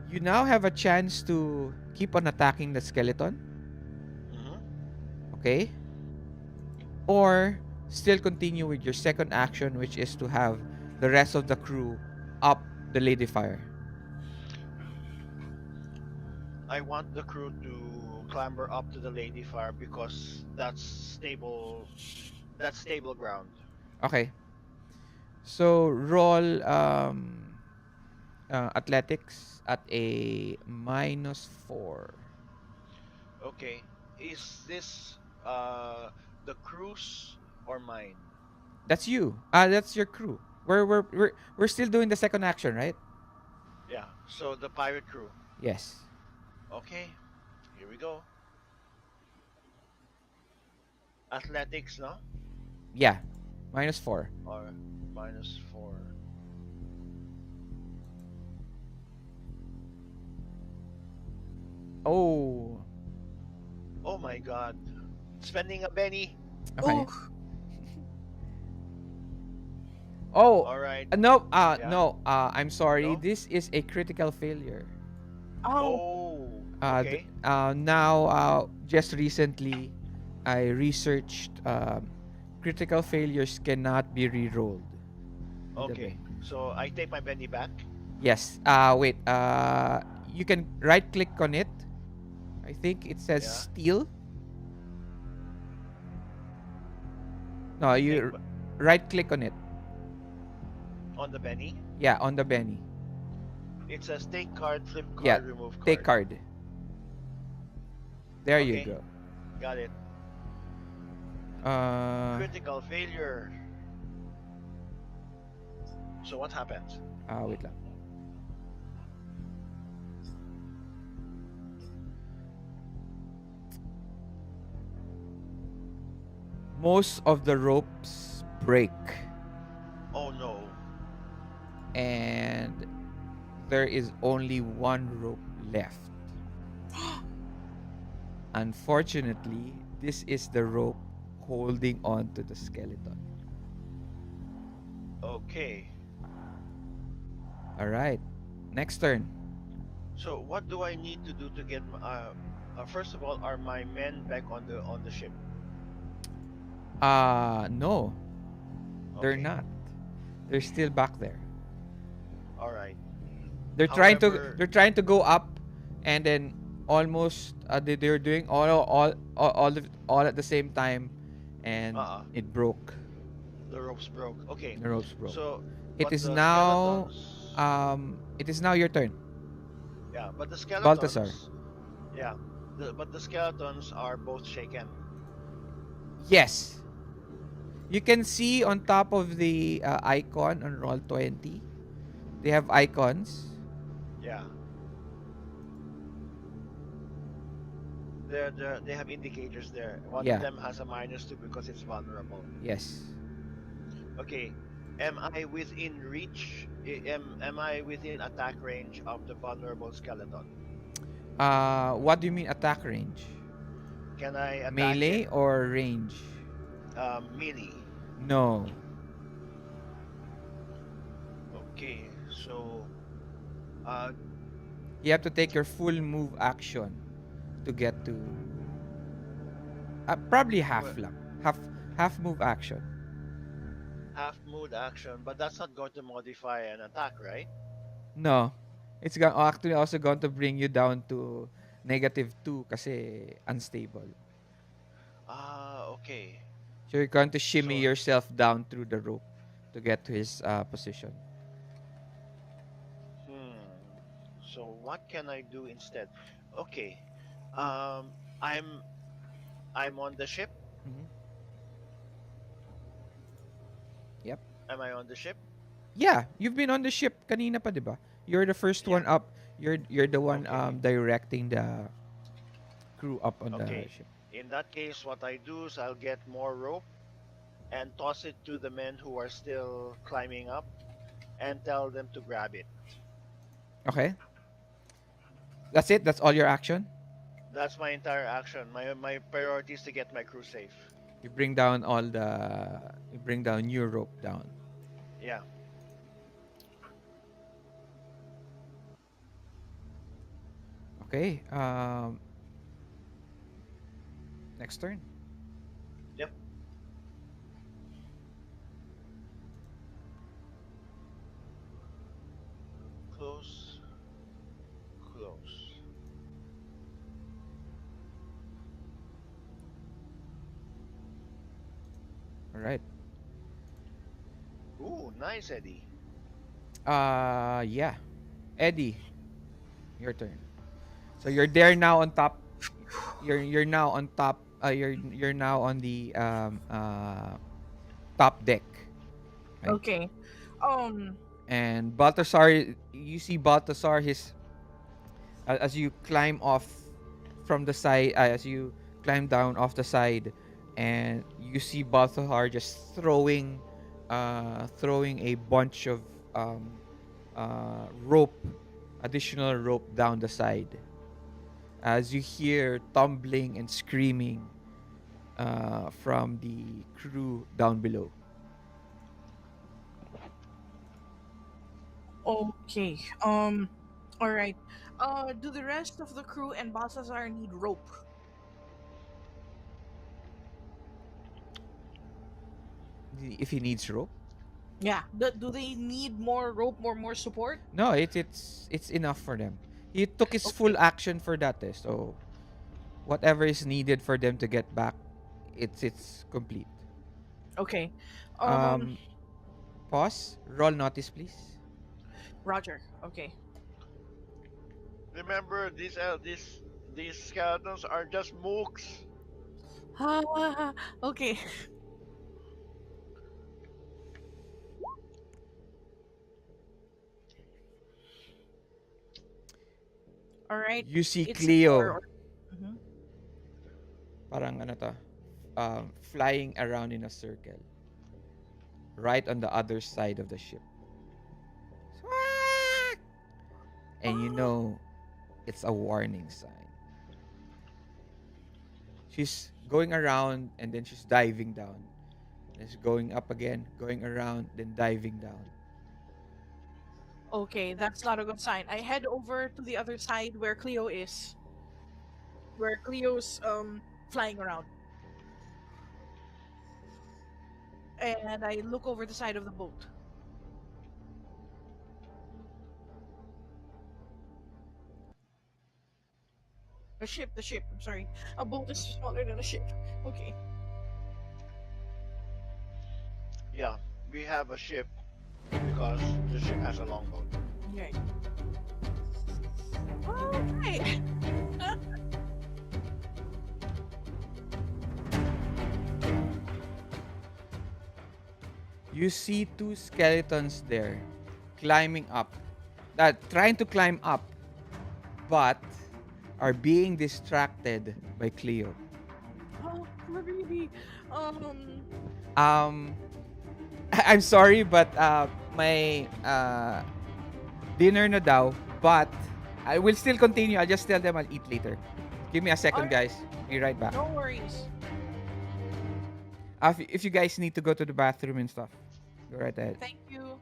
you now have a chance to keep on attacking the skeleton. Mm-hmm. Okay? Or still continue with your second action, which is to have the rest of the crew up the Lady Fire. I want the crew to clamber up to the Lady Fire because that's stable. That's stable ground. Okay. So roll athletics at a -4. Okay. Is this uh the crew's or mine? That's you. That's your crew. We're still doing the second action, right? Yeah. So the pirate crew. Yes. Okay. Here we go. Athletics, no? Yeah. -4. Or -4. Oh. Oh my god. Spending a penny. Okay. Oh, Oh. All right. No. Yeah. No. I'm sorry. No. This is a critical failure. oh, Oh. Okay. Now, just recently, I researched critical failures cannot be re-rolled with a Okay. Benny. So I take my penny back. Yes. Wait. You can right-click on it. I think it says Yeah. steal. No, Take you right-click on it. on the penny. Yeah, on the Benny. It says take card, flip Yeah, card, remove take card. card. There you Okay. go. Got it. Uh, Critical failure. So what happens? wait lang. Most of the ropes break, Oh no. and there is only one rope left. Unfortunately, this is the rope holding on to the skeleton. Okay. All right. Next turn. So what do I need to do to get first of all, are my men back on the ship? No, they're Okay. not. They're still back there. All right. They're However, trying to go up, and then almost they're doing all at the same time, and uh it broke. the ropes broke. Okay. The ropes broke. So It but is the now skeletons your turn, yeah, but the Baltasar. skeletons yeah, but the skeletons are both shaken. Yes, you can see on top of the icon on roll 20. They have icons. Yeah. They have indicators there. One of Yeah. them has a -2 because it's vulnerable. Yes. Okay. Am I within reach? Am I within attack range of the vulnerable skeleton? What do you mean attack range? Can I attack it? Melee or range? Melee. No. Okay. So, uh, You have to take your full move action to get to probably half well, lang. Half move action. half mood action, but that's not going to modify an attack, right? No. It's actually also going to bring you down to -2 kasi unstable. Ah, okay. So you're going to shimmy So, yourself down through the rope to get to his position. So what can I do instead? Okay. Um, I'm I'm on the ship. Mhm. Yep. Am I on the ship? Yeah, you've been on the ship kanina pa, 'di ba? You're the first Yeah. one up. You're the one Okay. directing the crew up on the Okay. ship. In that case, what I do is I'll get more rope and toss it to the men who are still climbing up and tell them to grab it. Okay? That's it. That's all your action. That's my entire action. My priority is to get my crew safe. You bring down all the you bring down your rope down. Yeah. Okay. Next turn. Yep. Close. Close. All right. Ooh, nice, Eddie. Yeah. Eddie, your turn. So you're there now on top. You're now on top. You're now on the top deck, right? Okay. Um. And Baltasar, you see Baltasar, his as you climb off from the side, as you climb down off the side, and you see Baltasar just throwing a bunch of rope, additional rope down the side. As you hear tumbling and screaming from the crew down below. Okay. All right. Do the rest of the crew and Balthazar need rope? If he needs rope, Yeah. Do they need more rope, more support? no, it's enough for them. He took his full Okay. action for that, so whatever is needed for them to get back, it's complete. Okay. Um. Um, pause. Roll notice, please. Roger. Okay. Remember, these skeletons are just mooks. Okay. All right. You see It's in Cleo, your. Mhm. parang ano to, flying around in a circle, right on the other side of the ship. And you know it's a warning sign. She's going around and then she's diving down. She's going up again, going around, then diving down. Okay, that's not a good sign. I head over to the other side where Cleo is, where Cleo's flying around, and I look over the side of the boat. A ship, the ship. I'm sorry. A boat is smaller than a ship. Okay. Yeah, we have a ship because the ship has a longboat. Okay. Okay. You see two skeletons there climbing up, trying to climb up, but are being distracted by Cleo. Oh, poor baby. Um. Um, I'm sorry, but my dinner na daw, but I will still continue. I'll just tell them I'll eat later. Give me a All second, right. guys. Be right back. No worries. If you guys need to go to the bathroom and stuff, go right ahead. Thank you.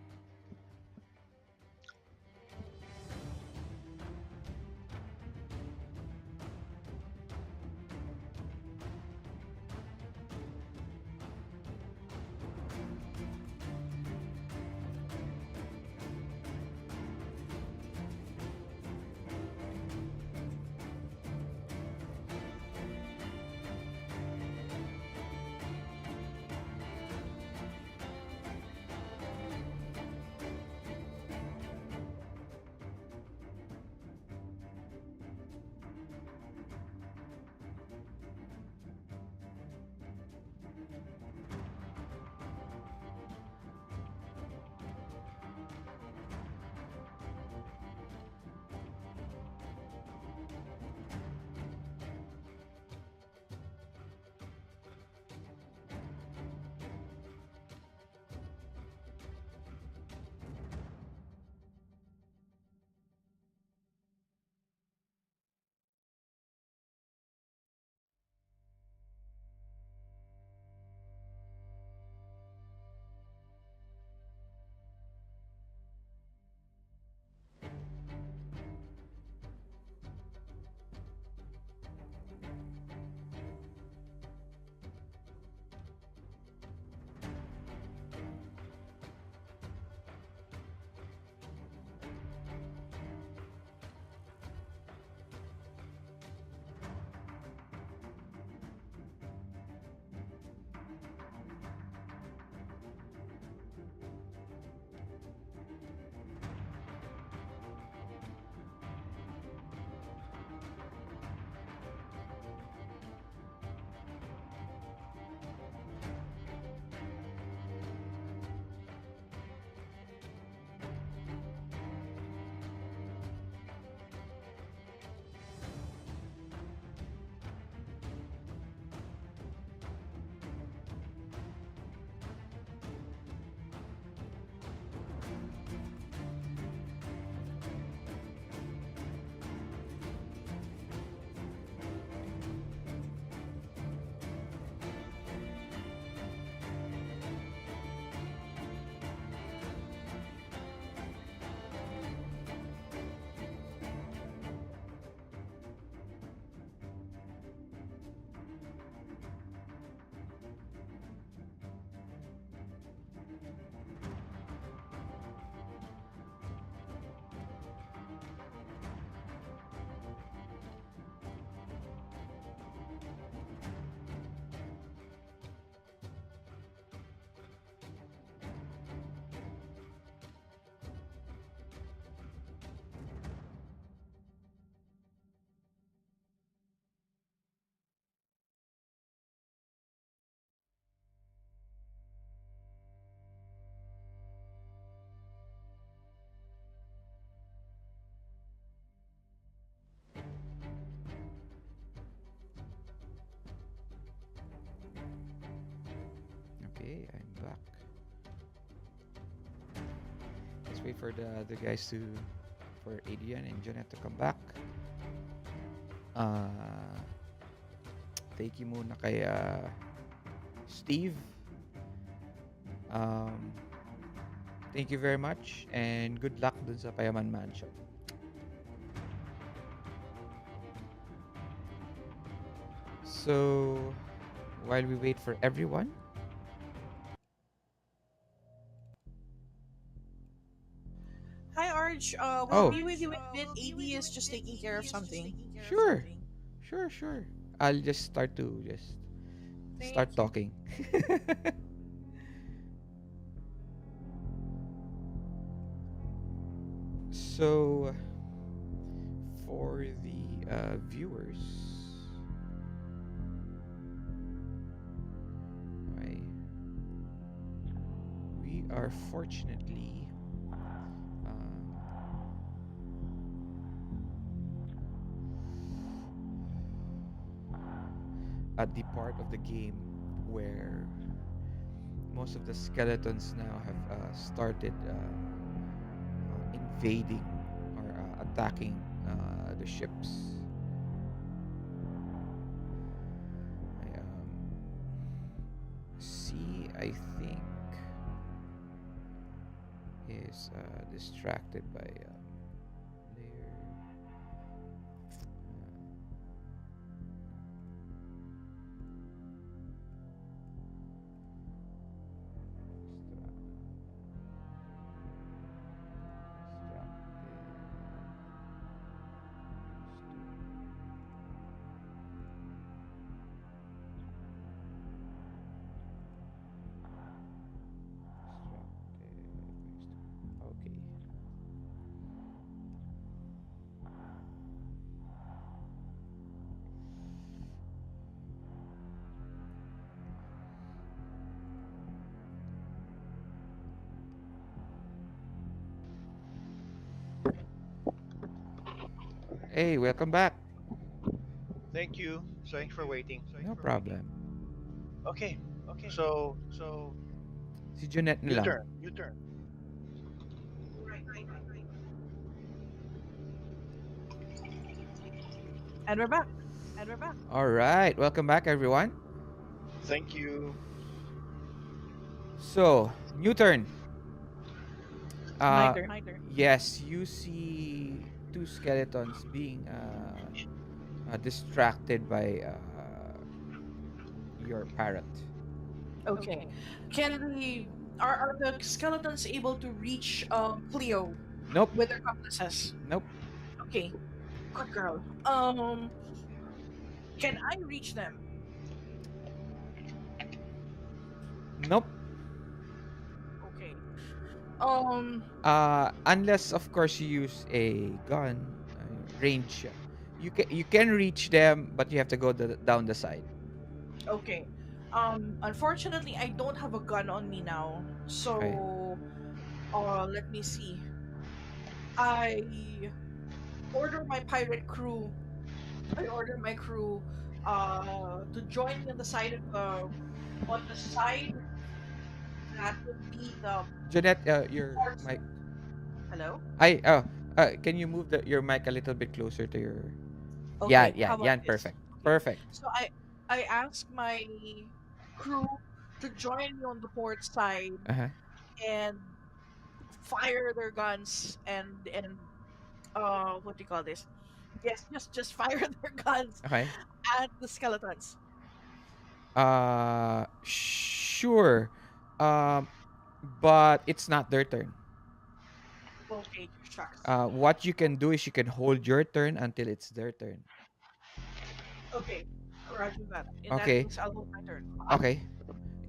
wait for the guys to for Adrian and Jonette to come back. Uh, thank you muna kay Steve. Um, thank you very much and good luck dun sa Payaman Mansion. So, while we wait for everyone, Hi, Arj. We'll oh, be with you in a bit. AD is just taking care of something. sure, sure. I'll just start Thank you. talking. So, for the viewers, right, we are fortunately at the part of the game where most of the skeletons now have started invading or attacking the ships. C, I think, is distracted by layer. Okay. Hey, welcome back. Thank you. Thanks for waiting. No problem. Okay. So, Si Junette na you lang. turn. Right. And we're back. All right, welcome back, everyone. Thank you. So, new turn. My Uh, turn. yes, you see two skeletons being distracted by your parrot. Okay. Can the are the skeletons able to reach Cleo Nope, with their cutlasses? nope, Okay. Good girl. Can I reach them? nope. Okay. Um. Unless of course you use a gun, range. You can reach them, but you have to go down the side. Okay. Unfortunately, I don't have a gun on me now. Okay. So, let me see. I order my pirate crew. I order my crew, to join me on the side that would be the Jeanette, your port mic. side. Hello. Can you move your mic a little bit closer to your? Yeah, Okay. yeah, How about yeah. this? Perfect, Okay. perfect. So I ask my crew to join me on the port side Uh huh. and fire their guns and what do you call this? Yes, just fire their guns Okay. at the skeletons. Sure. Um, but it's not their turn. Okay, shucks. What you can do is you can hold your turn until it's their turn. Okay, roger that. In that Okay. case, I'll hold my turn. Okay.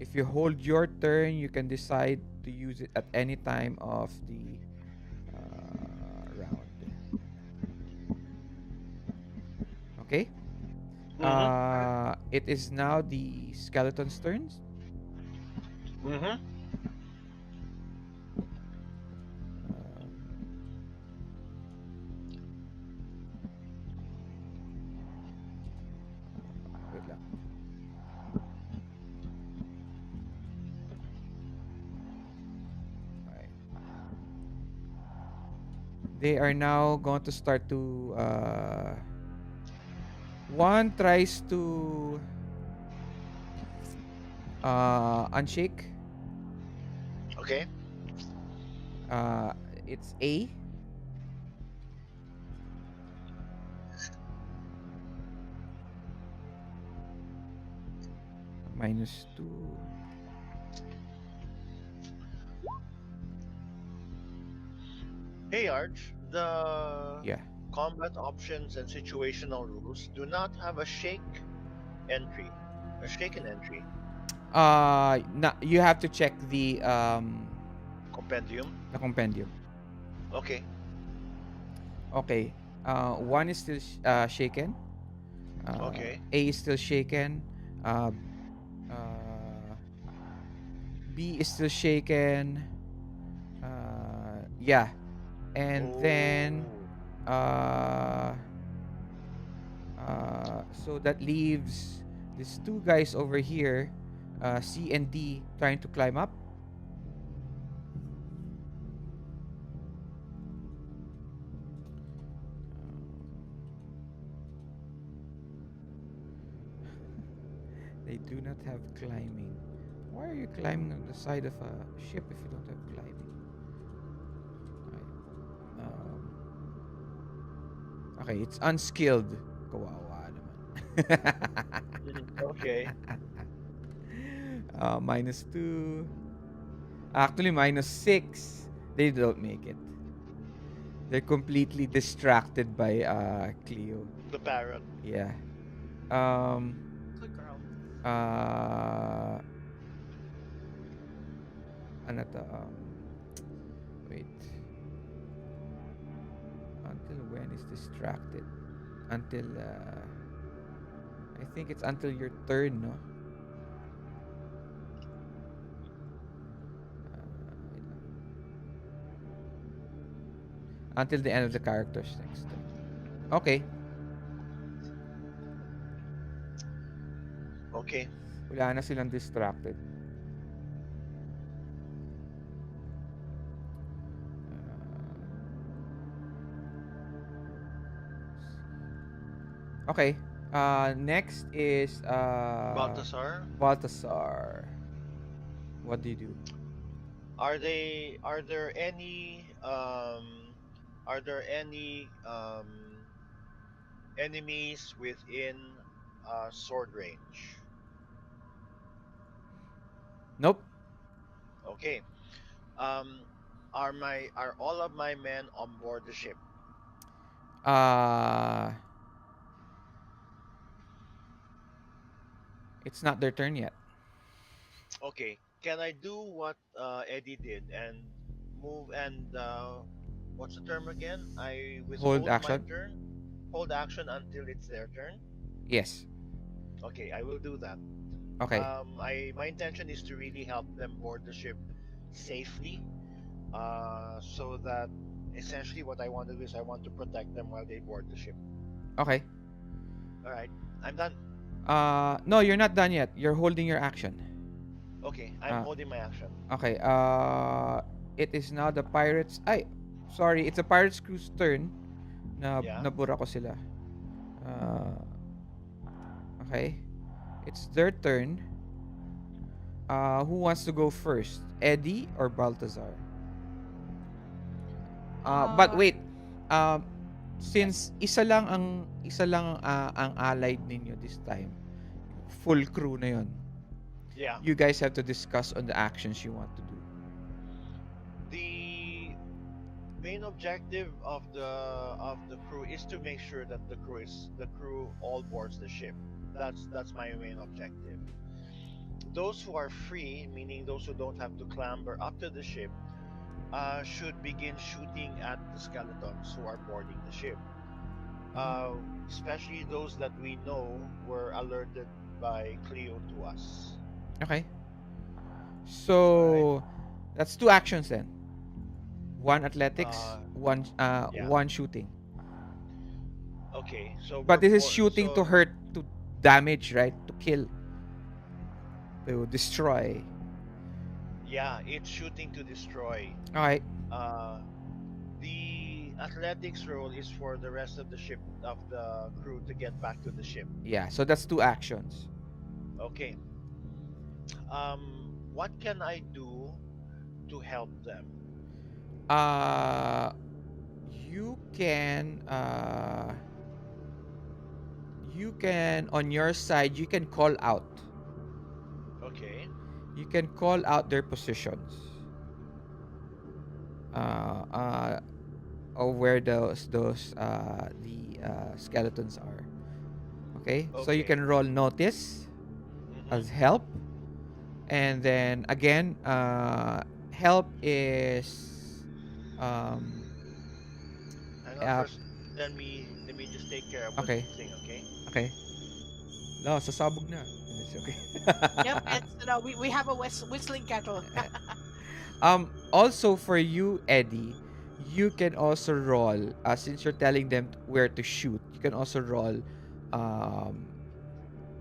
If you hold your turn, you can decide to use it at any time of the round. Okay. Mm-hmm. It is now the skeleton's turns. Mm-hmm. Um, wait lang. Okay. They are now going to start to one tries to unshake. Okay. Uh it's A. -2. Hey Arch, the Yeah. combat options and situational rules do not have a shake entry, a shaken entry. You have to check Compendium. the compendium. Okay. Okay. One is still shaken. Okay. A is still shaken. Uh, uh, B is still shaken. Yeah. And then Oh. uh, so that leaves these two guys over here, C and D, trying to climb up. They do not have climbing. Why are you climbing on the side of a ship if you don't have climbing? Right. Okay, it's unskilled. Kawawa naman. Okay. -2. Actually, -6. They don't make it. They're completely distracted by Cleo. The parrot. Yeah. Um. The girl. Uh. Ano to? Wait. Until when is distracted? Until I think it's until your turn, no? Wait lang. Until the end of the character's next turn. Okay. Okay. Wala na silang distracted. Okay. Next is Baltasar, Baltasar. What do you do? are there any are there any enemies within sword range? Nope. Okay. Um, are all of my men on board the ship? Uh it's not their turn yet. Okay. Can I do what Eddie did and move and what's the term again? I Hold withhold my action. turn, hold action until it's their turn. Yes. Okay, I will do that. Okay. My intention is to really help them board the ship safely. So that essentially what I want to do is I want to protect them while they board the ship. Okay. All right, I'm done. No, you're not done yet. You're holding your action. Okay, I'm Uh holding my action. okay. It is now the pirates. Ay, sorry. It's a pirates crew's turn. Na Yeah. nabura ko sila. Uh okay. It's their turn. Who wants to go first? Eddie or Baltazar? But Uh, wait. Um yes. since isa lang ang allied ninyo this time. Full crew na 'yon. Yeah. You guys have to discuss on the actions you want to do. The main objective of the crew is to make sure that the crew all boards the ship. That's my main objective. Those who are free, meaning those who don't have to clamber up to the ship, should begin shooting at the skeletons who are boarding the ship. Uh, Especially those that we know were alerted by Cleo to us. Okay. All right. So that's two actions then. One athletics, Uh, yeah. one shooting. Okay. So But we're this is for shooting to so hurt, to damage, right? To kill, to destroy. yeah, it's shooting to destroy. Okay. Uh, the Athletics roll is for the rest of the ship of the crew to get back to the ship. Yeah, so that's two actions. Okay. What can I do to help them? Uh, you can on your side you can call out. Okay. You can call out their positions. Uh, uh, or where the skeletons are. Okay, so you Okay. can roll notice Mm-hmm. as help, and then again, help is um Hang on uh, first. Let me just take care of one okay, thing. Okay. okay. No, sasabog na. It's okay. Yep, it's we have a whistling kettle. Also for you, Eddie, you can also roll. Since you're telling them where to shoot, you can also roll. Um,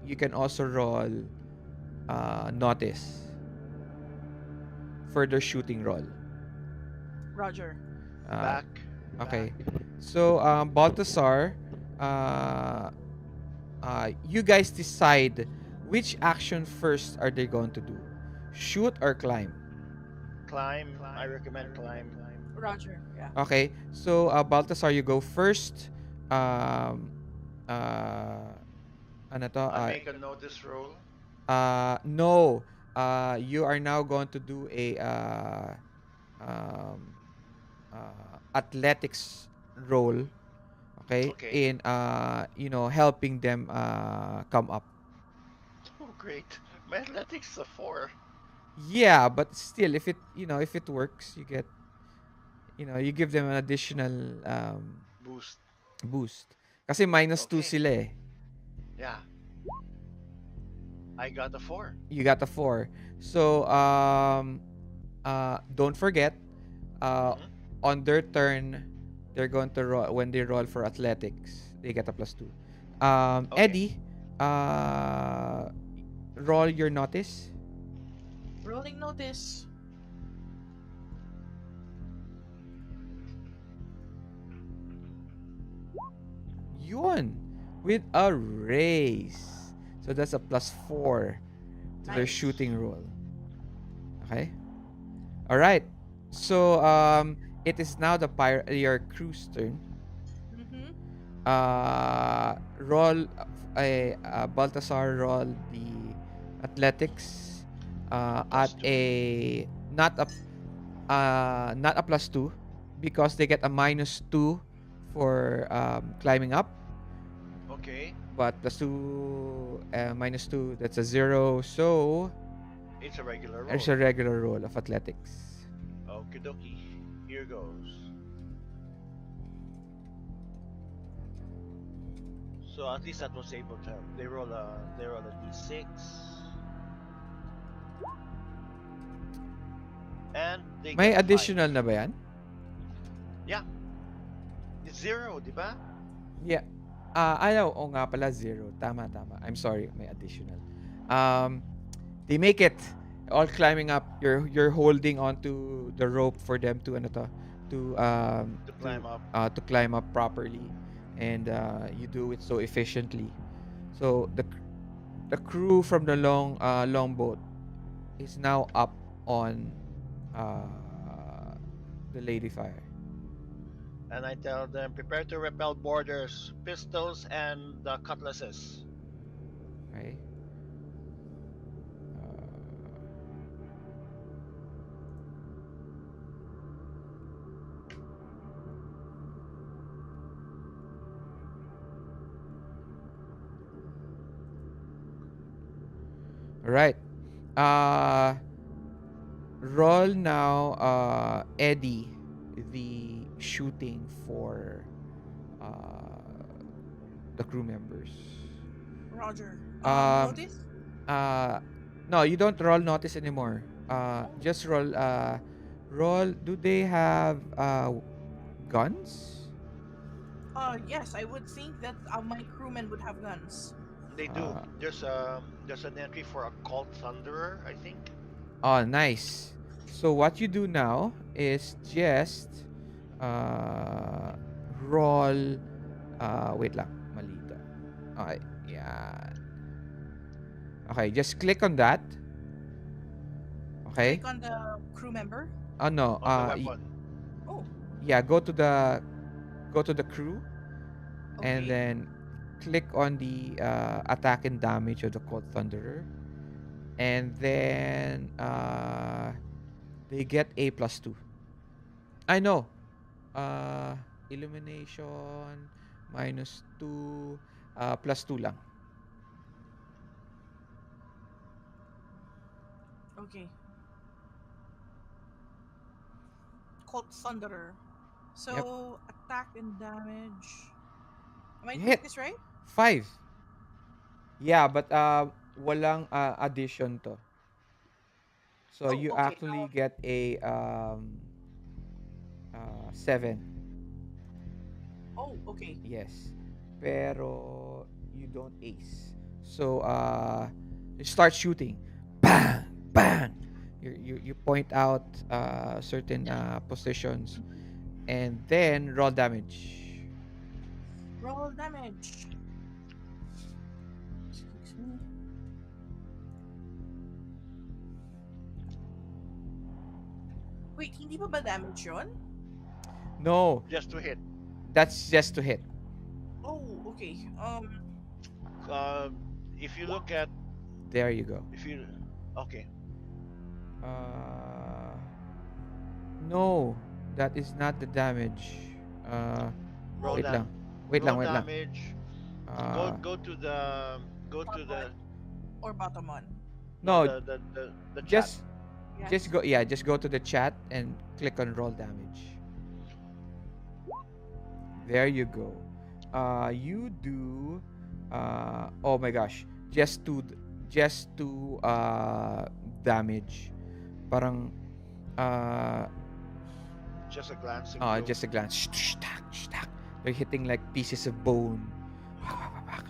you can also roll notice for their shooting roll. Roger. Uh, Back. Back. okay. So Baltasar, uh, you guys decide which action first are they going to do, shoot or climb. Climb. I recommend climb. Roger. Yeah. Okay, so Baltasar, you go first. Um, uh, ano to? I make a notice roll. No. You are now going to do a um, athletics role. Okay, Okay. in helping them come up. Oh, great. My athletics is a 4. Yeah, but still, if it works, you give them an additional Boost. boost. Kasi -2 Okay. sila eh. Yeah. I got a 4. You got a 4. So, don't forget, uh, Mm-hmm. on their turn, they're going to roll, when they roll for athletics, they get a +2. Okay. Eddie, uh, roll your notice. Rolling notice. Yun, with a raise. So that's a +4 to their Nice. shooting roll. Okay. All right. So it is now your crew's turn. Mm-hmm. Roll Baltasar roll the athletics Plus at 2. not a +2 because they get a -2 for climbing up, Okay. but +2 -2, that's a 0. So It's a regular there's roll. a regular roll of athletics. Okie dokie. Here goes. So at least that was able to help. They roll a d6, and they May get a 5. additional na ba yan? Yeah, it's 0, di ba? Yeah. Ayaw, o nga pala, 0. Tama, tama. I'm sorry, may additional. Um, they make it. All climbing up. You're holding onto the rope for them to ano to, to um To climb up. to climb up properly, and you do it so efficiently. So the crew from the longboat is now up on the Lady Fire. And I tell them, prepare to repel boarders, pistols, and the cutlasses. Okay. Uh, all right. Uh, Roll now, Eddie, the shooting for the crew members. Roger. Um, Notice. uh, no, you don't roll notice anymore. Oh. Just roll. Roll. Do they have guns? Yes, I would think that my crewmen would have guns. They do. Uh, There's an entry for a cult thunderer, I think. oh, nice. So what you do now is just uh, roll, wait lang, mali to. Okay, yeah. Okay, just click on that. Okay? Click on the crew member. Oh no, On the weapon. Oh, yeah, go to the crew and okay. then click on the attack and damage of the Cold Thunderer. And then they get A plus 2. I know. Uh, illumination minus 2 plus 2 lang. Okay. Cold Thunderer. Yep. So attack and damage. Am I You doing hit this right? 5. Yeah, but walang addition to. So Oh, you okay. actually get a 7. Oh, okay. Yes. Pero you don't ace. So you start shooting. Bang, bang. You point out certain positions and then roll damage. Roll damage. Excuse me. Wait, hindi pa ba damage yun? No, Just to hit. that's just to hit. Oh, okay. If you look at There you go. if you okay, Uh, no, that is not the damage. Uh, roll Oh, wait that lang. Wait lang, roll wait lang. damage. Go Uh, go to the go top to one the or bottom one? no no, the chat. just Yes. just go to the chat and click on roll damage. There you go. You do oh my gosh, just to damage. Parang uh Just a glancing blow. just a glance. Shtak, shtak. They're hitting like pieces of bone. Wak, wak, wak, wak.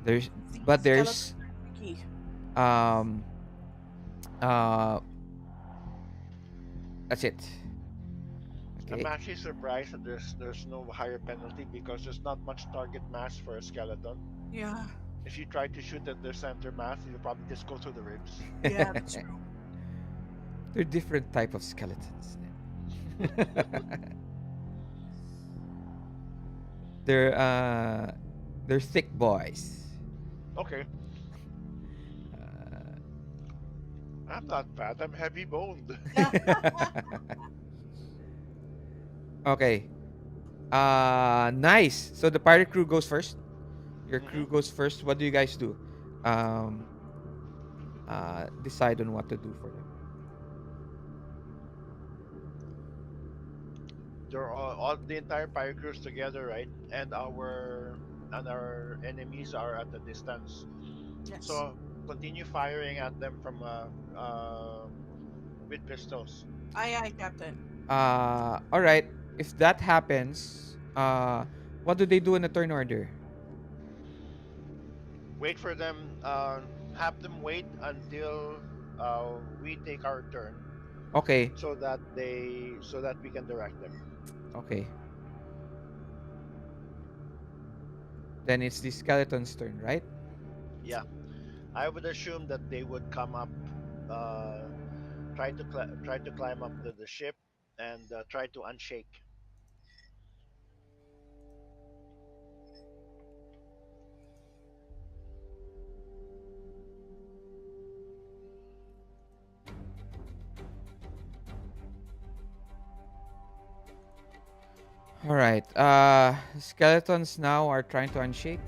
There's These but skeletons there's are tricky. um uh that's it. I'm Okay. actually surprised that there's no higher penalty because there's not much target mass for a skeleton. Yeah. If you try to shoot at their center mass, you'll probably just go through the ribs. Yeah, that's true. They're different type of skeletons. they're uh they're thick boys. Okay, Uh, I'm not fat. I'm heavy boned. okay. Nice. So the pirate crew goes first. Your hmm crew goes first. What do you guys do? Um, decide on what to do for them. They're all the entire pirate crews together, right? And our enemies are at a distance. Yes. So continue firing at them from with pistols. Aye, Captain. All right. If that happens, what do they do in a turn order? Wait for them. Have them wait until we take our turn, Okay. so that we can direct them. Okay. Then it's the skeleton's turn, right? Yeah, I would assume that they would come up, uh, try to climb up the ship, and try to unshake. All right. Skeletons now are trying to unshake.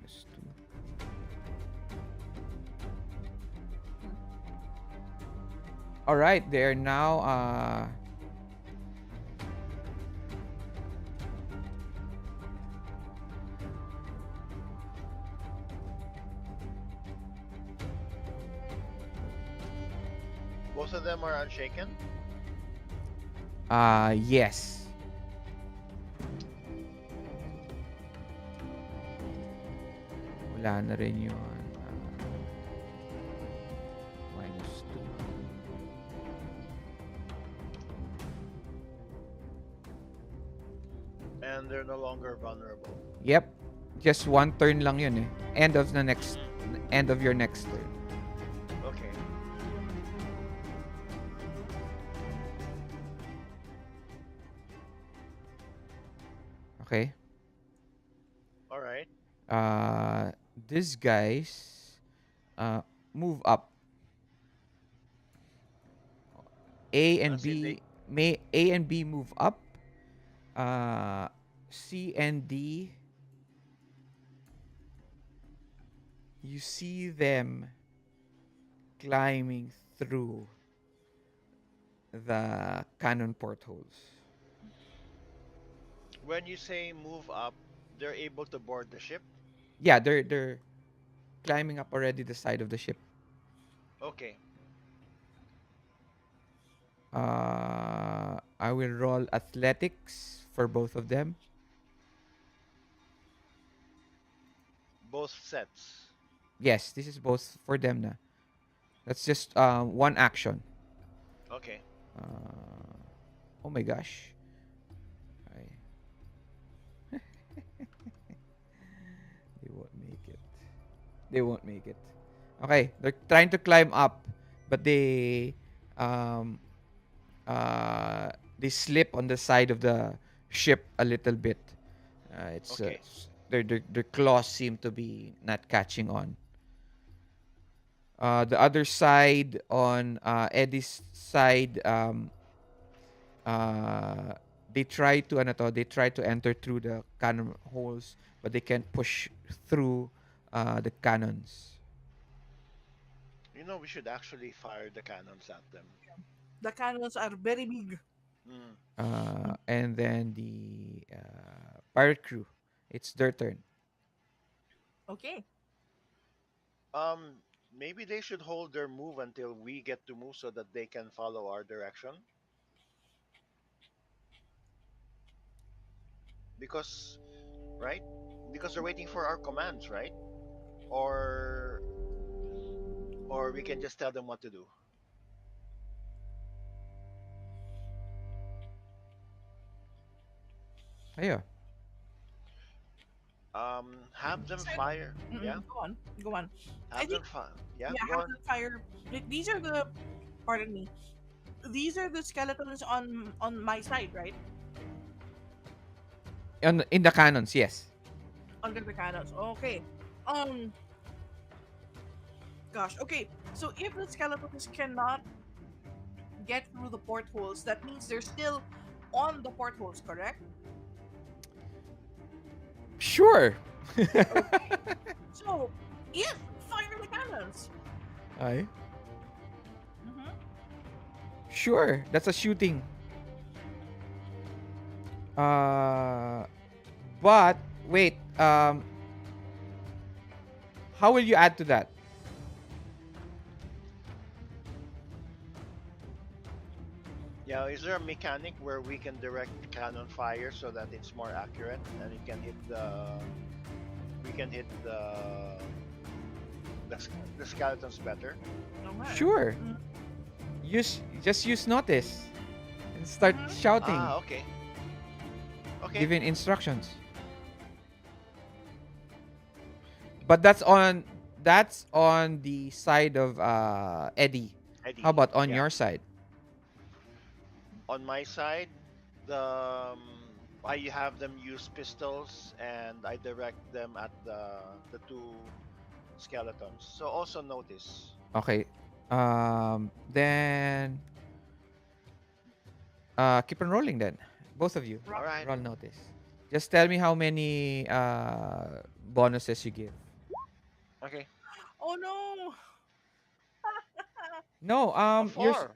-2. All right. They're now Both of them are unshaken. yes. Wala na rin yun. and they're no longer vulnerable. Yep. Just one turn lang yun eh. Mm-hmm. End of your next turn. Okay. Okay. All right. Uh, these guys uh move up. A and See, they B may A and B move up. Uh, C and D, you see them climbing through the cannon portholes. when you say move up, they're able to board the ship. Yeah, they're climbing up already the side of the ship. Okay. I will roll athletics for both of them. Both sets. Yes, this is both for them na. That's just one action. Okay. Uh, oh my gosh. I, they won't make it. They won't make it. Okay, they're trying to climb up, but um they slip on the side of the ship a little bit. It's Okay. their claws seem to be not catching on. The other side on Eddie's side, uh, they try to enter through the cannon holes, but they can't push through the cannons. You know, we should actually fire the cannons at them. The cannons are very big. Mm. And then the pirate crew, it's their turn. Okay. Um, maybe they should hold their move until we get to move so that they can follow our direction. Because, right? Because they're waiting for our commands, right? Or, or we can just tell them what to do. Ayo. Have them So, fire. Yeah, go on. Go on. I have them think, fire. Yeah, yeah, go have on. the fire. These are the, pardon me. These are the skeletons on my side, right? In the cannons, yes. Under the cannons. Okay. Um. Gosh. Okay. So if the skeletons cannot get through the portholes, that means they're still on the portholes, correct? Sure. Okay. So, yes, fire the cannons. Ay. Mm-hmm. Sure, that's a shooting. Uh, but wait, how will you add to that? Yeah, is there a mechanic where we can direct cannon fire so that it's more accurate and it can hit the we can hit the skeletons better? No matter. Sure, Mm-hmm. use notice and start Mm-hmm. shouting, Ah, okay. Okay. giving instructions. But that's on the side of Eddie. How Eddie. about on Yeah. your side? On my side, the I have them use pistols and I direct them at the two skeletons. So also notice. Okay. Then keep on rolling then. Both of you. All Rock. right. Roll notice. Just tell me how many bonuses you give. Okay. Oh no! No, A four.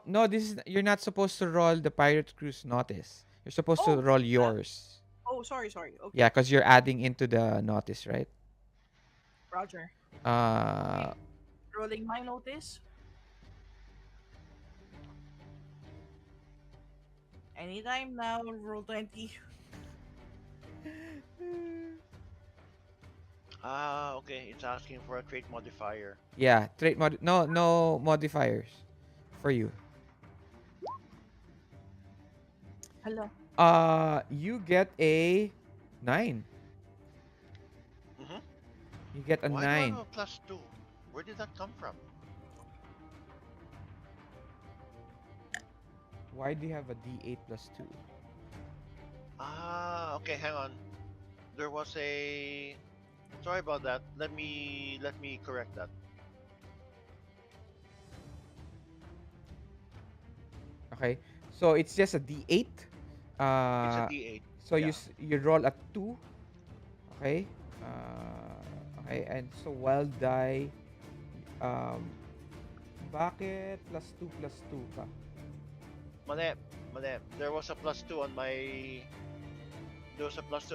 no, you're not supposed to roll the pirate cruise notice. You're supposed to Oh, roll uh, yours. sorry. Yeah, Okay, because you're adding into the notice, right? Roger. Okay, Uh, rolling my notice. Anytime now, roll 20. Ah, okay. It's asking for a trait modifier. yeah, no modifiers for you. Hello. You get a 9. Hmm. You get a Why do I have 9. a +2? Where did that come from? Why do you have a D8 plus 2? Ah, okay, hang on. There was a. Sorry about that. Let me correct that. Okay. So it's just a D8. It's a Uh, D8. so Yeah. you roll a 2. Okay. Okay. And so wild die. Um, bakit plus 2 ka? Mali, mali. There was a +2 on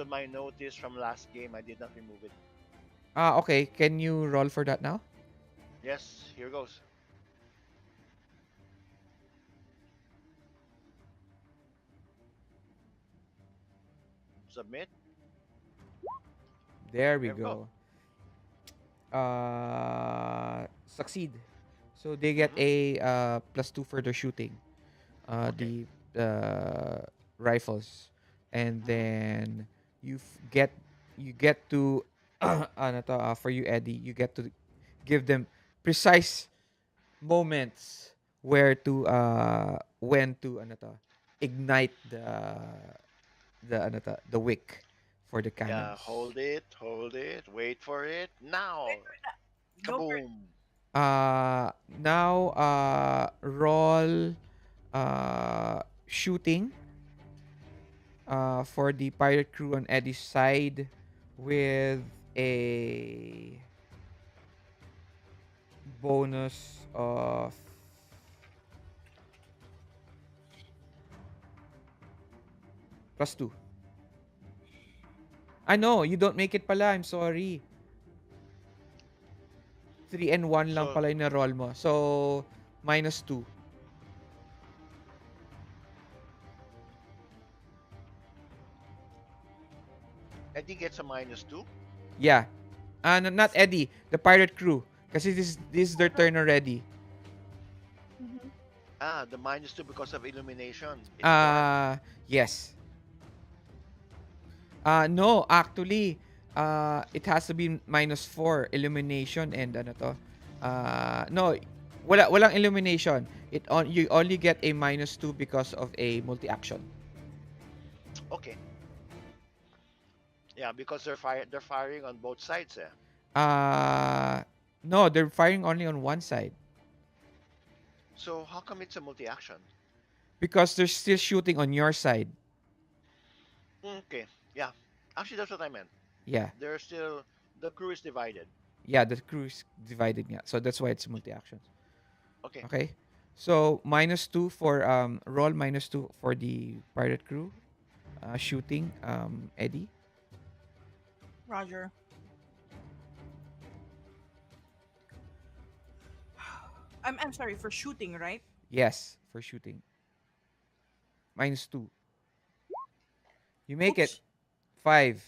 my notice from last game. I did not remove it. Okay. Can you roll for that now? Yes, here goes. Submit. There we There we go. go. Succeed. So they get Hmm. a plus 2 for their shooting. Okay. The rifles, and Hmm. then get you get to ano to, for you Eddie, you get to give them precise moments where to when to ano to, ignite the wick for the Yeah, cannons. hold it, wait for it. Now, Go for it. kaboom. Now roll shooting for the pirate crew on Eddie's side with a bonus of plus 2. I know, you don't make it pala. I'm sorry. 3 and 1 lang So pala yung na-roll mo. So, minus 2. Eddie gets a -2. Yeah. Not Eddie. The pirate crew. Kasi this is their turn already. Mhm. Ah, the -2 because of illumination. It's dark. Uh, yes. No, actually, it has to be -4 illumination and ano to. No, walang illumination. You only get a -2 because of a multi-action. Okay. Yeah, because they're firing on both sides. Eh. Uh no, they're firing only on one side So how come it's a multi-action? because they're still shooting on your side. Okay. Yeah. Actually, that's what I meant. Yeah. They're still the crew is divided. Yeah, the crew is divided nga. So that's why it's multi-actions. Okay. Okay. So -2 for roll -2 for the pirate crew shooting Eddie. Roger. I'm sorry for shooting, right? Yes, for shooting. -2. You make it Oops. 5.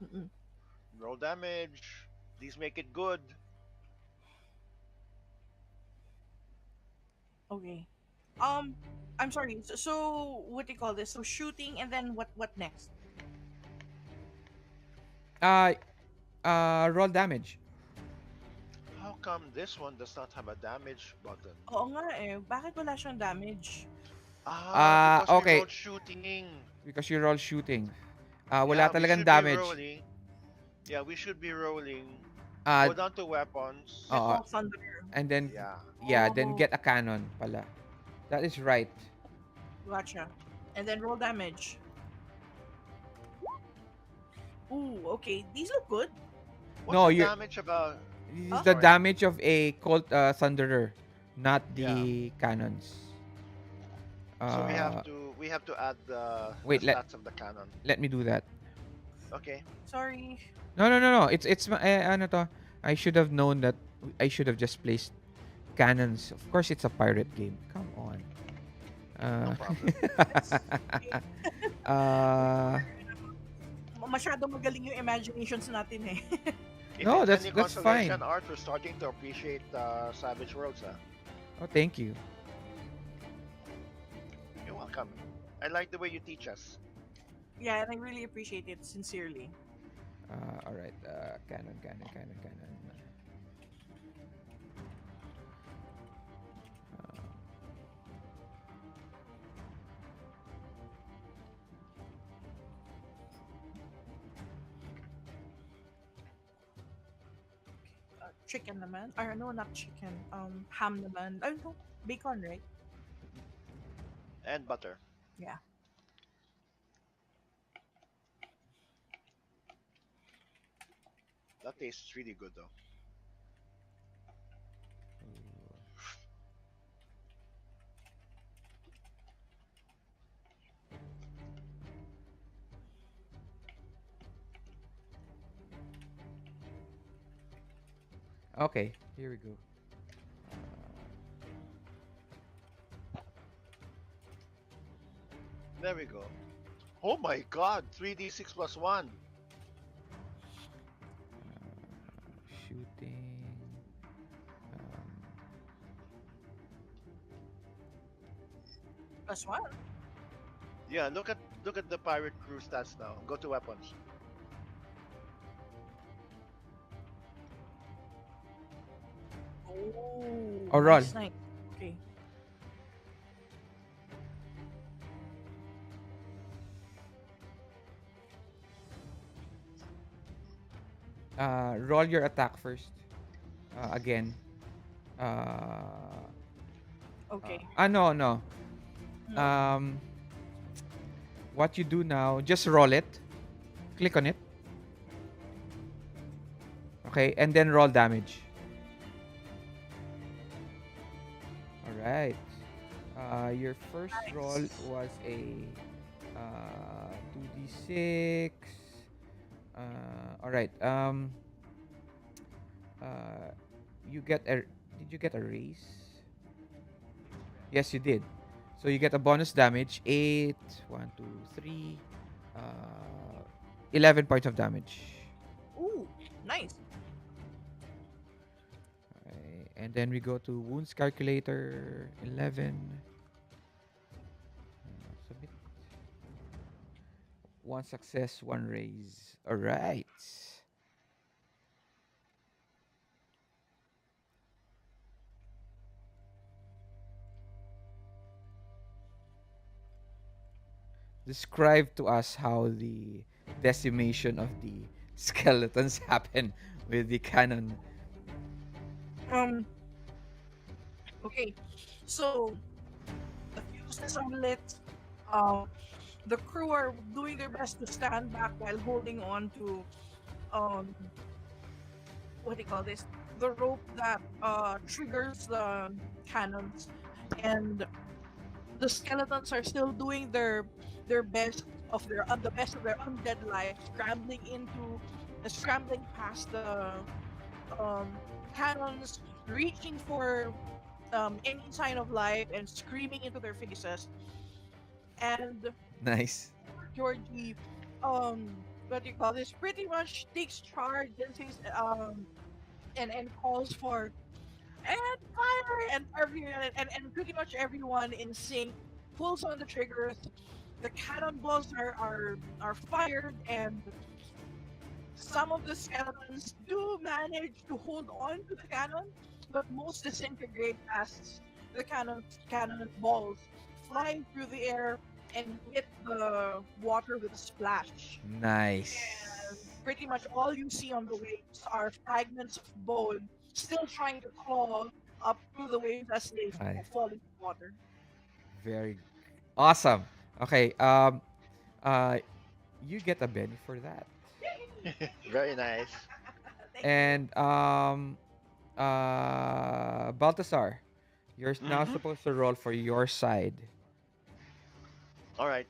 Mm-mm. Roll damage. Please make it good. Okay. I'm sorry. So what do you call this? So shooting and then what next? Uh, roll damage. How come this one does not have a damage button? Oo nga eh. Bakit wala siyang damage? Ah, because we Okay. rolled shooting. Because you roll shooting. Wala Yeah, we talagang should be damage. rolling. Yeah, we should be rolling. Uh, Go down to weapons. uh, Metal Thunder. and then, Yeah. yeah, then Oh, get a cannon pala. That is right. gotcha. And then roll damage. Ooh, okay. These look good. What's No, the you. damage about? This is Huh? the Sorry. damage of a Colt Thunderer, not Yeah. the cannons. So Uh, we have to add the wait. stats of the cannon. Let me do that. Okay. Sorry. No. Ano to? I should have known that. I should have just placed cannons. Of course, it's a pirate game. Come on. No Uh, problem. It's okay. uh, Masyado magaling yung imaginations natin eh. If no, it's that's any that's fine. consolation, Art, we're starting to appreciate Savage Worlds. Huh? Oh, thank you. You're welcome. I like the way you teach us. Yeah, and I really appreciate it sincerely. All right. Cannon, cannon, cannon, cannon. Uh, Chicken naman. Or no, not chicken. Ham naman. I don't know. Bacon, right? And butter. Yeah. That tastes really good though. okay, here we go. There we go. Oh my god, 3d6 plus 1. Shooting. Um, Plus one. Yeah, look at the pirate crew stats now. Go to weapons. Oh, oh, roll. nice, nice. Okay. Roll your attack first. Again. Uh, Okay. no, no. No. Um, what you do now, just roll it. Click on it. Okay, and then roll damage. All right. Your first roll Nice. was a 2d6. All right. Uh, you get a. Did you get a raise? Yes, you did. So you get a bonus damage. 8, 1, 2, 3, 11 points of damage. Ooh, nice. Okay, and then we go to wounds calculator. 11. Submit. One success, one raise. All right. Describe to us how the decimation of the skeletons happen with the cannon. Um. Okay. So the fuse is unlit. Um. The crew are doing their best to stand back while holding on to um. What do you call this? The rope that triggers the cannons, and the skeletons are still doing their best of their the best of their undead life, scrambling past the um, cannons, reaching for any sign of life and screaming into their faces. And Nice. Georgie, what do you call this? Pretty much takes charge and says, and calls for and fire, and and pretty much everyone in sync pulls on the triggers. The cannonballs are fired, and some of the skeletons do manage to hold on to the cannon, but most disintegrate as the cannonballs fly through the air and hit the water with a splash. And Nice. pretty much all you see on the waves are fragments of bone still trying to claw up through the waves as they Ay, fall into water. very awesome. Okay. Uh, you get a Benny for that. Very nice. Thank you. And Baltasar, you're now Mm-hmm. supposed to roll for your side. All right.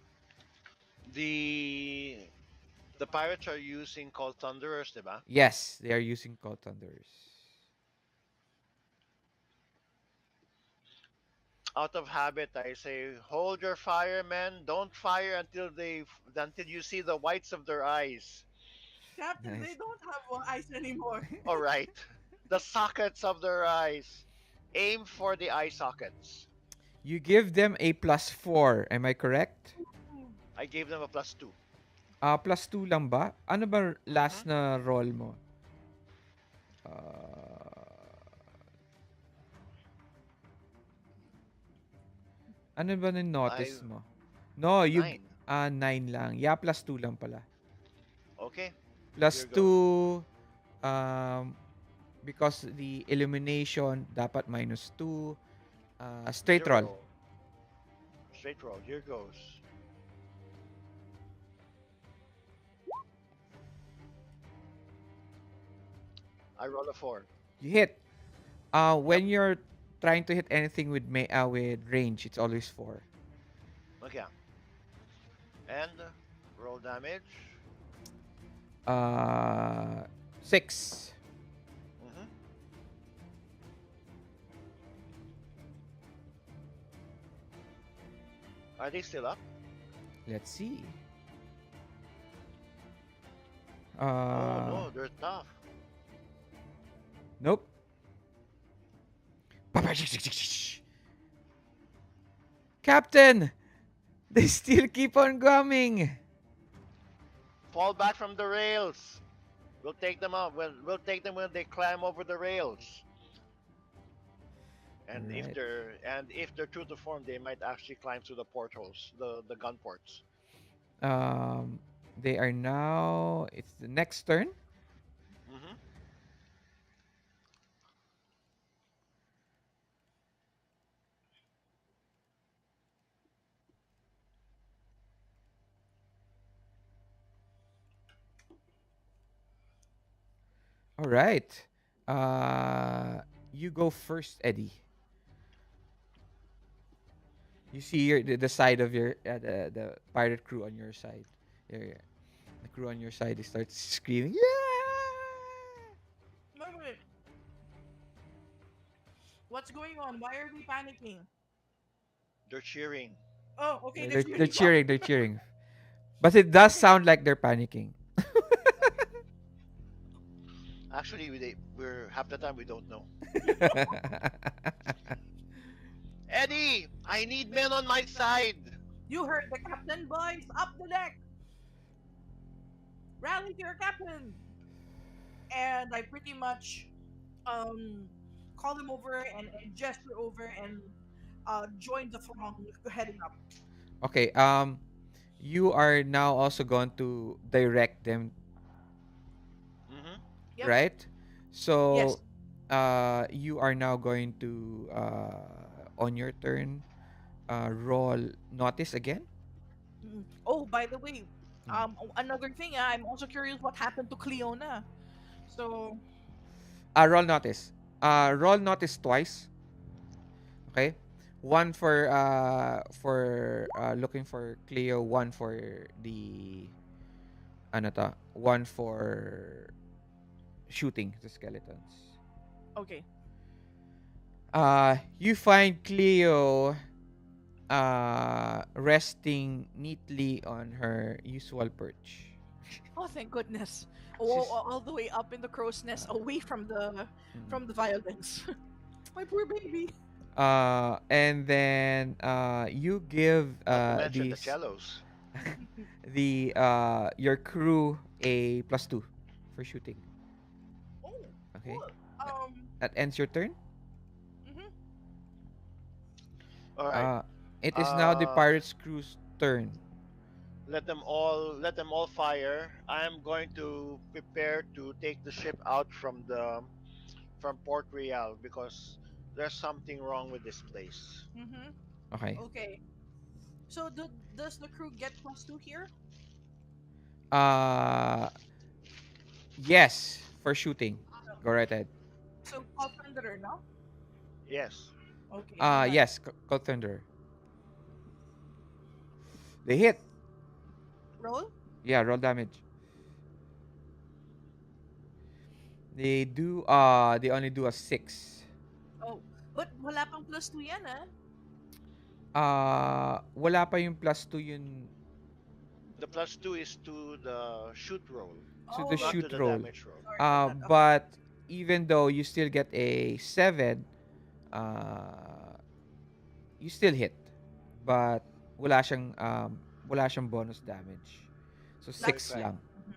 The the pirates are using called thunderers, diba? Yes, they are using cold thunders. Out of habit, I say, hold your fire, men. Don't fire until you see the whites of their eyes. Captain, they Nice. don't have ice anymore. All right, the sockets of their eyes. Aim for the eye sockets. You give them a +4. Am I correct? Ooh. I gave them a +2. +2 lang ba? Ano ba Mm-hmm. last na roll mo? Ah, ano ba na I notice mo? No, 9. 9 lang. Yeah, +2 lang pala. Okay, Plus here goes. 2, um, because the illumination dapat -2. Straight roll. Zero. Straight roll. Here goes. I roll a 4. You hit. Yep. When you're trying to hit anything with with range, it's always 4. Okay. And roll damage. Uh, 6. Mm-hmm. Are they still up? Let's see. Oh Uh, no, they're tough. nope. Captain, they still keep on coming. Fall back from the rails. We'll take them out. We'll take them when they climb over the rails. All And right. if they're true to form, they might actually climb through the portholes, the gun ports. Um, they are now. It's the next turn. Mm-hmm. All right. Uh, you go first, Eddie. You see the side of your the pirate crew on your side. The crew on your side they start screaming. Yeah! Wait, wait. What's going on? Why are we panicking? They're cheering. Oh, okay, Yeah, that's they're really cheering. They're cheering. But it does okay. sound like they're panicking. Actually, we're half the time we don't know. Eddie, I need men on my side. You heard the captain, boys. Up the deck. Rally to your captain. And I pretty much um call him over and gesture over and join the throng heading up. Okay. You are now also going to direct them, Mm-hmm. Yep. right? Yes. So, you are now going to on your turn, roll notice again. Oh, by the way, Mm. another thing, I'm also curious what happened to Cleona. So, Roll notice. Roll notice twice. Okay. One for looking for Cleo. One for the ano to. One for shooting the skeletons. okay. You find Cleo resting neatly on her usual perch. Oh, thank goodness. She's All the way up in the crow's nest, uh, away mm. from the violence. My poor baby. And then you give Not to mention the these cellos. the your crew a +2 for shooting. Oh, Okay, cool. that, that ends your turn. Mhm. All right. Uh, it is now the Uh, pirates crew's turn. let them all fire. I'm going to prepare to take the ship out from Port Real because there's something wrong with this place. Mhm. Okay. Okay. So does the crew get +2 here? Uh, yes, for shooting. Go right ahead. So call thunder, no? Yes. Okay, hold on. Yes, Cold Thunder. They hit. Roll. Yeah, roll damage. They only do a 6. Oh, but wala pang +2 yan, ah. Wala pa yung +2 yun The +2 is to the shoot roll, to Oh, the okay. not to shoot the roll. damage roll. Sorry about that. Okay. But even though you still get a 7, uh, you still hit. But wala siyang bonus damage. So So That's if 6 I lang. mhm,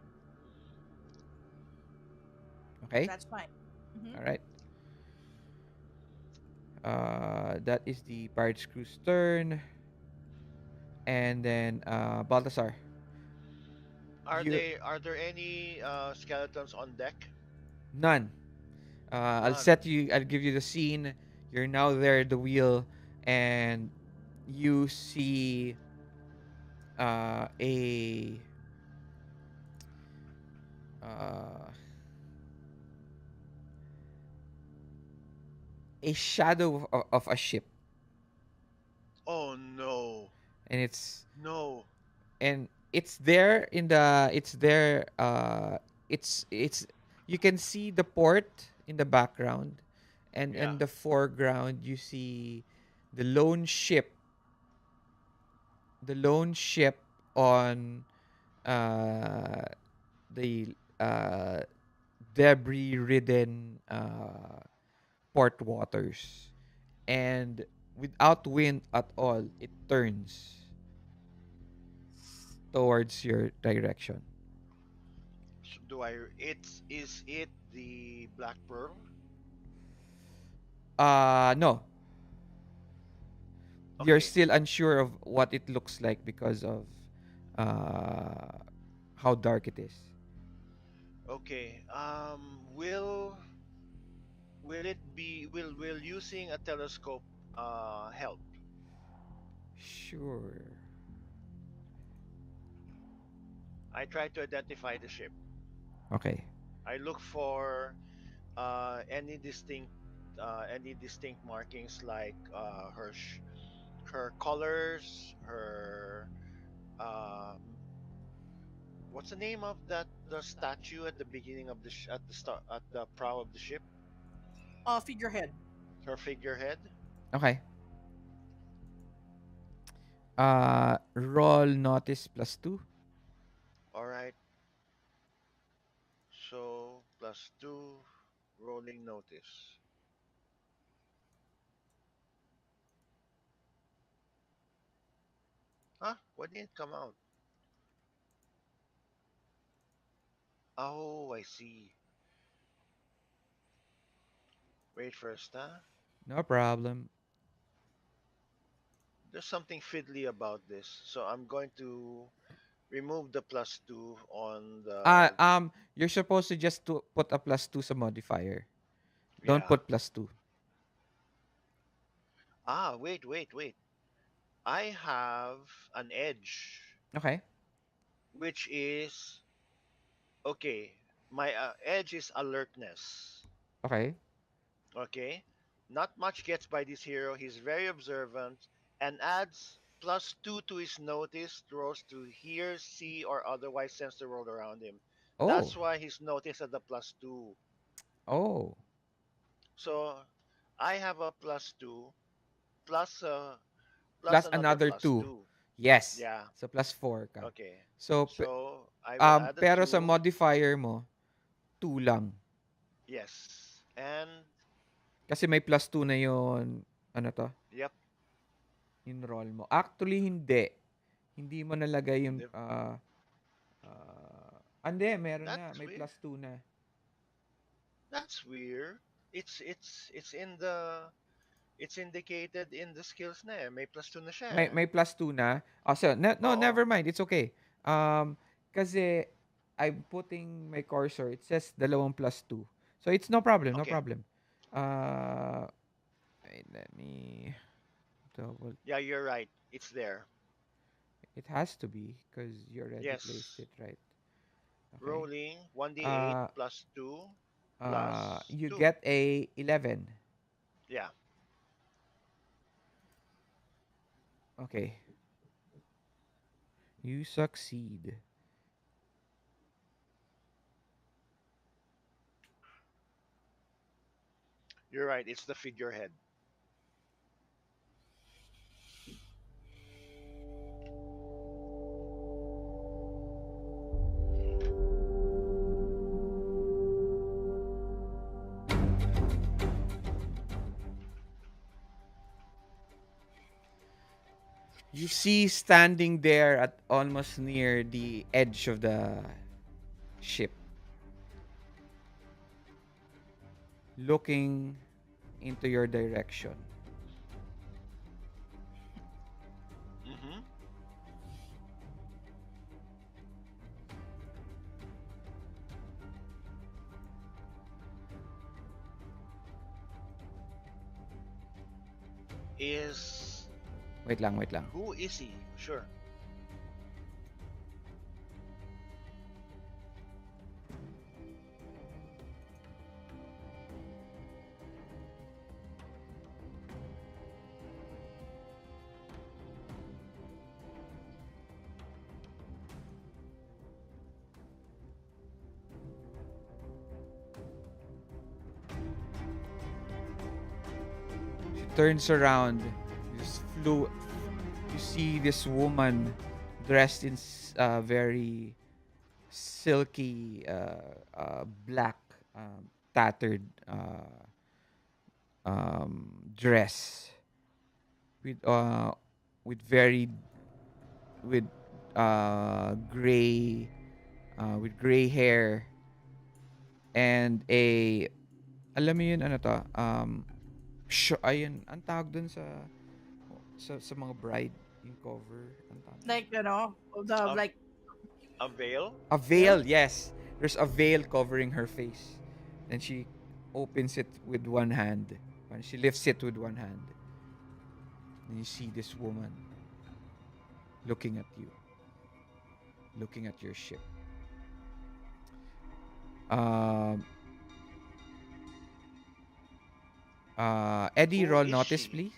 Okay? that's fine. Hmm. All right. That is the Pirate Crew's turn. And then Baltasar. You are there any skeletons on deck? none. None. I'll give you the scene. You're now there at the wheel and you see uh, a uh, a shadow of a ship, Oh no. and No. it's there in the it's you can see the port in the background, and Yeah. in the foreground you see the lone ship the lone ship on uh the debris ridden port waters, and without wind at all it turns towards your direction. So do I it's is it the Black Pearl? No, you're Okay. still unsure of what it looks like because of uh, how dark it is. Okay. Will it be will using a telescope help? Sure. I try to identify the ship. Okay. I look for any distinct markings like her colors, her what's the name of that the statue at the beginning of at the start at the prow of the ship? Figurehead. Her figurehead. Okay. Roll notice plus two. All right. So plus two rolling notice. Huh? Why didn't it come out? Oh, I see. Wait first, huh? No problem. There's something fiddly about this, so I'm going to remove the plus two on the You're supposed to just to put a plus two sa modifier. Don't yeah. put plus two. Ah, wait. I have an edge, Okay. which is okay. My edge is alertness. Okay. Okay, not much gets by this hero. He's very observant and adds plus two to his notice rolls to hear, see, or otherwise sense the world around him. Oh. That's why his notice at the plus two. Oh. So I have a plus two plus Plus another another plus two. two. Yes. Yeah. So plus four ka. Okay. So So I will add a pero sa two. modifier mo, two lang. Yes. And Kasi may plus two na yon, ano to, yep. yung roll mo. Actually, hindi. Hindi mo nalagay yung, the- hindi, meron na. That's May weird. plus two na. That's weird. It's in the it's indicated in the skills na eh. May plus 2 na siya eh. May plus two na. Oh, so, no, Oo. never mind. It's okay. Kasi, I'm putting my cursor. It says dalawang plus two. So, it's no problem. No Okay. problem. Uh, wait, let me double. Yeah, you're right. It's there. It has to be because you already placed Yes. it right. Okay. Rolling 1d8 Uh, plus 2 plus you 2. get a 11. Yeah. Okay. You succeed. You're right. It's the figurehead. You see standing there at almost near the edge of the ship, looking into your direction. Mm-hmm. Is Wait lang, wait lang. Who is he? Sure. She turns around. This flew. You see this woman dressed in very silky black tattered dress with very with gray with gray hair and a alam mo yun ano to ayun ang tawag dun sa mga bride yung cover ang tawag dun? Like, the A, like a veil? A veil. veil, yes. There's a veil covering her face. And she opens it with one hand. And she lifts it with one hand. And you see this woman looking at you, looking at your ship. Um, Eddie, Who roll is notice, she? please.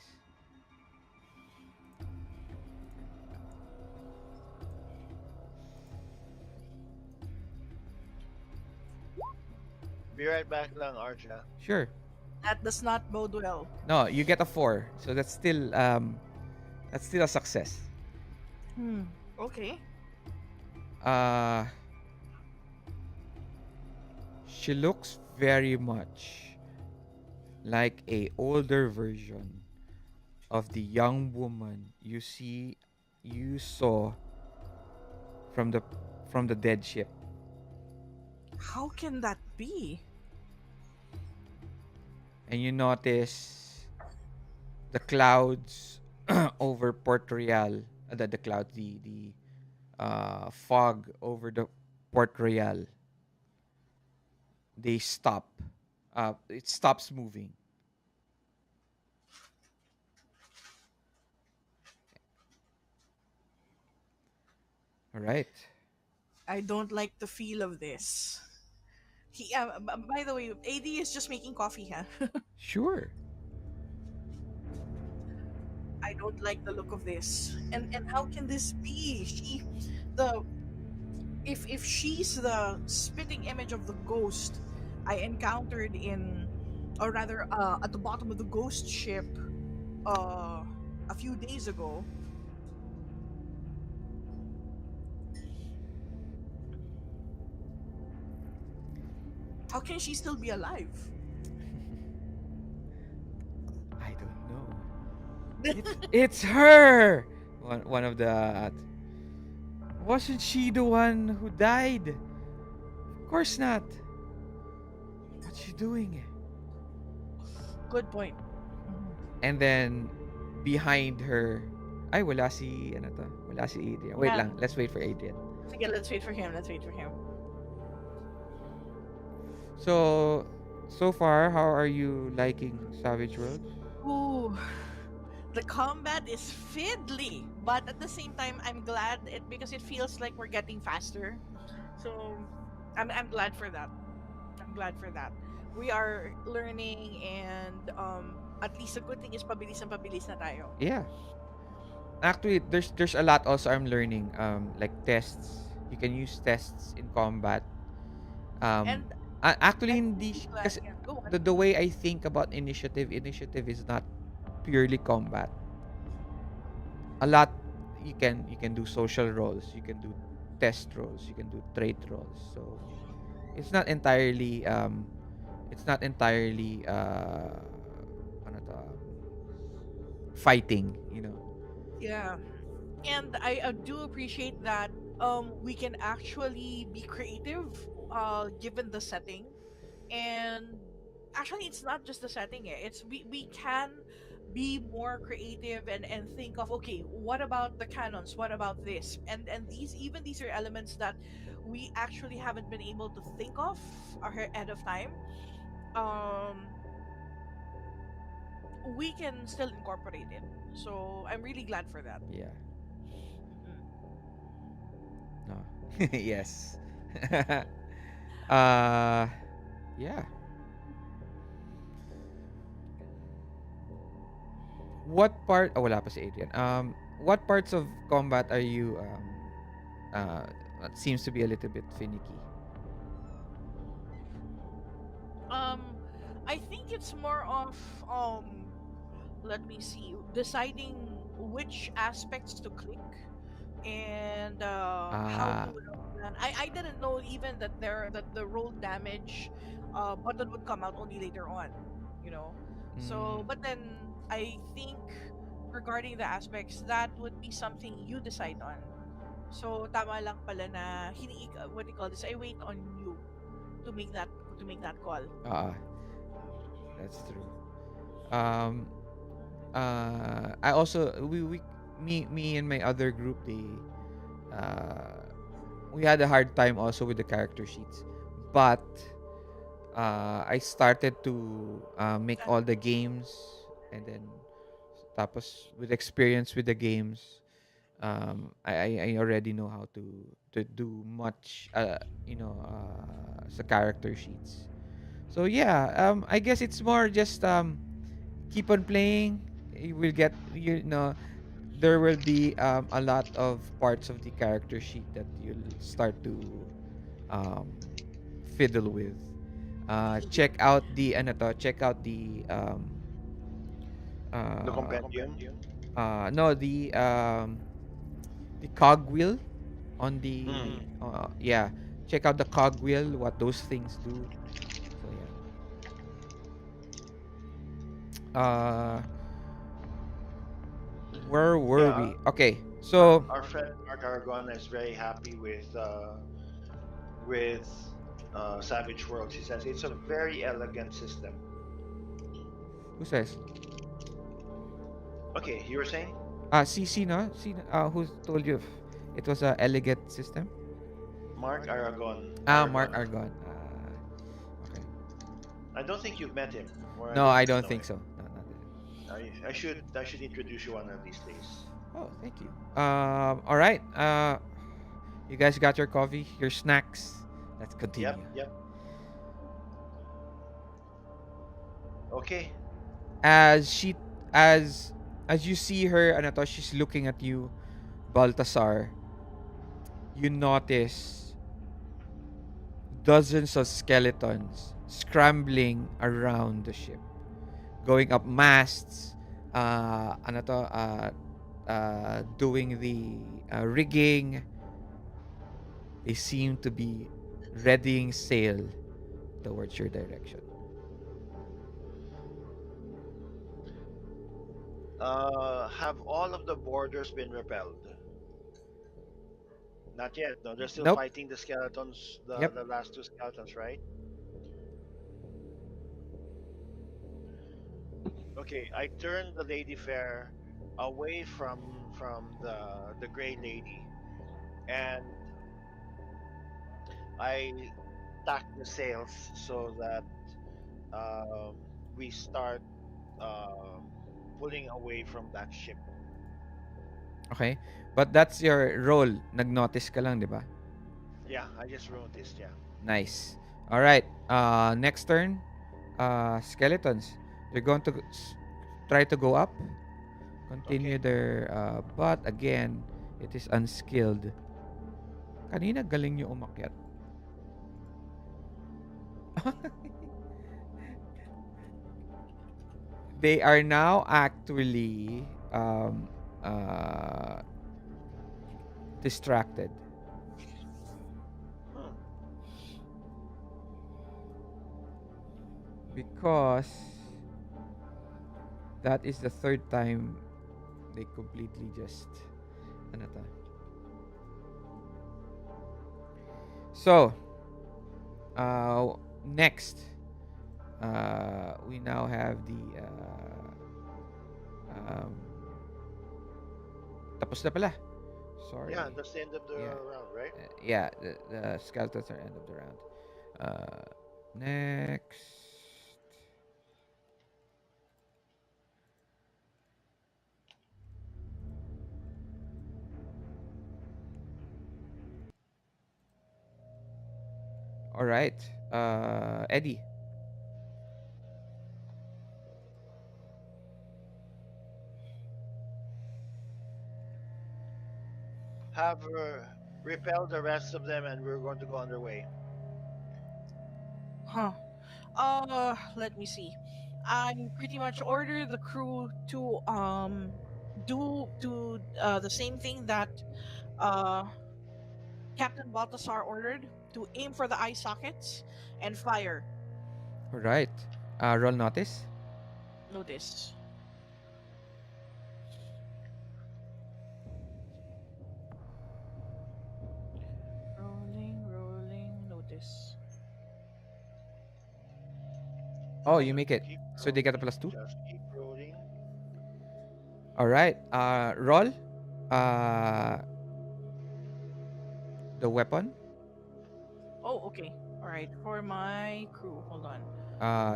Be right back lang, Arja. Sure. That does not bode well. No, you get a 4. So that's still a success. Hmm. Okay. Uh she looks very much like a older version of the young woman you saw from the dead ship. How can that be? And you notice the clouds over Port Royal, the clouds, the fog over the Port Royal. They stop. It stops moving. All right. I don't like the feel of this. By the way, AD is just making coffee, huh? Sure. I don't like the look of this. And how can this be? The if she's the spitting image of the ghost I encountered in, or rather, at the bottom of the ghost ship, uh, a few days ago. How can she still be alive? I don't know. It's her. One of the wasn't she the one who died? Of course not. What's she doing? Good point. And then behind her, ay wala si ano to? Wala si Adrian. Wait Yeah. lang, let's wait for Adrian. Okay, let's wait for him. Let's wait for him. So far, how are you liking Savage Worlds? Ooh, the combat is fiddly, but at the same time, I'm glad because it feels like we're getting faster. So, I'm glad for that. I'm glad for that. We are learning, and at least a good thing is pabilis na tayo. Yeah. Actually, there's a lot also I'm learning. Like tests. You can use tests in combat. And Actually, I'm hindi, really glad. kasi Yeah, go on. the way I think about initiative is not purely combat. A lot you can do social roles, you can do test roles, you can do trait roles. So it's not entirely ano to, fighting, you know. Yeah. And I do appreciate that we can actually be creative given the setting. And actually it's not just the setting, it's we can be more creative and think of, okay, what about the canons, what about this, and these are elements that we actually haven't been able to think of ahead of time. um we can still incorporate it, so I'm really glad for that. Yeah. Mm-mm. No. Yes. uh yeah. What part oh wala pa si Adrian. What parts of combat are you uh seems to be a little bit finicky? um I think it's more of, let me see, deciding which aspects to click and how to Ah, plan. I didn't know even that the roll damage button would come out only later on, you know. mm, So but then I think regarding the aspects, that would be something you decide on. So tama lang pala na what do you call this, I wait on you to make that call. ah, that's true. Um I also we me and my other group uh we had a hard time also with the character sheets. But I started to make all the games, and then tapos with experience with the games, I already know how to do much sa character sheets. So yeah, I guess it's more just keep on playing. You will get, there will be a lot of parts of the character sheet that you'll start to um, fiddle with. Check out the ano to, check out The uh, compendium. no the cogwheel on the Mm. yeah, check out the cogwheel, what those things do. So yeah. Where were Yeah, we? Okay, our, so our friend Mark Aragon is very happy with Savage Worlds. He says it's a very elegant system. who says? Okay, you were saying? CC, no? Who told you it was a elegant system? Mark Aragon. Mark Aragon. Argon. Okay. I don't think you've met him, or I No, don't I think you don't know think him. so. No, not really. I should introduce you one of these days. Oh, thank you. All right. You guys got your coffee, your snacks. Let's Yep, continue. yep. Okay. As she, as, as you see her, ano to, she's looking at you, Baltasar. You notice dozens of skeletons scrambling around the ship, going up masts, doing the rigging. They seem to be readying sail towards your direction. Have all of the borders been repelled? Not yet. No, they're still Nope. fighting the skeletons, Yep. the last two skeletons, right? Okay, I turned the Lady Fair away from the Gray Lady, and I tack the sails so that um, we start um, pulling away from that ship. Okay. But that's your role. Nag-notice ka lang, di ba? Yeah, I just noticed. Yeah. Nice. All right. Next turn. Skeletons. They're going to try to go up. Continue Okay. their but again, it is unskilled. Kanina galing nyo umakyat. They are now actually uh, distracted Hmm. because that is the third time they completely just ano to. So, next, we now have the um, tapos na pala. Sorry. Yeah, that's the end of the Yeah. round, right? Yeah, the skeletons are end of the round. Next. All right. Eddie. Have repel the rest of them, and we're going to go underway. Huh. Let me see. I pretty much order the crew to do the same thing that uh Captain Baltasar ordered, to aim for the eye sockets and fire. All right. Roll notice. Notice. Rolling, notice. Oh, you Just make it. keep So they get a rolling. +2. Just keep rolling. All right. Roll. Uh, the weapon. Oh, okay. All right. For my crew, hold on.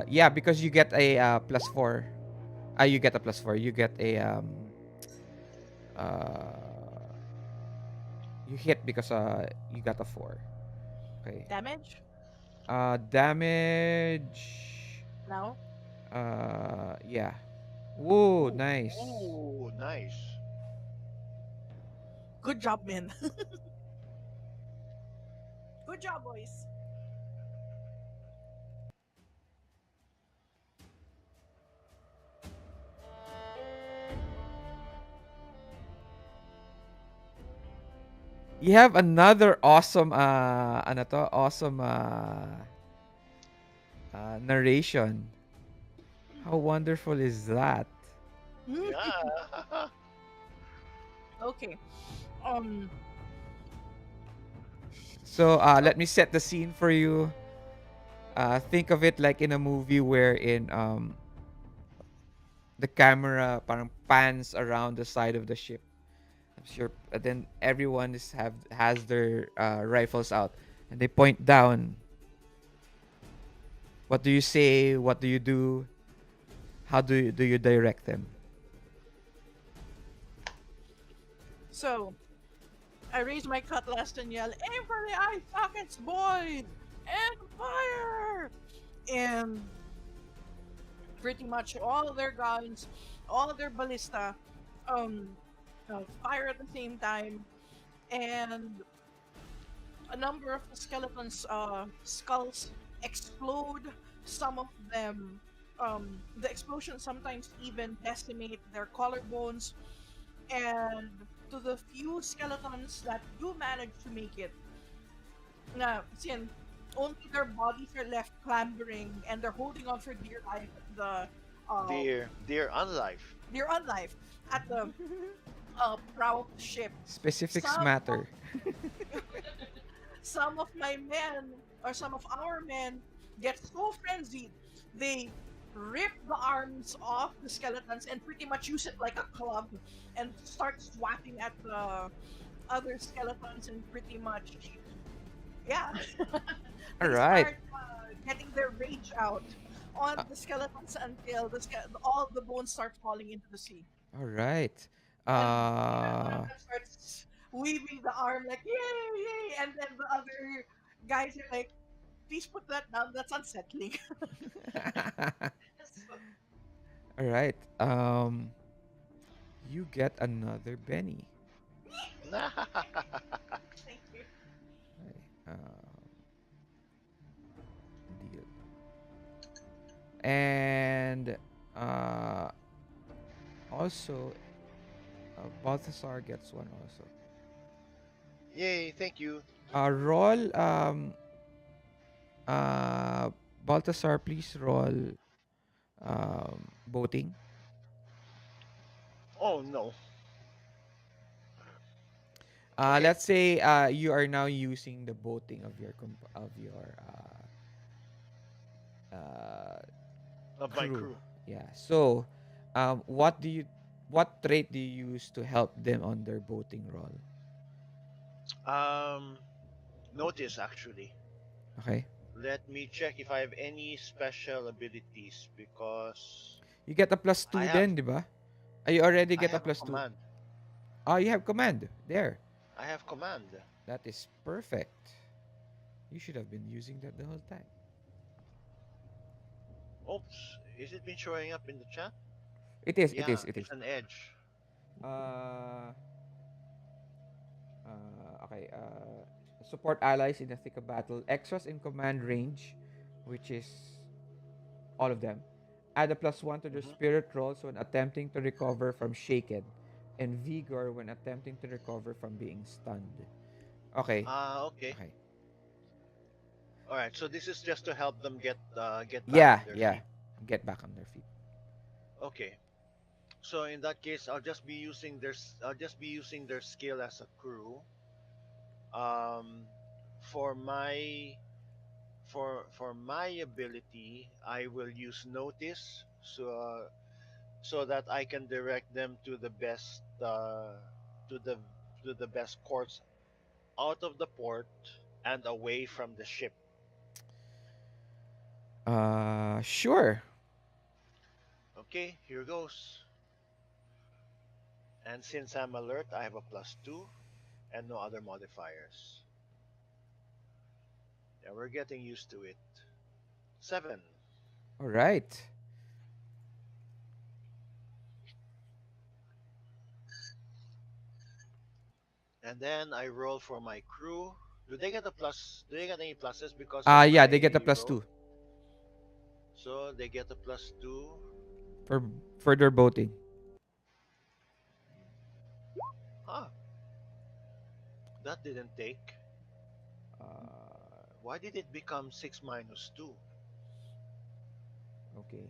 Yeah, because you get a +4. You get a +4. You get a uh, you hit because you got a 4. Okay. Damage Damage. now. Yeah. Whoa, Ooh, nice. ooh, nice. Good job, man. Good job, boys. You have another awesome ano to? Awesome narration. How wonderful is that? Yeah. Okay. Um. So Oh, let me set the scene for you. Think of it like in a movie wherein the camera parang pans around the side of the ship. I'm sure. Then everyone has their rifles out, and they point down. What do you say? What do you do? How do you direct them? so I raise my cutlass and yell, "Aim for the eye sockets, boys, and fire!" And pretty much all their guns, all their ballista, um, fire at the same time, and a number of the skeletons' skulls explode. Some of them, the explosions sometimes even decimate their collarbones. And to the few skeletons that do manage to make it, since only their bodies are left clambering and they're holding on for dear life at the uh, Dear unlife. dear on life at the prow of the ship. Specifics Some of matter. some of my men, or some of our men, get so frenzied they rip the arms off the skeletons and pretty much use it like a club and start swatting at the other skeletons, and pretty much, yeah, All they right. start getting their rage out on Uh, the skeletons until all the bones start falling into the sea. all right. And yeah, one of Uh, them starts waving the arm like yay, yay, and then the other guys are like, please put that down. That's unsettling. So, all right. You get another Benny. thank you. Okay, deal. And uh, also, Balthasar gets one also. Yay, thank you. Roll. Uh, Balthasar, please roll boating. Oh no. Okay, Let's say you are now using the boating of your uh, of my crew. crew. Yeah. So, what do you what trait do you use to help them on their boating role? Um, Notice actually. Okay. Let me check if I have any special abilities because You get a plus I 2 have then, di ba? You already I get a have a plus 2. command. Oh, you have command. There. I have command. That is perfect. You should have been using that the whole time. Oops, is it been showing up in the chat? It is, it Yeah, is, it is. it's an edge. Uh, okay. Support allies in the thick of battle. Extras in command range, which is all of them. Add a plus 1 to their Hmm. spirit rolls when attempting to recover from shaken, and vigor when attempting to recover from being stunned. Okay. Okay. Okay. All right. So this is just to help them get back Yeah, on their yeah. feet. Get back on their feet. Okay. So in that case, I'll just be using their skill as a crew. Um, for my for my ability, I will use notice so that I can direct them to the to the best course out of the port and away from the ship. Sure. Okay, here goes. And since I'm alert, I have a +2 and no other modifiers. Yeah, we're getting used to it. 7. All right. And then I roll for my crew. Do they get a plus? Do they get any pluses because of Yeah, they get a my plus roll? 2 So they get a +2. for further boating. Huh, that didn't take. Uh, Why did it become 6 minus 2? okay.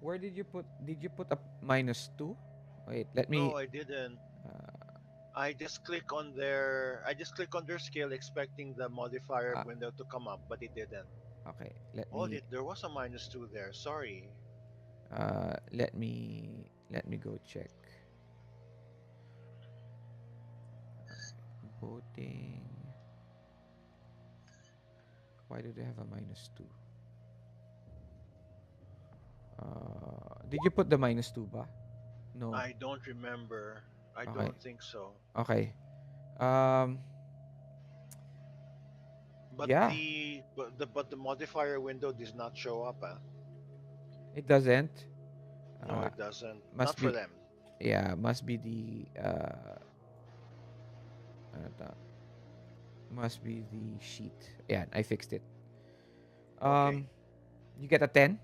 Where did you put? Did you put a minus 2? Wait, let No, me. I didn't. Uh, I just click on their skill expecting the modifier uh, window to come up, but it didn't. okay, let Oh, me. there was a -2 there. Sorry. Let me go check. Boating. Why do they have a minus 2? Did you put the minus 2 ba? No. I don't remember. I Okay. don't think so. Okay. Um. But Yeah. the modifier window does not show up. It doesn't. No, Uh. it doesn't. Not Must for be. them. Yeah. Must be the. Ano to? Must be the sheet. Yeah. I fixed it. Okay. Um. You get a 10.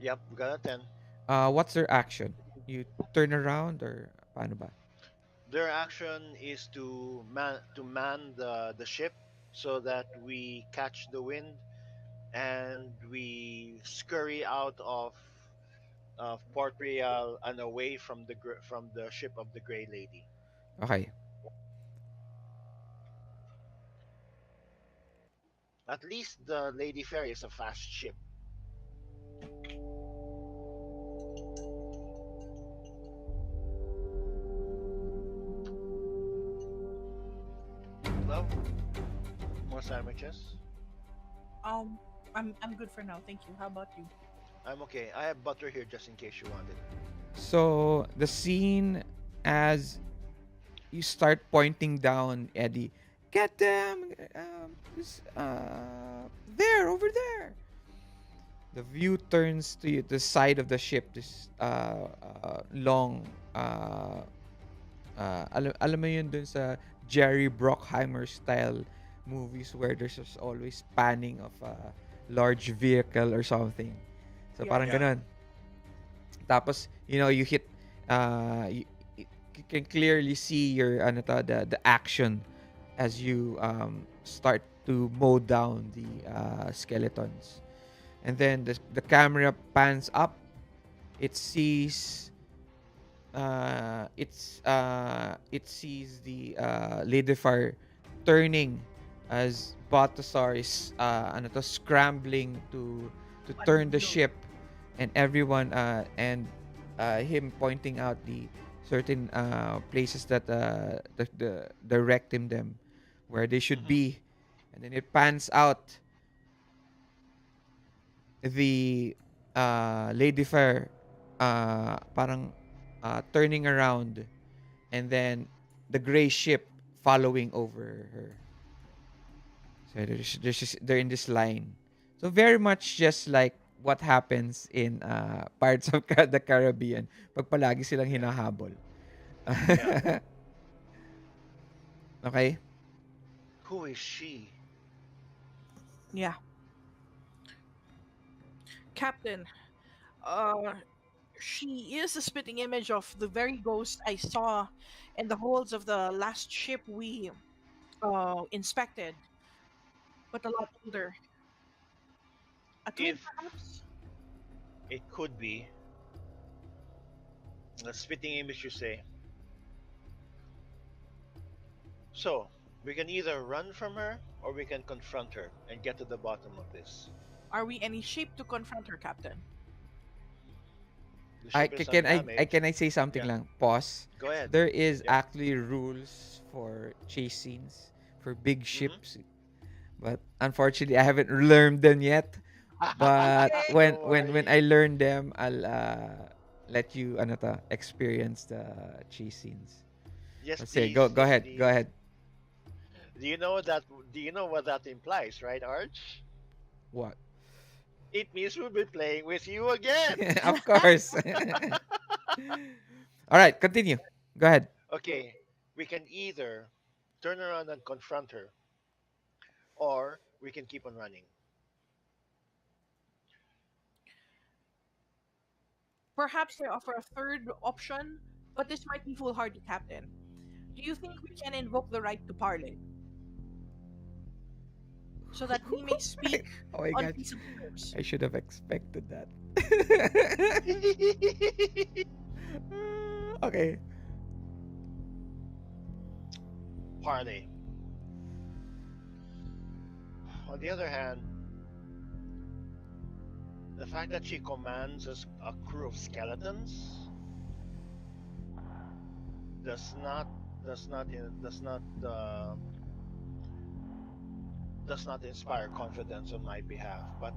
Yep, we got a 10. What's their action? You turn around or paano ba? Their action is to man the ship so that we catch the wind and we scurry out of Port Real and away from from the ship of the Grey Lady. Okay. At least the Lady Faire is a fast ship. Love, more sandwiches? Um, I'm good for now. Thank you. How about you? I'm okay. I have butter here just in case you want it. So the scene as you start pointing down, Eddie, get them. There, over there. The view turns to you, the side of the ship. This long. Alam mo yun dun sa Jerry Bruckheimer style movies where there's just always panning of a large vehicle or something. So Yeah. parang Yeah. ganun. Tapos, you hit, you can clearly see your, the action as you start to mow down the skeletons. And then the camera pans up. It sees it sees the Lady Faire turning as Baltasar is scrambling to turn the Palilog. ship, and everyone and him pointing out the certain places that directing them where they should Hmm. be, and then it pans out the Lady Fair parang turning around, and then the gray ship following over her. So they're in this line. So very much just like what happens in Pirates of the Caribbean pag palagi silang Yeah. hinahabol. Yeah. Okay? Who is she? Yeah, Captain. Uh, she is a spitting image of the very ghost I saw in the holds of the last ship we inspected, but a lot older. A twin, If perhaps? it could be a spitting image, you say. So, we can either run from her or we can confront her and get to the bottom of this. Are we any shape to confront her, Captain? The I ship is can undamaged. I say something Yeah, lang? Pause. go ahead. There is Yep. actually rules for chase scenes for big Hmm. ships, but unfortunately I haven't learned them yet. But Okay. Don't when worry. I learn them, I'll let you experience the chase scenes. Yes, Let's say please. go Yes, ahead, go please. ahead. Do you know that? Do you know what that implies, right, Arch? What? It means we'll be playing with you again. Of course. All right, continue. Go ahead. Okay, we can either turn around and confront her, or we can keep on running. Perhaps I offer a third option, but this might be foolhardy, Captain. Do you think we can invoke the right to parley so that we may speak Oh my on god, peaceable terms? I should have expected that. Okay. Parley. On the other hand, the fact that she commands a crew of skeletons does not does not does not inspire confidence on my behalf. But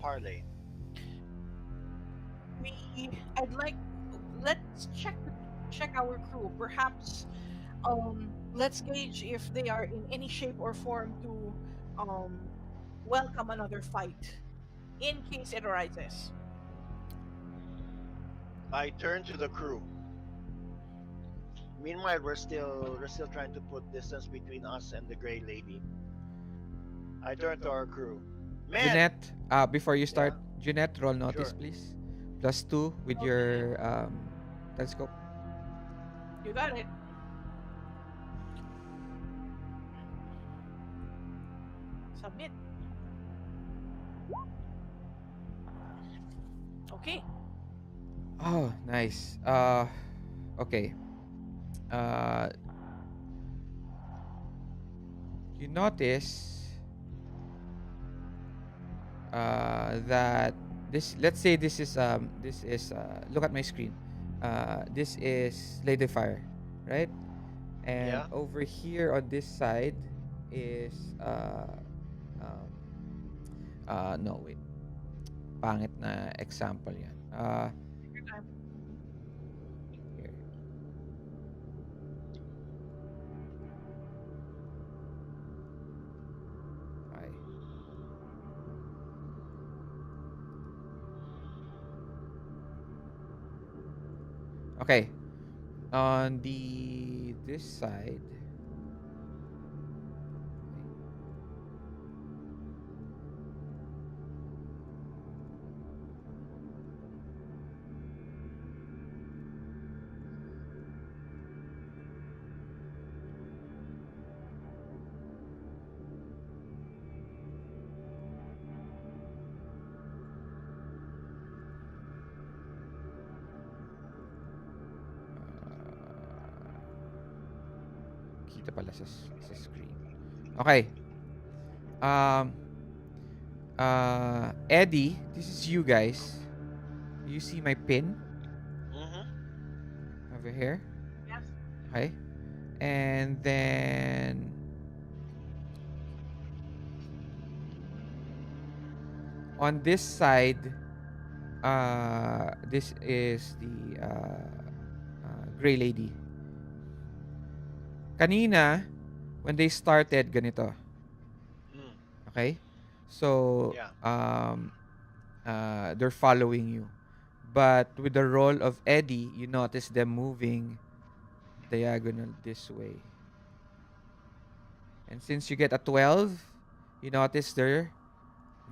parley. I'd like let's check our crew. Perhaps let's gauge if they are in any shape or form to um welcome another fight in case it arises. I turn to the crew. Meanwhile, we're still trying to put distance between us and the Gray Lady. I turn to our crew. Men. Junette, before you Yeah. start, Junette, roll notice, Sure. please. +2 with Okay, your telescope. you got it. Submit. Okay. Oh, nice. Okay. Uh, you notice that let's say this is look at my screen. This is Lady Fire, right? And Yeah. over here on this side is um, no wait, pangit na example yan. Take your time. Here. Okay. Okay. On the this side. Kita pala sa screen. Okay. Um, Eddie, this is you guys. You see my pin Mm-hmm. over here? Yes. Okay. And then on this side, this is the gray lady. Kanina, when they started, ganito. Mm. Okay? So, Yeah. they're following you. But with the role of Eddie, you notice them moving diagonal this way. And since you get a 12, you notice they're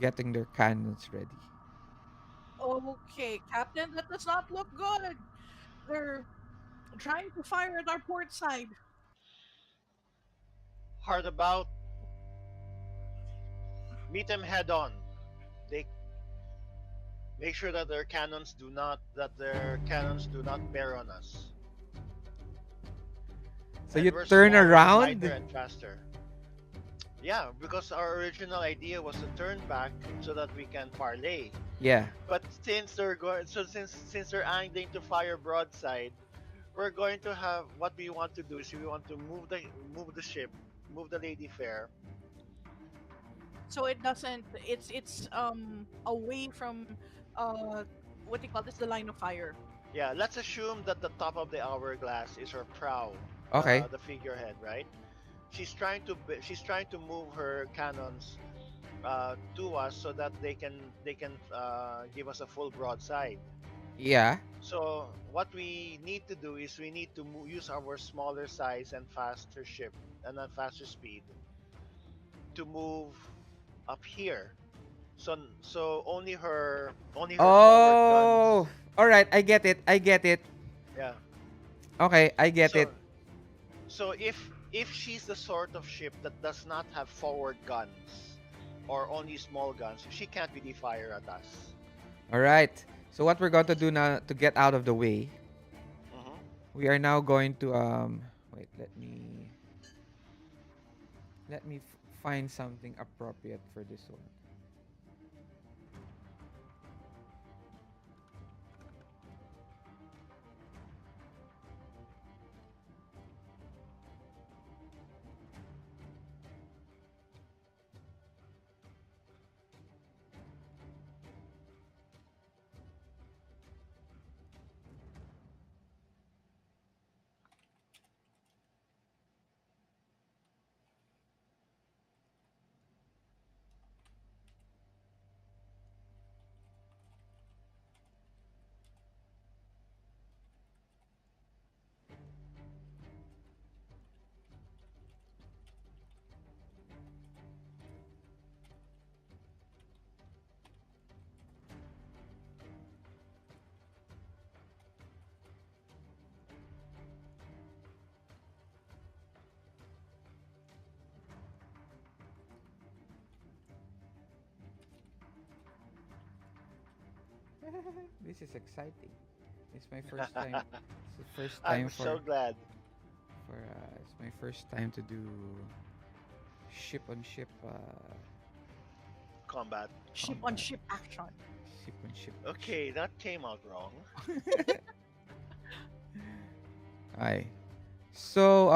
getting their cannons ready. Okay, Captain, that does not look good. They're trying to fire at our port side. Hard about. Meet them head on. They make sure that their cannons do not bear on us. So And you we're turn smaller, lighter, around. and faster. Yeah, because our original idea was to turn back so that we can parlay. Yeah. But since they're angling to fire broadside, we're going to have what we want to do is we want to move the ship, move the Lady Fair. So it doesn't it's away from uh what they call this, the line of fire. Yeah, let's assume that the top of the hourglass is her prow, Okay. the figurehead, right? She's trying to move her cannons to us so that they can give us a full broadside. Yeah. So what we need to do is we need to use our smaller size and faster ship and a faster speed to move up here. So only her forward guns. Oh. All right, I get it. I get it. Yeah. Okay, I get it. So so if she's the sort of ship that does not have forward guns or only small guns, she can't really fire at us. All right. So what we're going to do now to get out of the way, Hmm. we are now going to wait, let me find something appropriate for this one. This is exciting. It's my first time. It's the first time I'm so glad. it's my first time to do ship on ship Combat. Ship on combat. ship action. Ship on ship action. Okay, that came out wrong. Aye. So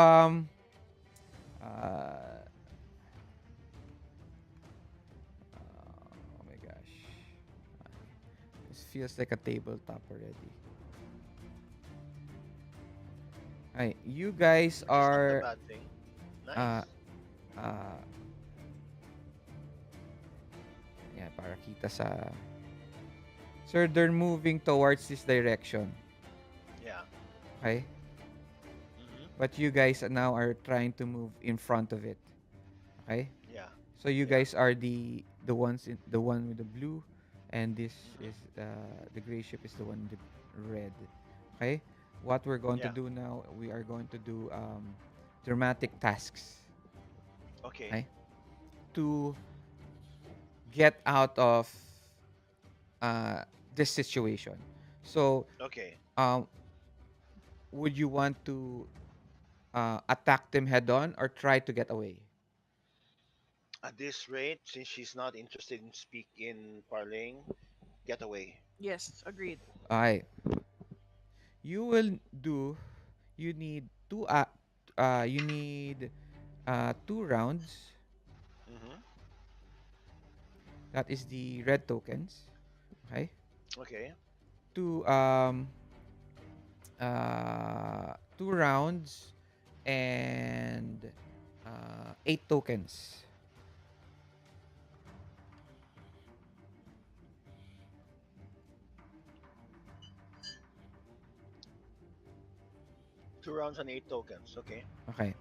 uh oh my gosh. This feels like a tabletop already. Hi, you guys Which is not a are bad thing. uh Nice. uh yeah, para kita sa. So they're moving towards this direction, Yeah. okay? Hmm. But you guys now are trying to move in front of it, okay? Yeah. So you Yeah. guys are the ones in the one with the blue, and this Hmm. is the gray ship is the one with red, okay? What we're going to Yeah. do now, we are going to do dramatic tasks, Okay. okay? To get out of uh, this situation. So, Okay. um, would you want to attack them head on or try to get away. At this rate, since she's not interested in parlaying, get away. Yes, agreed. Alright. You will do. You need two. You need 2 rounds. Hmm. That is the red tokens. Okay. Okay. 2 rounds and 8 tokens. 2 rounds and 8 tokens. Okay. Okay.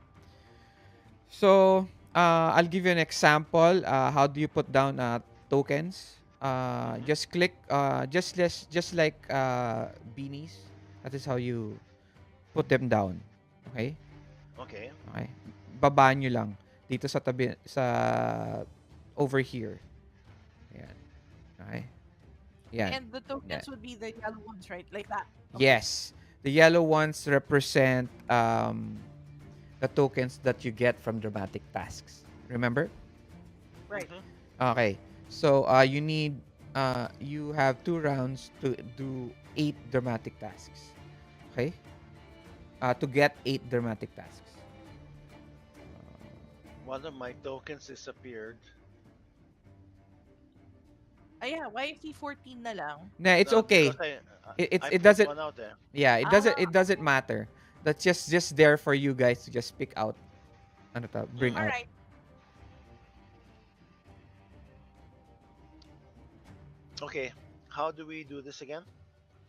So I'll give you an example. How do you put down tokens? Hmm. Just click. Just like beanies. That is how you put them down. Okay. Okay. Okay. Babaan nyo lang dito sa tabi sa over here. Ayan. Okay. Yan. And the Yan. tokens would be the yellow ones, right? Like that. Okay. Yes. The yellow ones represent the tokens that you get from dramatic tasks. Remember? Right. Hmm. Okay. So you have 2 rounds to do 8 dramatic tasks. Okay? To get 8 dramatic tasks. One of my tokens disappeared. Yeah, why is he 14 na lang? Nah, it's Because okay. I It put doesn't. one out there. Yeah, Ah, it doesn't matter. That's just there for you guys to just pick out. Ano to? Bring all Hmm. out. right. Okay. How do we do this again?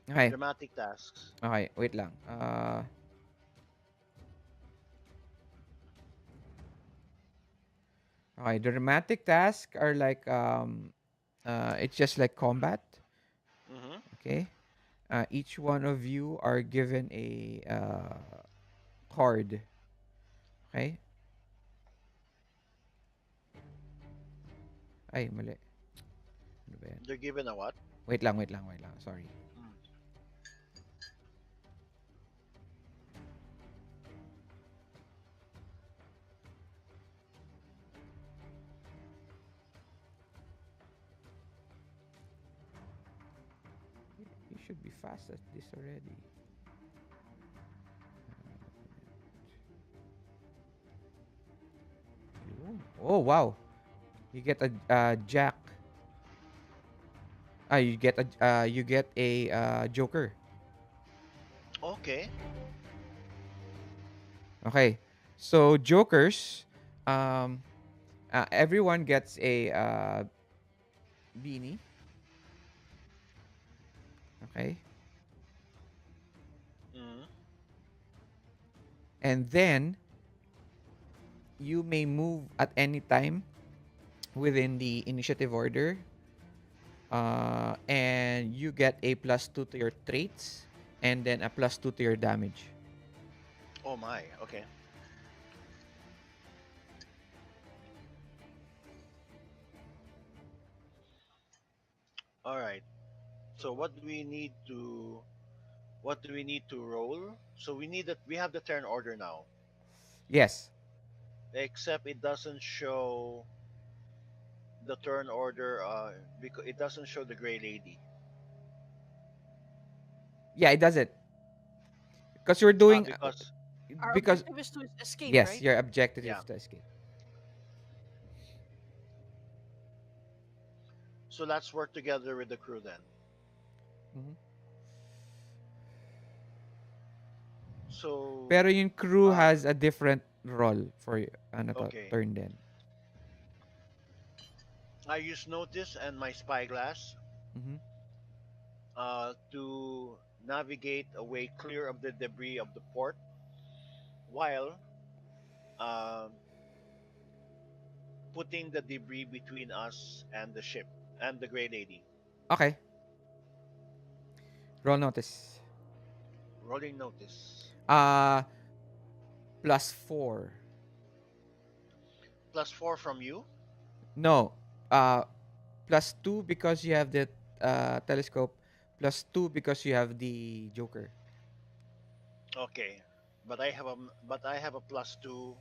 Okay. Dramatic tasks. Okay, wait lang. Okay, the dramatic tasks are like it's just like combat. Hmm. Okay. Each one of you are given a card. Okay. Ay, mali. Ano ba yan? They're given a what? Wait lang. Sorry. Mm. You should be fast at this already. Yun. Oh, wow. You get a jack. You get a joker. Okay. Okay. So jokers, um, everyone gets a beanie. Okay. Mm. And then you may move at any time within the initiative order. And you get a +2 to your traits and then a +2 to your damage. Oh my. Okay. All right. So what do we need to roll? So we have the turn order now. Yes. Except it doesn't show the turn order because it doesn't show the gray lady. Yeah, it does it. Because you're doing Because Our because objective is to escape, yes, right? your objective is yeah. to escape. So let's work together with the crew then. Mhm. So Pero yung crew uh has a different role for ano to, okay. turn din. I use notice and my spyglass Mhm. to navigate away clear of the debris of the port while um, putting the debris between us and the ship and the Grey Lady. Okay. Roll notice. Rolling notice. Uh +4. +4 from you. No. Uh +2 because you have the telescope. +2 because you have the joker. Okay. but I have a plus two.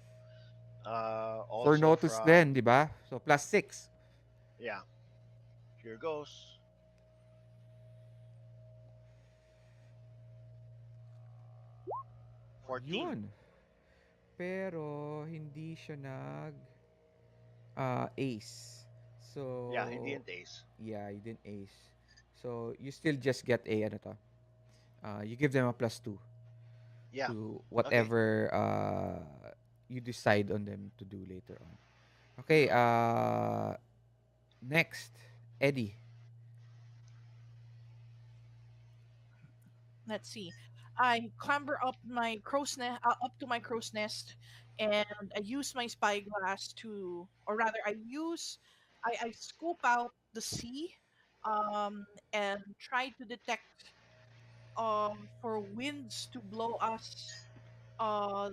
For Also notice then, from, di ba? So plus 6. yeah. Here goes. 14. Yun. Pero hindi siya nag ace. Yeah, he So didn't ace. yeah, you didn't ace. So you still just get a ano to. You give them a plus 2 Yeah. to Okay. whatever you decide on them to do later on. Okay, Mm-hmm. next, Eddie. Let's see. I clamber up my crow's nest, up to my crow's nest, and I use my spyglass to, or rather, I scope out the sea, and try to detect, for winds to blow us,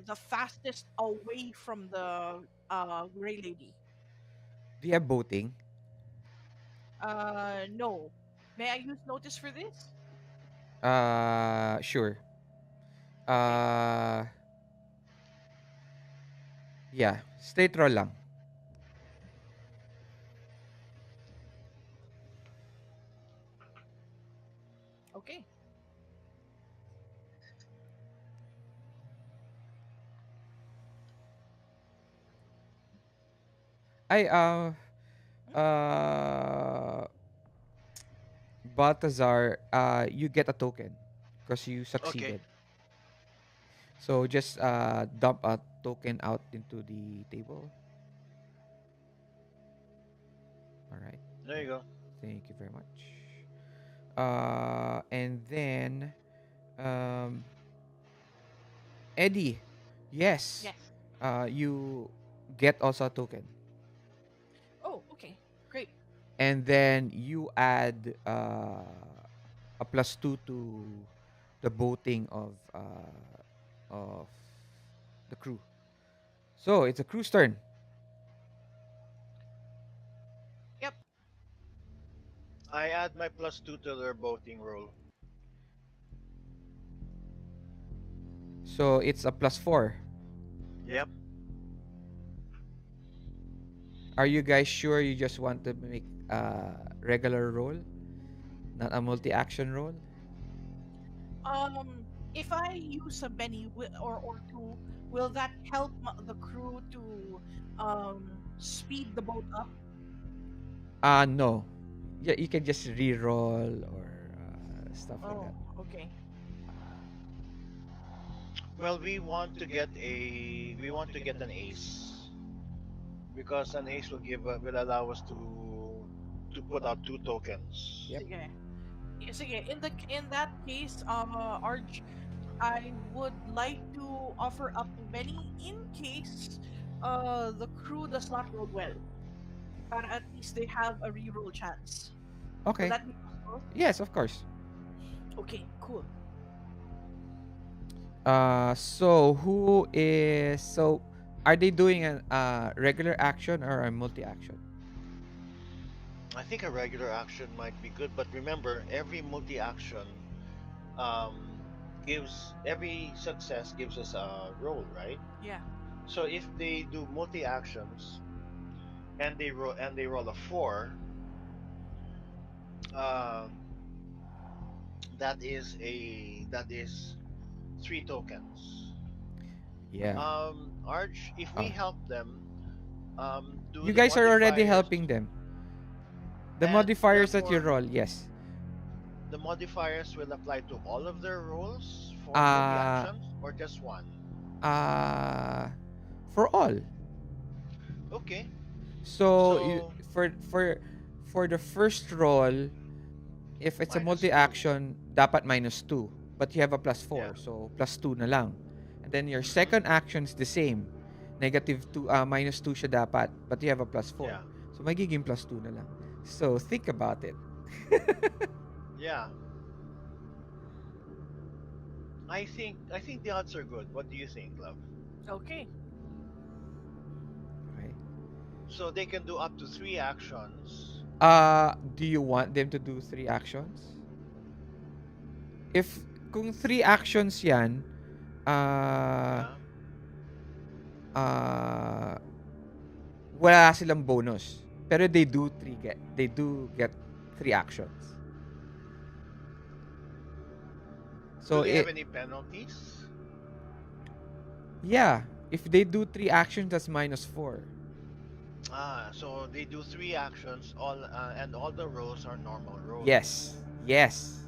the fastest away from the gray lady. Do you have boating? No. May I use notice for this? Sure. Okay. Uh, yeah, straight roll lang. Okay. Ay, Hmm? uh, Baltasar, you get a token because you Okay. succeeded. So just dump a token out into the table. All right. There you Right. go. Thank you very much. And then um, Eddie, yes, Yes. you get also a token, Oh, okay. Great. and then you add a plus 2 to the boating of the crew. So it's a crew's turn. Yep. I add my plus two to their boating roll. So it's a plus 4. Yep. Are you guys sure you just want to make a regular roll, not a multi-action roll? If I use a Benny or two, will that help the crew to speed the boat up? No. Yeah, you can just re-roll or stuff like that. Oh, okay. Well, we want to get an ace because an ace will allow us to put out two tokens. Yep. Sige. Sige. In that case, Arj, I would like to offer up a Benny in case the crew does not roll well. But at least they have a reroll chance. Will Okay. that be possible? Yes, of course. Okay, cool. So who is so? Are they doing a regular action or a multi-action? I think a regular action might be good, but remember, every multi-action um, gives every success gives us a roll, right? Yeah. So if they do multi-actions and they roll a four, um, that is three tokens. Yeah. Arch, if we Uh, help them, do you the guys are already modifiers helping them. The and modifiers that you therefore roll, yes. the modifiers will apply to all of their rolls for Uh, multi-actions or just one? uh, for all. Okay. So So for the first roll, if it's a minus two. multi-action, dapat minus 2. But you have a plus Yeah. 4, so plus 2 na lang. And then your Mm-hmm. second action is the same. Negative 2, minus 2 siya dapat, but you have a plus 4. Yeah. So magiging plus 2 na lang. So think about it. Yeah. I think the odds are good. What do you think, love? Okay. Okay. So they can do up to three actions. Do you want them to do 3 actions? If kung 3 actions 'yan, Ah, Yeah. ah, wala silang bonus. Pero they do get three actions. Do So they have it any penalties? yeah, if they do three actions, that's -4. So they do three actions, and all the rolls are normal rolls. Yes. Yes.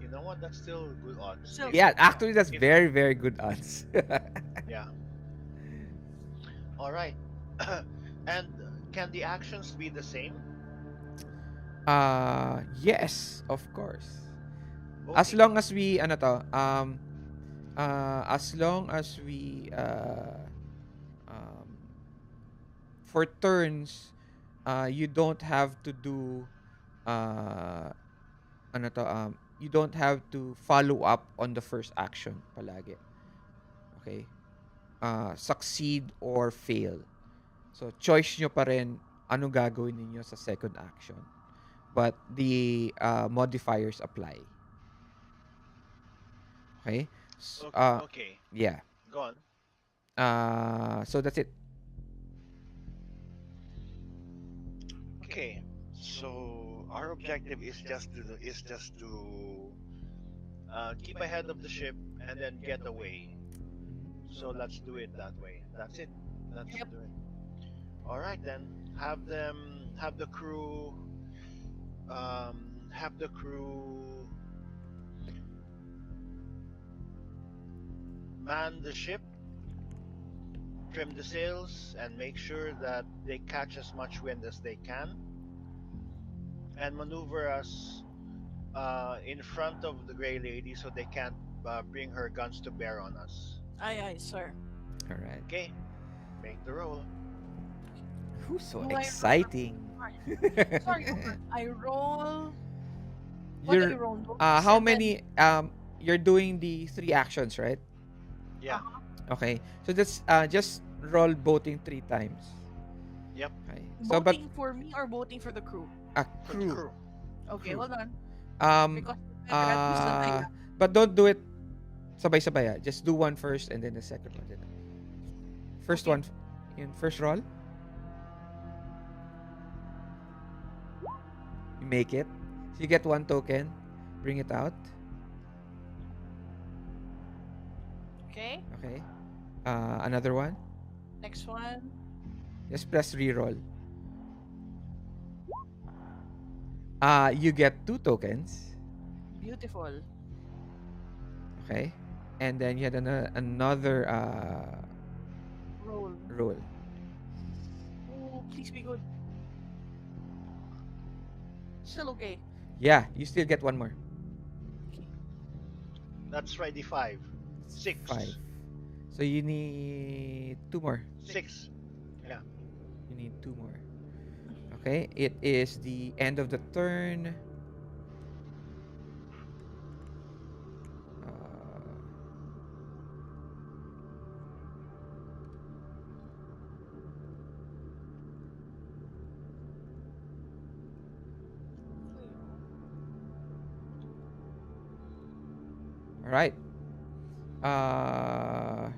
You know what? That's still good odds. Still Yeah, good. actually that's If very very good odds. yeah. All right. And can the actions be the same? Yes, of course. As Okay. long as we ano to, as long as we um, for turns, you don't have to do uh, ano to, you don't have to follow up on the first action palagi. Okay? Succeed or fail. So, choice nyo pa rin ano gagawin ninyo sa second action. But the modifiers apply. Okay? Okay. Yeah. Go on. So that's it. Okay. So our objective is just to keep ahead of the ship and then get away. So let's do it that way. That's it. Let's Yep. do it. All right then. Have the crew have the crew man the ship, trim the sails, and make sure that they catch as much wind as they can, and maneuver us in front of the Grey Lady so they can't bring her guns to bear on us. Aye, aye, sir. All right. Okay, make the roll. Who's so Do I roll? exciting? Sorry, sorry. Hold on. I roll. What I You're roll? Those how and then. many you're doing the three actions, right? Yeah. Uh-huh. Okay. So that's just roll boating three times. Yep. Okay. So but Voting for me or voting for the crew? a For the crew. crew. Okay, Crew. hold on. Um Because remember, at least the night. but don't do it sabay-sabay. Just do one first and then the second one. Then first Okay. one in first roll. You make it. So you get one token. Bring it out. Okay. Okay. Another one. Next one. Just press reroll. You get two tokens. Beautiful. Okay. And then you had another Roll. roll. Oh, please be good. Still okay. Yeah, you still get one more. Okay. That's ready. Five. It's five. Six. So you need two more. Six. Yeah. You need two more. Okay. It is the end of the turn. Uh, all right. Uh,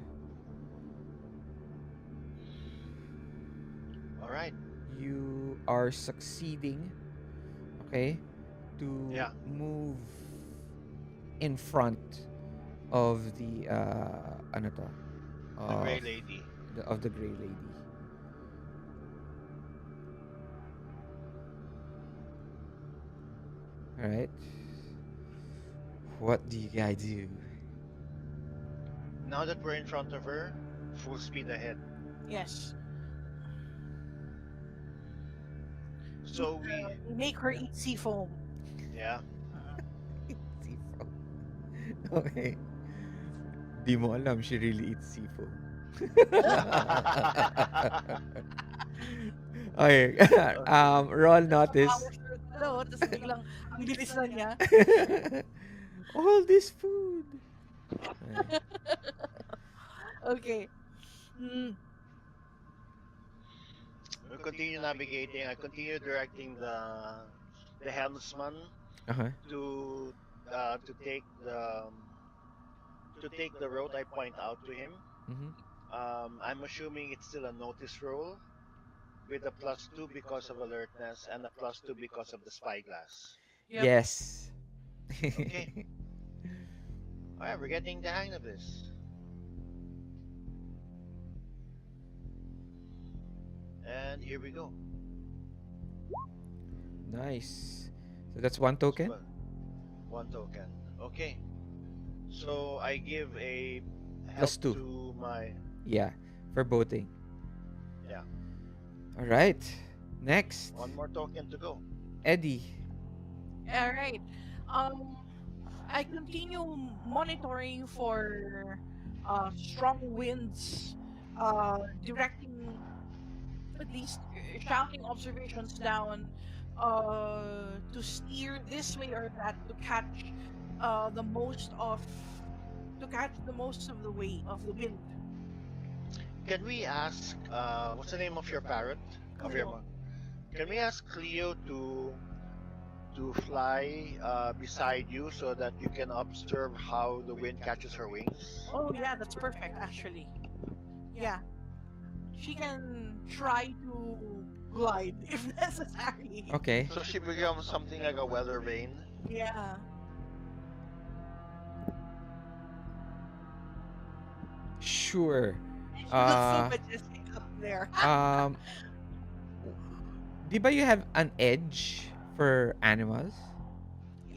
All right. you are succeeding. Okay. To Yeah. move in front of the ano to, The Grey of Lady. the Grey Lady. All right. What do you guys do? Now that we're in front of her, full speed ahead. Yes. So we, We make her yeah, eat sea foam. yeah. Seafoam. Okay. Di mo alam, she really eats seafoam. Okay. Roll notice. Power surge na daw, tapos biglang ang bilis na niya. All this food. Okay. Okay. Mm. We continue navigating. I continue directing the helmsman Uh-huh. to to take to take the route I point out to him. Mm-hmm. I'm assuming it's still a notice roll with a +2 because of alertness and a +2 because of the spyglass. Yep. Yes. Okay. All right, we're getting the hang of this. And here we go. Nice. So that's one So, token? well, one token. Okay. So I give a help Plus two. to my, Yeah. For boating. yeah, Alright. Next. one more token to go. Eddie. All right. Um, I continue monitoring for strong winds, directing at least shouting observations down to steer this way or that to catch the most of the way of the wind. Can we ask, what's the name of your parrot? Of your Cleo. Can we ask Cleo to fly beside you so that you can observe how the wind catches her wings? Oh yeah, that's perfect actually. Yeah, she can try to glide if necessary. Okay. So she becomes something like a weather vane. Yeah. Sure. She looks so Uh majestic up there. um di ba you have an edge for animals?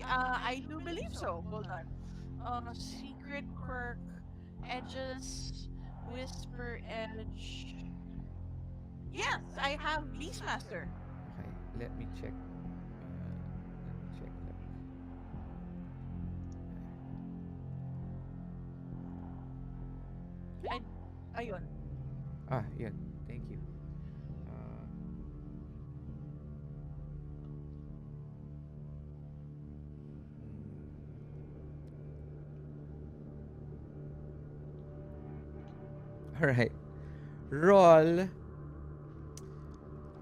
I do believe so. Hold on. Secret quirk, edges, whisper edge. Yes, I have Beastmaster. Okay, let me check. Let me check that. I, ayun. Ah, yun. Thank you. Uh, all right. Roll.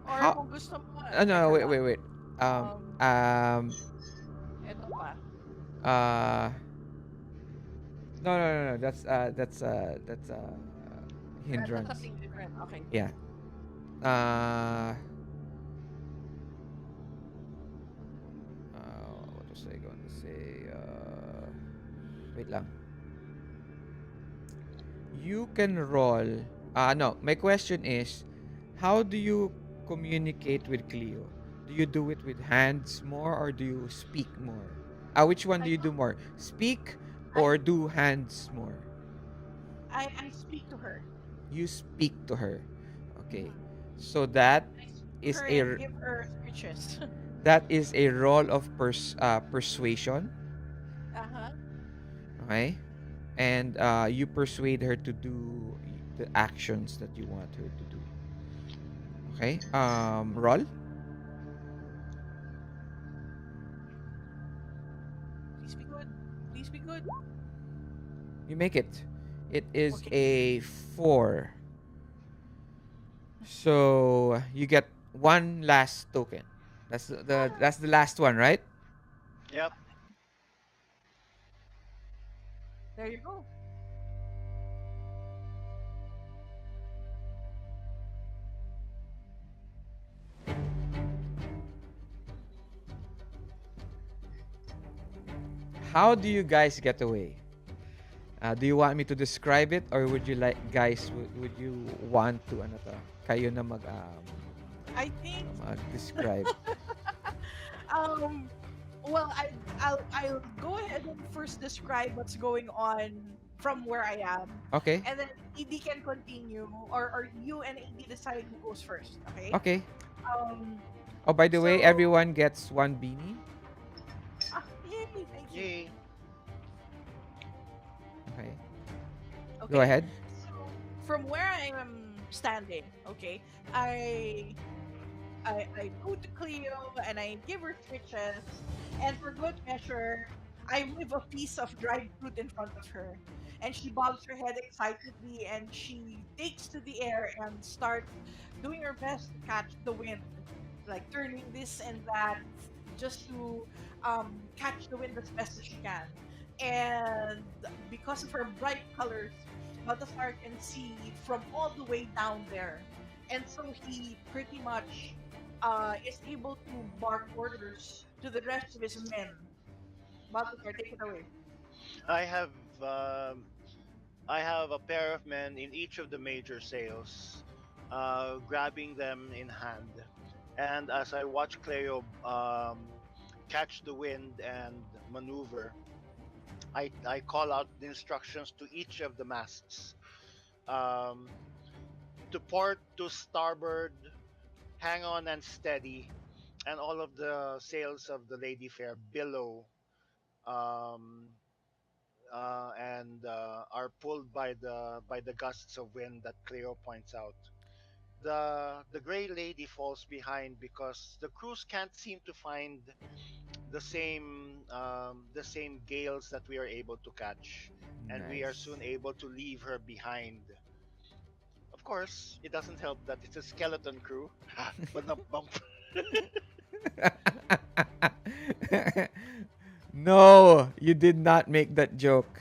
Or How? kung gusto mo, No, teka wait, lang. wait, wait. Um, Um, um, eto pa. uh, no, no, no, no. That's That's hindrance. something different. Okay. Yeah. Uh, what was I going to say? Wait lang. You can roll. No. My question is, how do you communicate with Cleo? Do you do it with hands more or do you speak more? Which one do I you do more? Speak I or do hands more? I speak to her. You speak to her. Okay. Mhm. So that I speak to is her a and give her speeches. that is a role of persuasion. Uh-huh. Okay. And you persuade her to do the actions that you want her to do. Okay. Roll. Please be good. Please be good. You make it. It is Okay. a 4. So you get one last token. That's the last one, right? Yep. There you go. How do you guys get away? Do you want me to describe it or would you like guys would you want to ano to? Kayo na I think mag-describe. um well I'll go ahead and first describe what's going on from where I am. Okay. And then AD can continue or you and AD decide who goes first, okay? Okay. Um Oh, by the way, so everyone gets one beanie. yay, thank you. Yay. Okay. Go Okay. ahead. So from where I am standing, okay, I I go to Cleo and I give her switches, and for good measure, I wave a piece of dried fruit in front of her, and she bobs her head excitedly and she takes to the air and starts doing her best to catch the wind, like turning this and that just to catch the wind as best as she can. And because of her bright colors, Baltasar can see from all the way down there. And so he pretty much is able to bark orders to the rest of his men. Baltasar, take it away. I have um, I have a pair of men in each of the major sails, grabbing them in hand. And as I watch Cleo catch the wind and maneuver, I call out the instructions to each of the masts. Um, to port, to starboard, hang on and steady, and all of the sails of the Lady Fair below, um, and are pulled by the gusts of wind that Cleo points out. The Gray Lady falls behind because the crews can't seem to find the same gales that we are able to catch, and we are Nice. soon able to leave her behind. Of course, it doesn't help that it's a skeleton crew. But bump. No, you did not make that joke.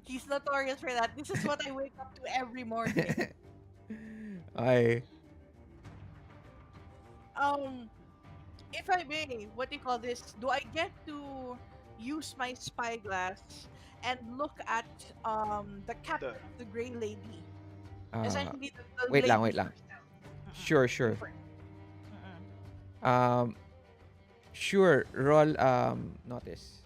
He's notorious for that. This is what I wake up to every morning. I Um, if I may, what do you call this? Do I get to use my spyglass and look at the the captain of the Gray Lady? uh Essentially, the wait lang, lady wait lang. herself. Mm-mm. Sure, Go sure. for it. Mm-mm. Um sure, roll notice.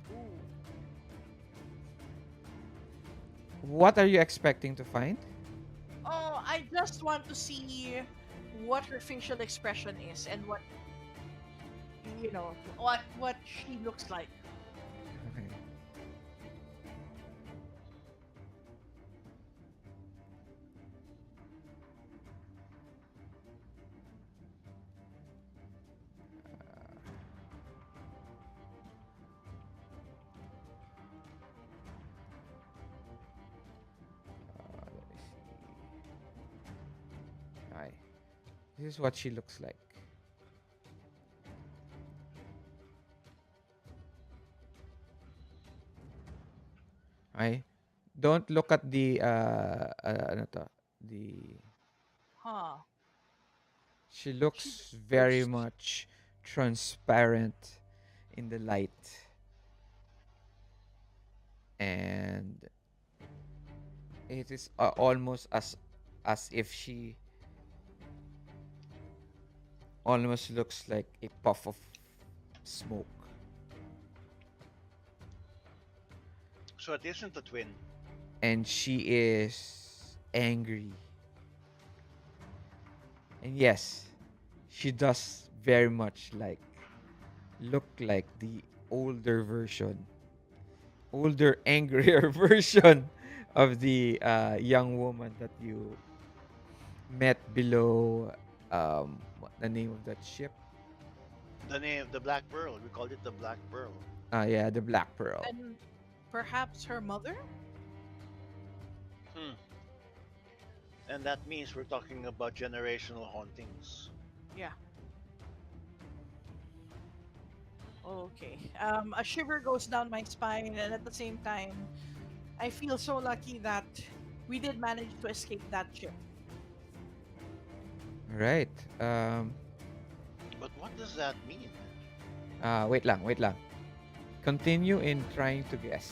Ooh. What are you expecting to find? Oh, I just want to see what her facial expression is and what what she looks like. Okay. Let me see. Hi. This is what she looks like. Hi. Don't look at the ano to, the Huh? she She's a looks very ghost. much transparent in the light, and it is almost as if she almost looks like a puff of smoke. So it isn't a twin. And she is angry. And yes, she does very much like look like the older version, older, angrier version of the young woman that you met below. What the name of that ship? The name, the Black Pearl. We called it the Black Pearl. Yeah, the Black Pearl. Then perhaps her mother? Hmm. And that means we're talking about generational hauntings. Yeah. Okay. A shiver goes down my spine, and at the same time, I feel so lucky that we did manage to escape that ship. Right. Um, But what does that mean? wait lang, wait lang. Continue in trying to guess.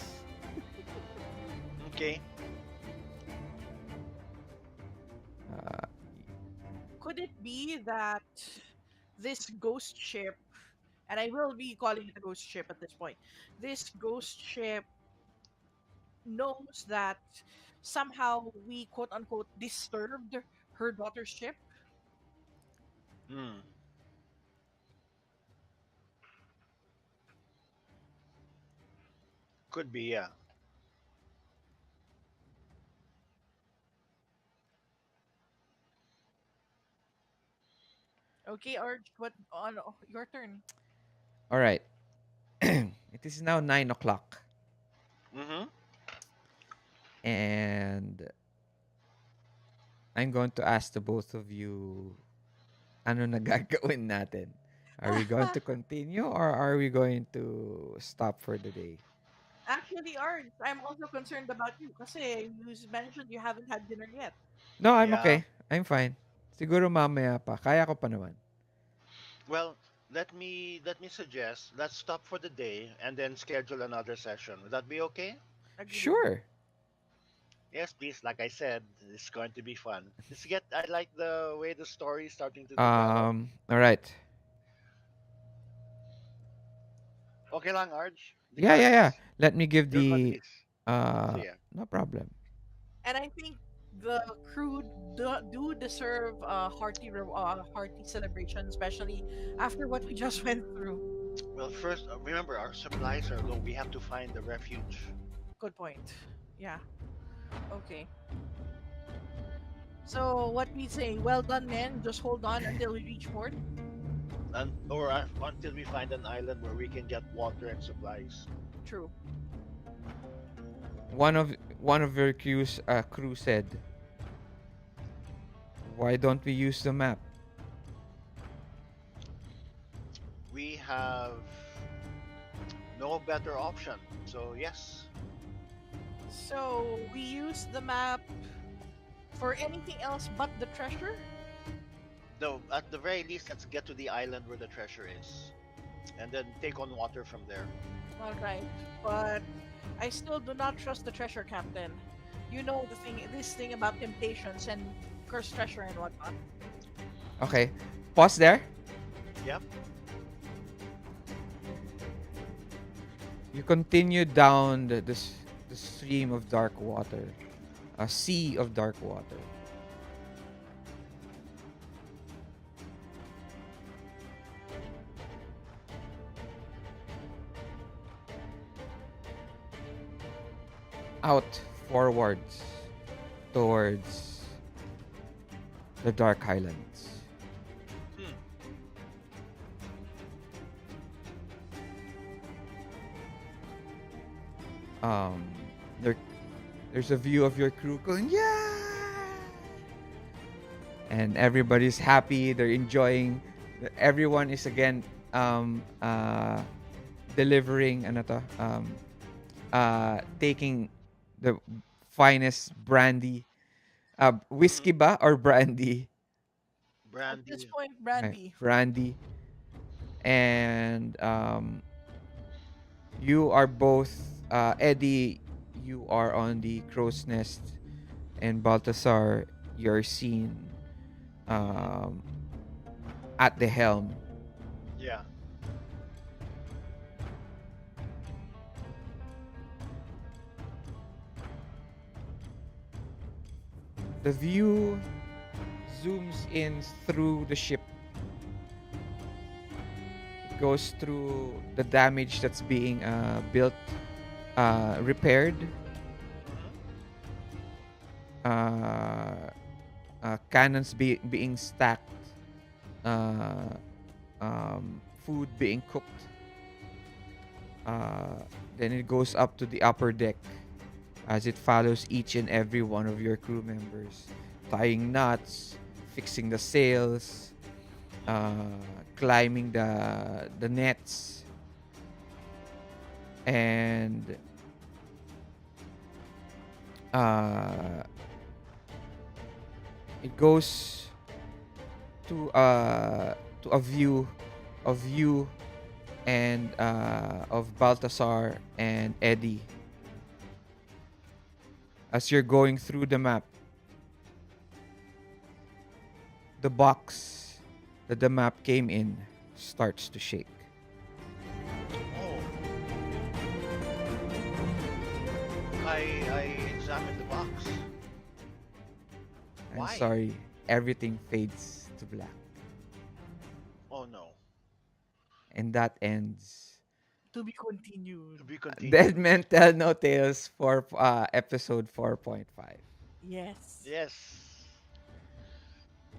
Okay. Uh, Could it be that this ghost ship, and I will be calling it a ghost ship at this point, this ghost ship knows that somehow we quote unquote disturbed her daughter's ship? Hmm. Could be, yeah. Okay, or what on your turn? all right. It is now 9 o'clock, Mm-hmm. and And I'm going to ask the both of you, ano na gagawin natin? Are we going to continue or are we going to stop for the day? Actually, Arns, I'm also concerned about you kasi mentioned you haven't had dinner yet. No, I'm Yeah. okay. I'm fine. Siguro mamaya pa. Kaya ko pa naman. Well, let me suggest, let's stop for the day and then schedule another session. Would that be okay? Agreed. Sure. Yes, please. Like I said, it's going to be fun. I like the way the story is starting to develop. All right. Okay lang, Arj. The Yeah, yeah, yeah. cards. Let me give Your call, the please. uh Sige. no problem. And I think the crew do deserve a hearty celebration, especially after what we just went through. Well, first, remember our supplies are low. We have to find the refuge. Good point. Yeah. Okay. So what we say? Well done, men. Just hold on until we reach port. Until we find an island where we can get water and supplies. True. One of your crew said, "Why don't we use the map?" We have no better option. So yes, So we use the map for anything else but the treasure. though at the very least, let's get to the island where the treasure is, and then take on water from there. All right, but I still do not trust the treasure captain. You know this thing about temptations and cursed treasure and whatnot. Okay. Pause there. Yep. You continue down the stream of dark water, a sea of dark water. Out forwards towards the Dark Highlands. Hmm. Um, there, there's a view of your crew going, yeah! And everybody's happy. They're enjoying. Everyone is again um, uh, delivering ano to, taking the finest brandy. Whiskey Hmm. ba or brandy? At this Brandy. point, Right, Brandy. brandy. And you are both Eddie. You are on the crow's nest, and Baltasar, you're seen Hmm. um, at the helm. Yeah. The view zooms in through the ship. It goes through the damage that's being built, repaired, Hmm. uh, cannons being stacked, uh, food being cooked. Then it goes up to the upper deck as it follows each and every one of your crew members, tying knots, fixing the sails, uh, climbing the nets, and uh, it goes to a view of you and of Baltasar and Eddie as you're going through the map. The box that the map came in starts to shake. Oh, I examined the box. I'm Why? sorry, everything fades to black. Oh no. And that ends To be continued. To be Dead continued. Men Tell No Tales for episode 4.5. Yes. Yes.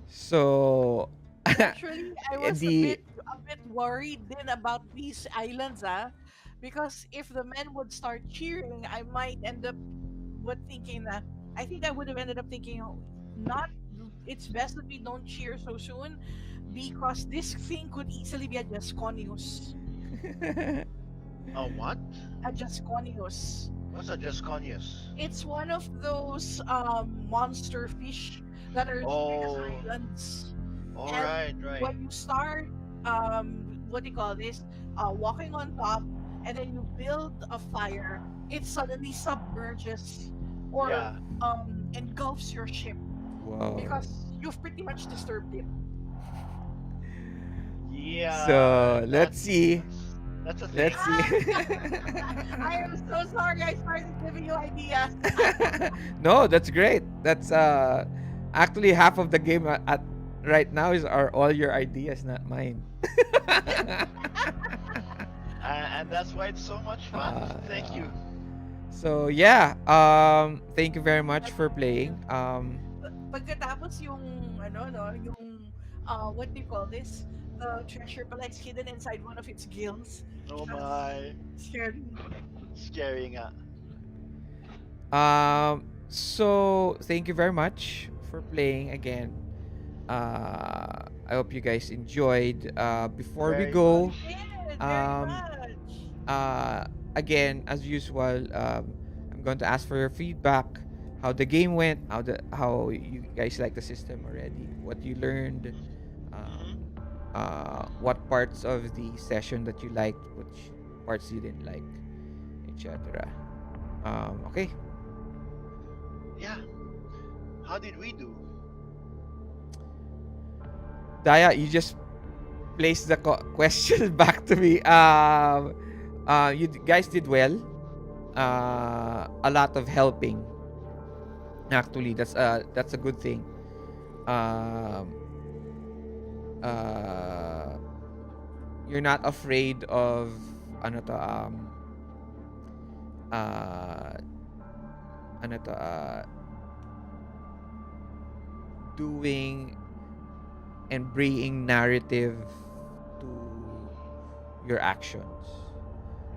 So, Actually, I was the a bit worried then about these islands, because if the men would start cheering, I might end up thinking that. I think I would have ended up thinking, oh, not. It's best that we don't cheer so soon, because this thing could easily be a Jasconius. Oh, what? A Jasconius. What's a Jasconius? It's one of those monster fish that are as big as Oh, islands. all And right, right. when you start, what do you call this? Walking on top, and then you build a fire, it suddenly submerges or Yeah, engulfs your ship Wow. because you've pretty much disturbed it. yeah. So let's see. That's a Let's thing. see. I am so sorry I started giving you ideas. No, that's great. That's actually half of the game at right now is are all your ideas, not mine. And that's why it's so much fun. Thank Yeah. you. So yeah, thank you very much for playing. Pagkatapos yung ano no, yung what do you call this? The treasure pala is hidden inside one of its gills. Oh That's my. scary. Scary nga. So thank you very much for playing again. I hope you guys enjoyed. Before we Very go, much. Did very um, much. again as usual, I'm going to ask for your feedback. How the game went? How you guys like the system already? What you learned? Um, Hmm. what parts of the session that you liked? Which parts you didn't like, etc. Okay. Yeah. How did we do? Daya, you just place the question back to me. You guys did well. A lot of helping. Actually, that's a good thing. Um, uh, you're not afraid of ano to uh, ano to doing and bringing narrative to your actions.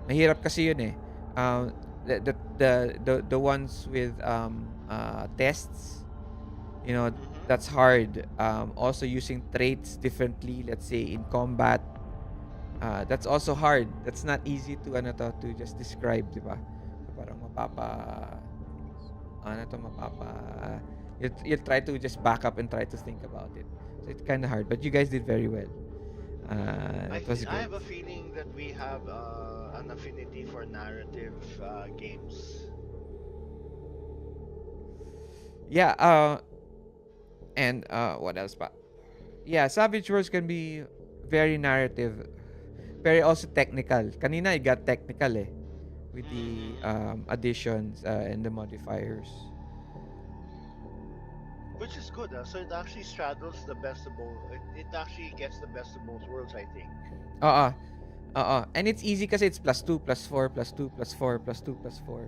Mahirap kasi yun eh. Um, the ones with tests, you know, Hmm. that's hard. Also using traits differently, let's say in combat, that's also hard. That's not easy to ano to just describe, di ba? So parang mapapa you'll try to just back up and try to think about it. So it's kind of hard, but you guys did very well. That was I good. have a feeling that we have an affinity for narrative games. Yeah, and what else pa? Yeah, Savage Worlds can be very narrative, very also technical. Kanina I got technical eh with the Hmm. additions and the modifiers. Which is good. So it actually straddles the best of both. It actually gets the best of both worlds, I think. Oo. Oo. And it's easy kasi it's plus 2, plus 4, plus 2, plus 4, plus 2, plus 4.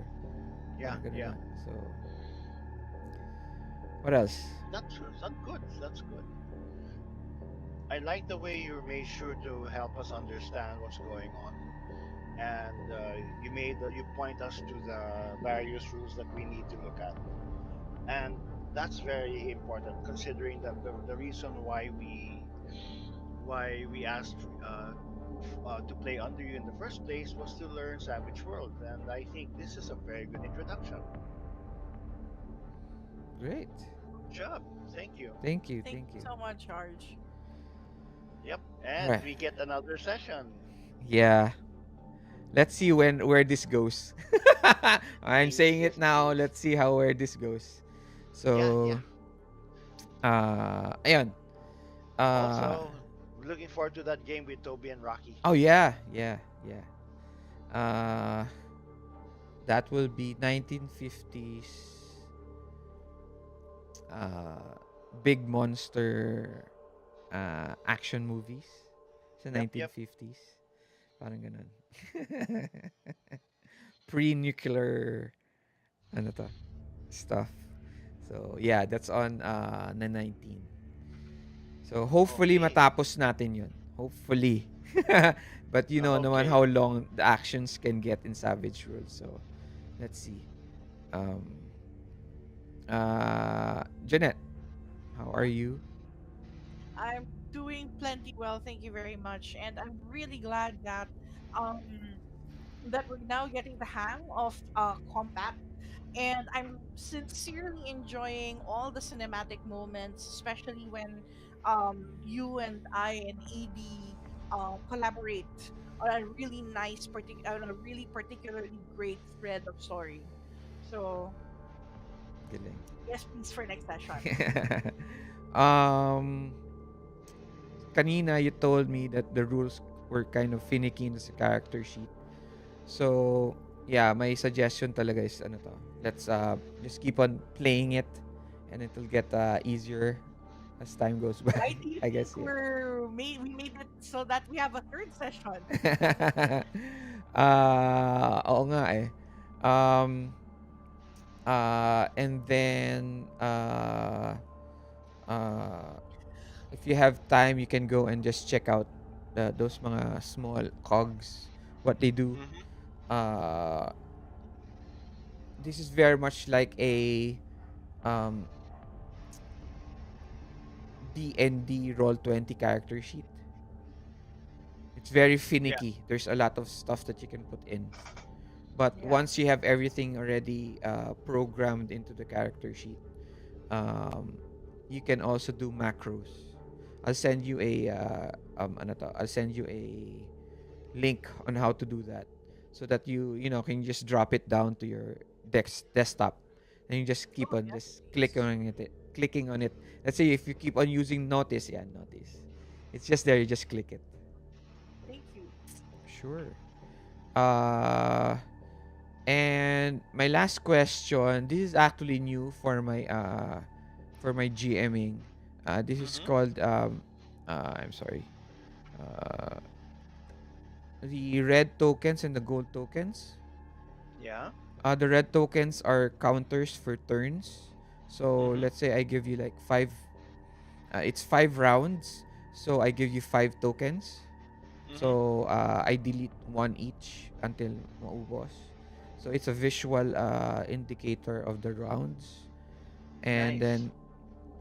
Yeah, Parang ganun yeah. lang. So, what else? That's good. That's good. I like the way you made sure to help us understand what's going on, and you point us to the various rules that we need to look at, and that's very important considering that the reason why we asked to play under you in the first place was to learn Savage World, and I think this is a very good introduction. Great. Good job. Thank you. Thank you. Thank Thank you you. so much, Charge. Yep, and Right. we get another session. Yeah. Let's see where this goes. I'm Yes, saying it yes, now. yes. Let's see how where this goes. Yeah, yeah. So, ayun. Uh, Also, looking forward to that game with Toby and Rocky. oh yeah, yeah, yeah. Uh, that will be 1950s uh, big monster action movies sa Yep, yep. 1950s. Parang ganun. Pre-nuclear ano to, stuff. So, yeah, that's on na 19. So, hopefully Okay, matapos natin 'yun. Hopefully. But you know naman okay. how long the actions can get in Savage World. So, let's see. Um, Jeanette, how are you? I'm doing plenty well, thank you very much. And I'm really glad um that we're now getting the hang of combat. And I'm sincerely enjoying all the cinematic moments, especially when you and I and AD collaborate on a really on a really particularly great thread of story. So Galing. yes, please for next session. um, Kanina you told me that the rules were kind of finicky in the character sheet. So, yeah, my suggestion talaga is ano to. Let's just keep on playing it and it'll get easier as time goes by. Why do you I think guess, yeah. we made it so that we have a third session? Oo nga eh. Um, and then uh, if you have time, you can go and just check out those mga small cogs, what they do. Hmm. Uh, this is very much like a um, D&D Roll20 character sheet. It's very Yeah. finicky. There's a lot of stuff that you can put in. But Yeah. once you have everything already programmed into the character sheet, um, you can also do macros. I'll send you a ano to, I'll send you a link on how to do that, so that you can just drop it down to your desktop, and you just keep Oh on yes, just please. clicking on it. Let's say if you keep on using notice, yeah, notice. It's just there. You just click it. Thank you. Sure. Uh, and my last question. This is actually new for my GMing. This is Hmm. called I'm sorry. Uh, the red tokens and the gold tokens. Yeah. The red tokens are counters for turns. So Hmm. let's say I give you like five. It's 5 rounds. So I give you 5 tokens. Hmm. So I delete one each until maubos. So it's a visual indicator of the rounds. And Nice. then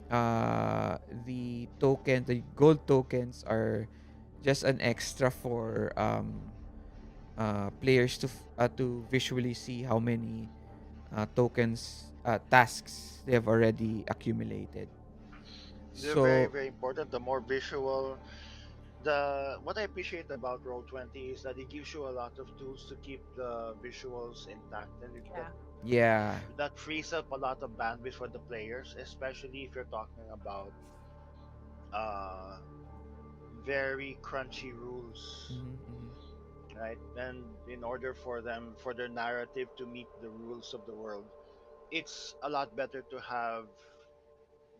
uh, the gold tokens are just an extra for players to visually see how many tasks they have already accumulated. They're very, So, very important. The more visual, the what I appreciate about Roll20 is that it gives you a lot of tools to keep the visuals intact, and Yeah. yeah. that frees up a lot of bandwidth for the players, especially if you're talking about uh very crunchy rules, Mm-hmm, mm-hmm. right? And in order for them, for their narrative to meet the rules of the world, it's a lot better to have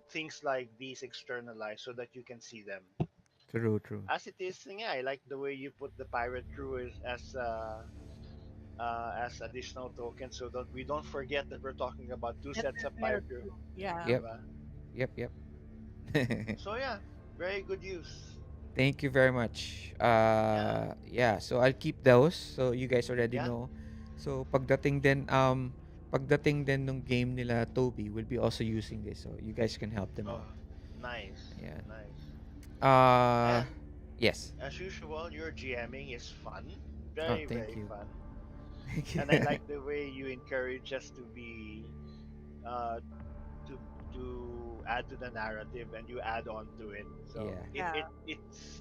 things like these externalized so that you can see them. True, true. As it is, yeah, I like the way you put the pirate crew as additional tokens, so that we don't forget that we're talking about two That's sets of very pirate crew. true. Yeah. Yep, Diba? yep, yep. So yeah, very good use. Thank you very much. Yeah, Yeah, so I'll keep those so you guys already yeah. know. So pagdating din nung game nila Toby will be also using this, so you guys can help them out. Oh, nice, Yeah. nice. Uh And yes. as usual, your GMing is fun, Oh, very, thank very you. fun. Thank you. And I like the way you encourage us to be uh, to add to the narrative, and you add on to it. So Yeah. Yeah.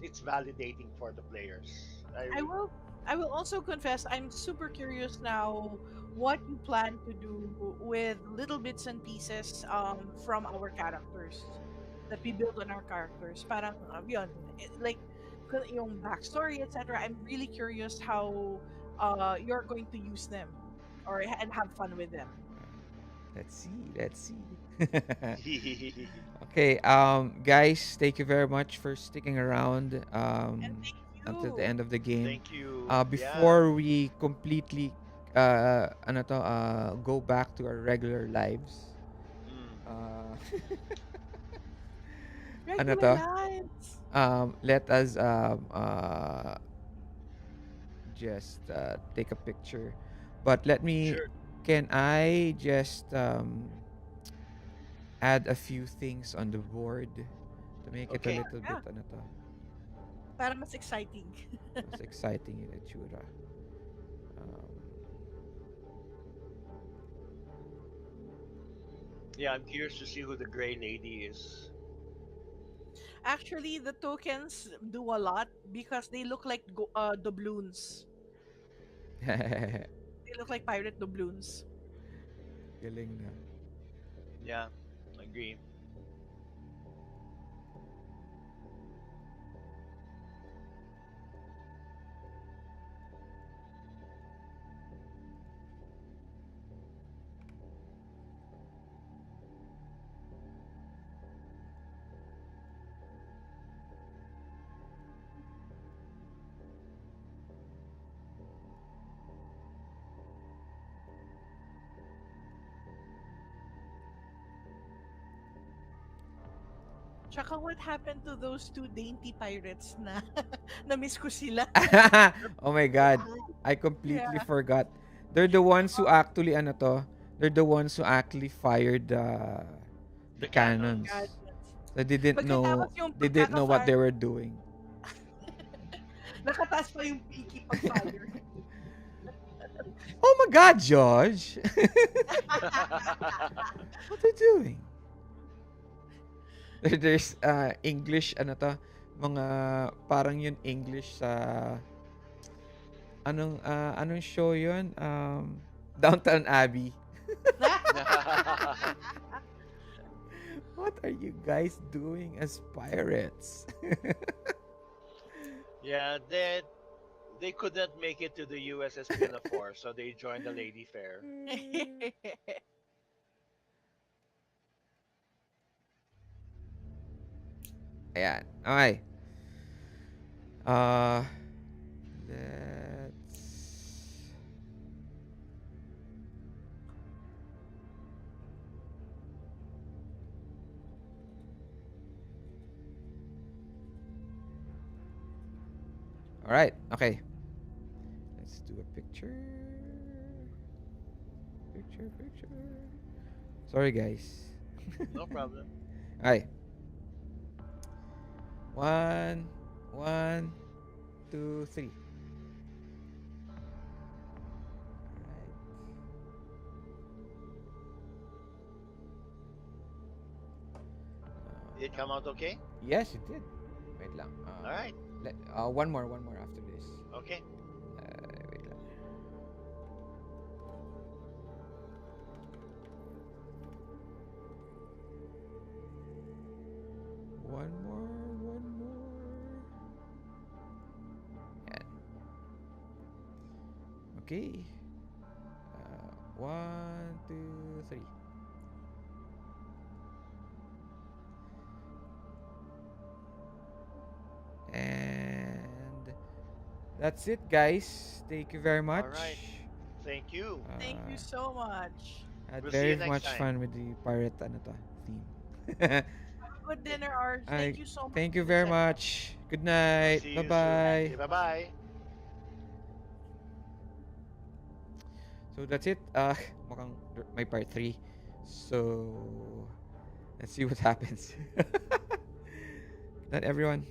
it's validating for the players. I will I will also confess I'm super curious now what you plan to do with little bits and pieces from our characters that we build on our characters. Parang yun, like yung backstory, etc. I'm really curious how you're going to use them or and have fun with them. Let's see. Let's see. Okay, guys, thank you very much for sticking around And thank until the you. end of the game. Thank you. Yeah. Before we completely go back to our regular lives, Mm. uh, ano Regular to, lives. let us just take a picture. But let me, Sure. can I just add a few things on the board to make it a Okay. little bit Yeah, ano to, para mas exciting. mas exciting yung itsura. Um, Yeah, I'm curious to see who the gray lady is. Actually, the tokens do a lot because they look like doubloons. They look like pirate doubloons. galing na. Yeah, agree. Tsaka what happened to those two dainty pirates na na-miss ko sila. Oh my god, True. I Yeah. completely forgot. They're the ones who actually ano to, they're the ones who actually fired the The cannons. cannons. Gadgets. So Pagkatapos yung they didn't know what pagkaka-fire, they were doing. nakataas pa yung peaky pag-fire. Oh my god, George. What are you doing? There's English ano to, mga parang yun English sa anong show yun? Downtown Abbey. What are you guys doing as pirates? Yeah, they couldn't make it to the USS Pinafore, so they joined the Lady Faire. Ayan. Okay. Uh, let's... Alright. Okay. Let's do a picture. Picture. Sorry, guys. No problem. Okay. One, two, three. It come out okay? Yes, it did. Wait lang. All right. One more after this. Okay. Wait lang. One more. Yan. Okay. One, two, three. And that's it, guys. Thank you very much. All right. Thank you. Thank you so much. Had We'll see you very next much time. fun with the pirate ano to, theme. Good dinner, Ars. Ay, Thank you so much. thank you for very the much. Good I'll night. see you soon. Bye-bye. Bye bye. So that's it. Mukhang may part 3. So let's see what happens. Not everyone.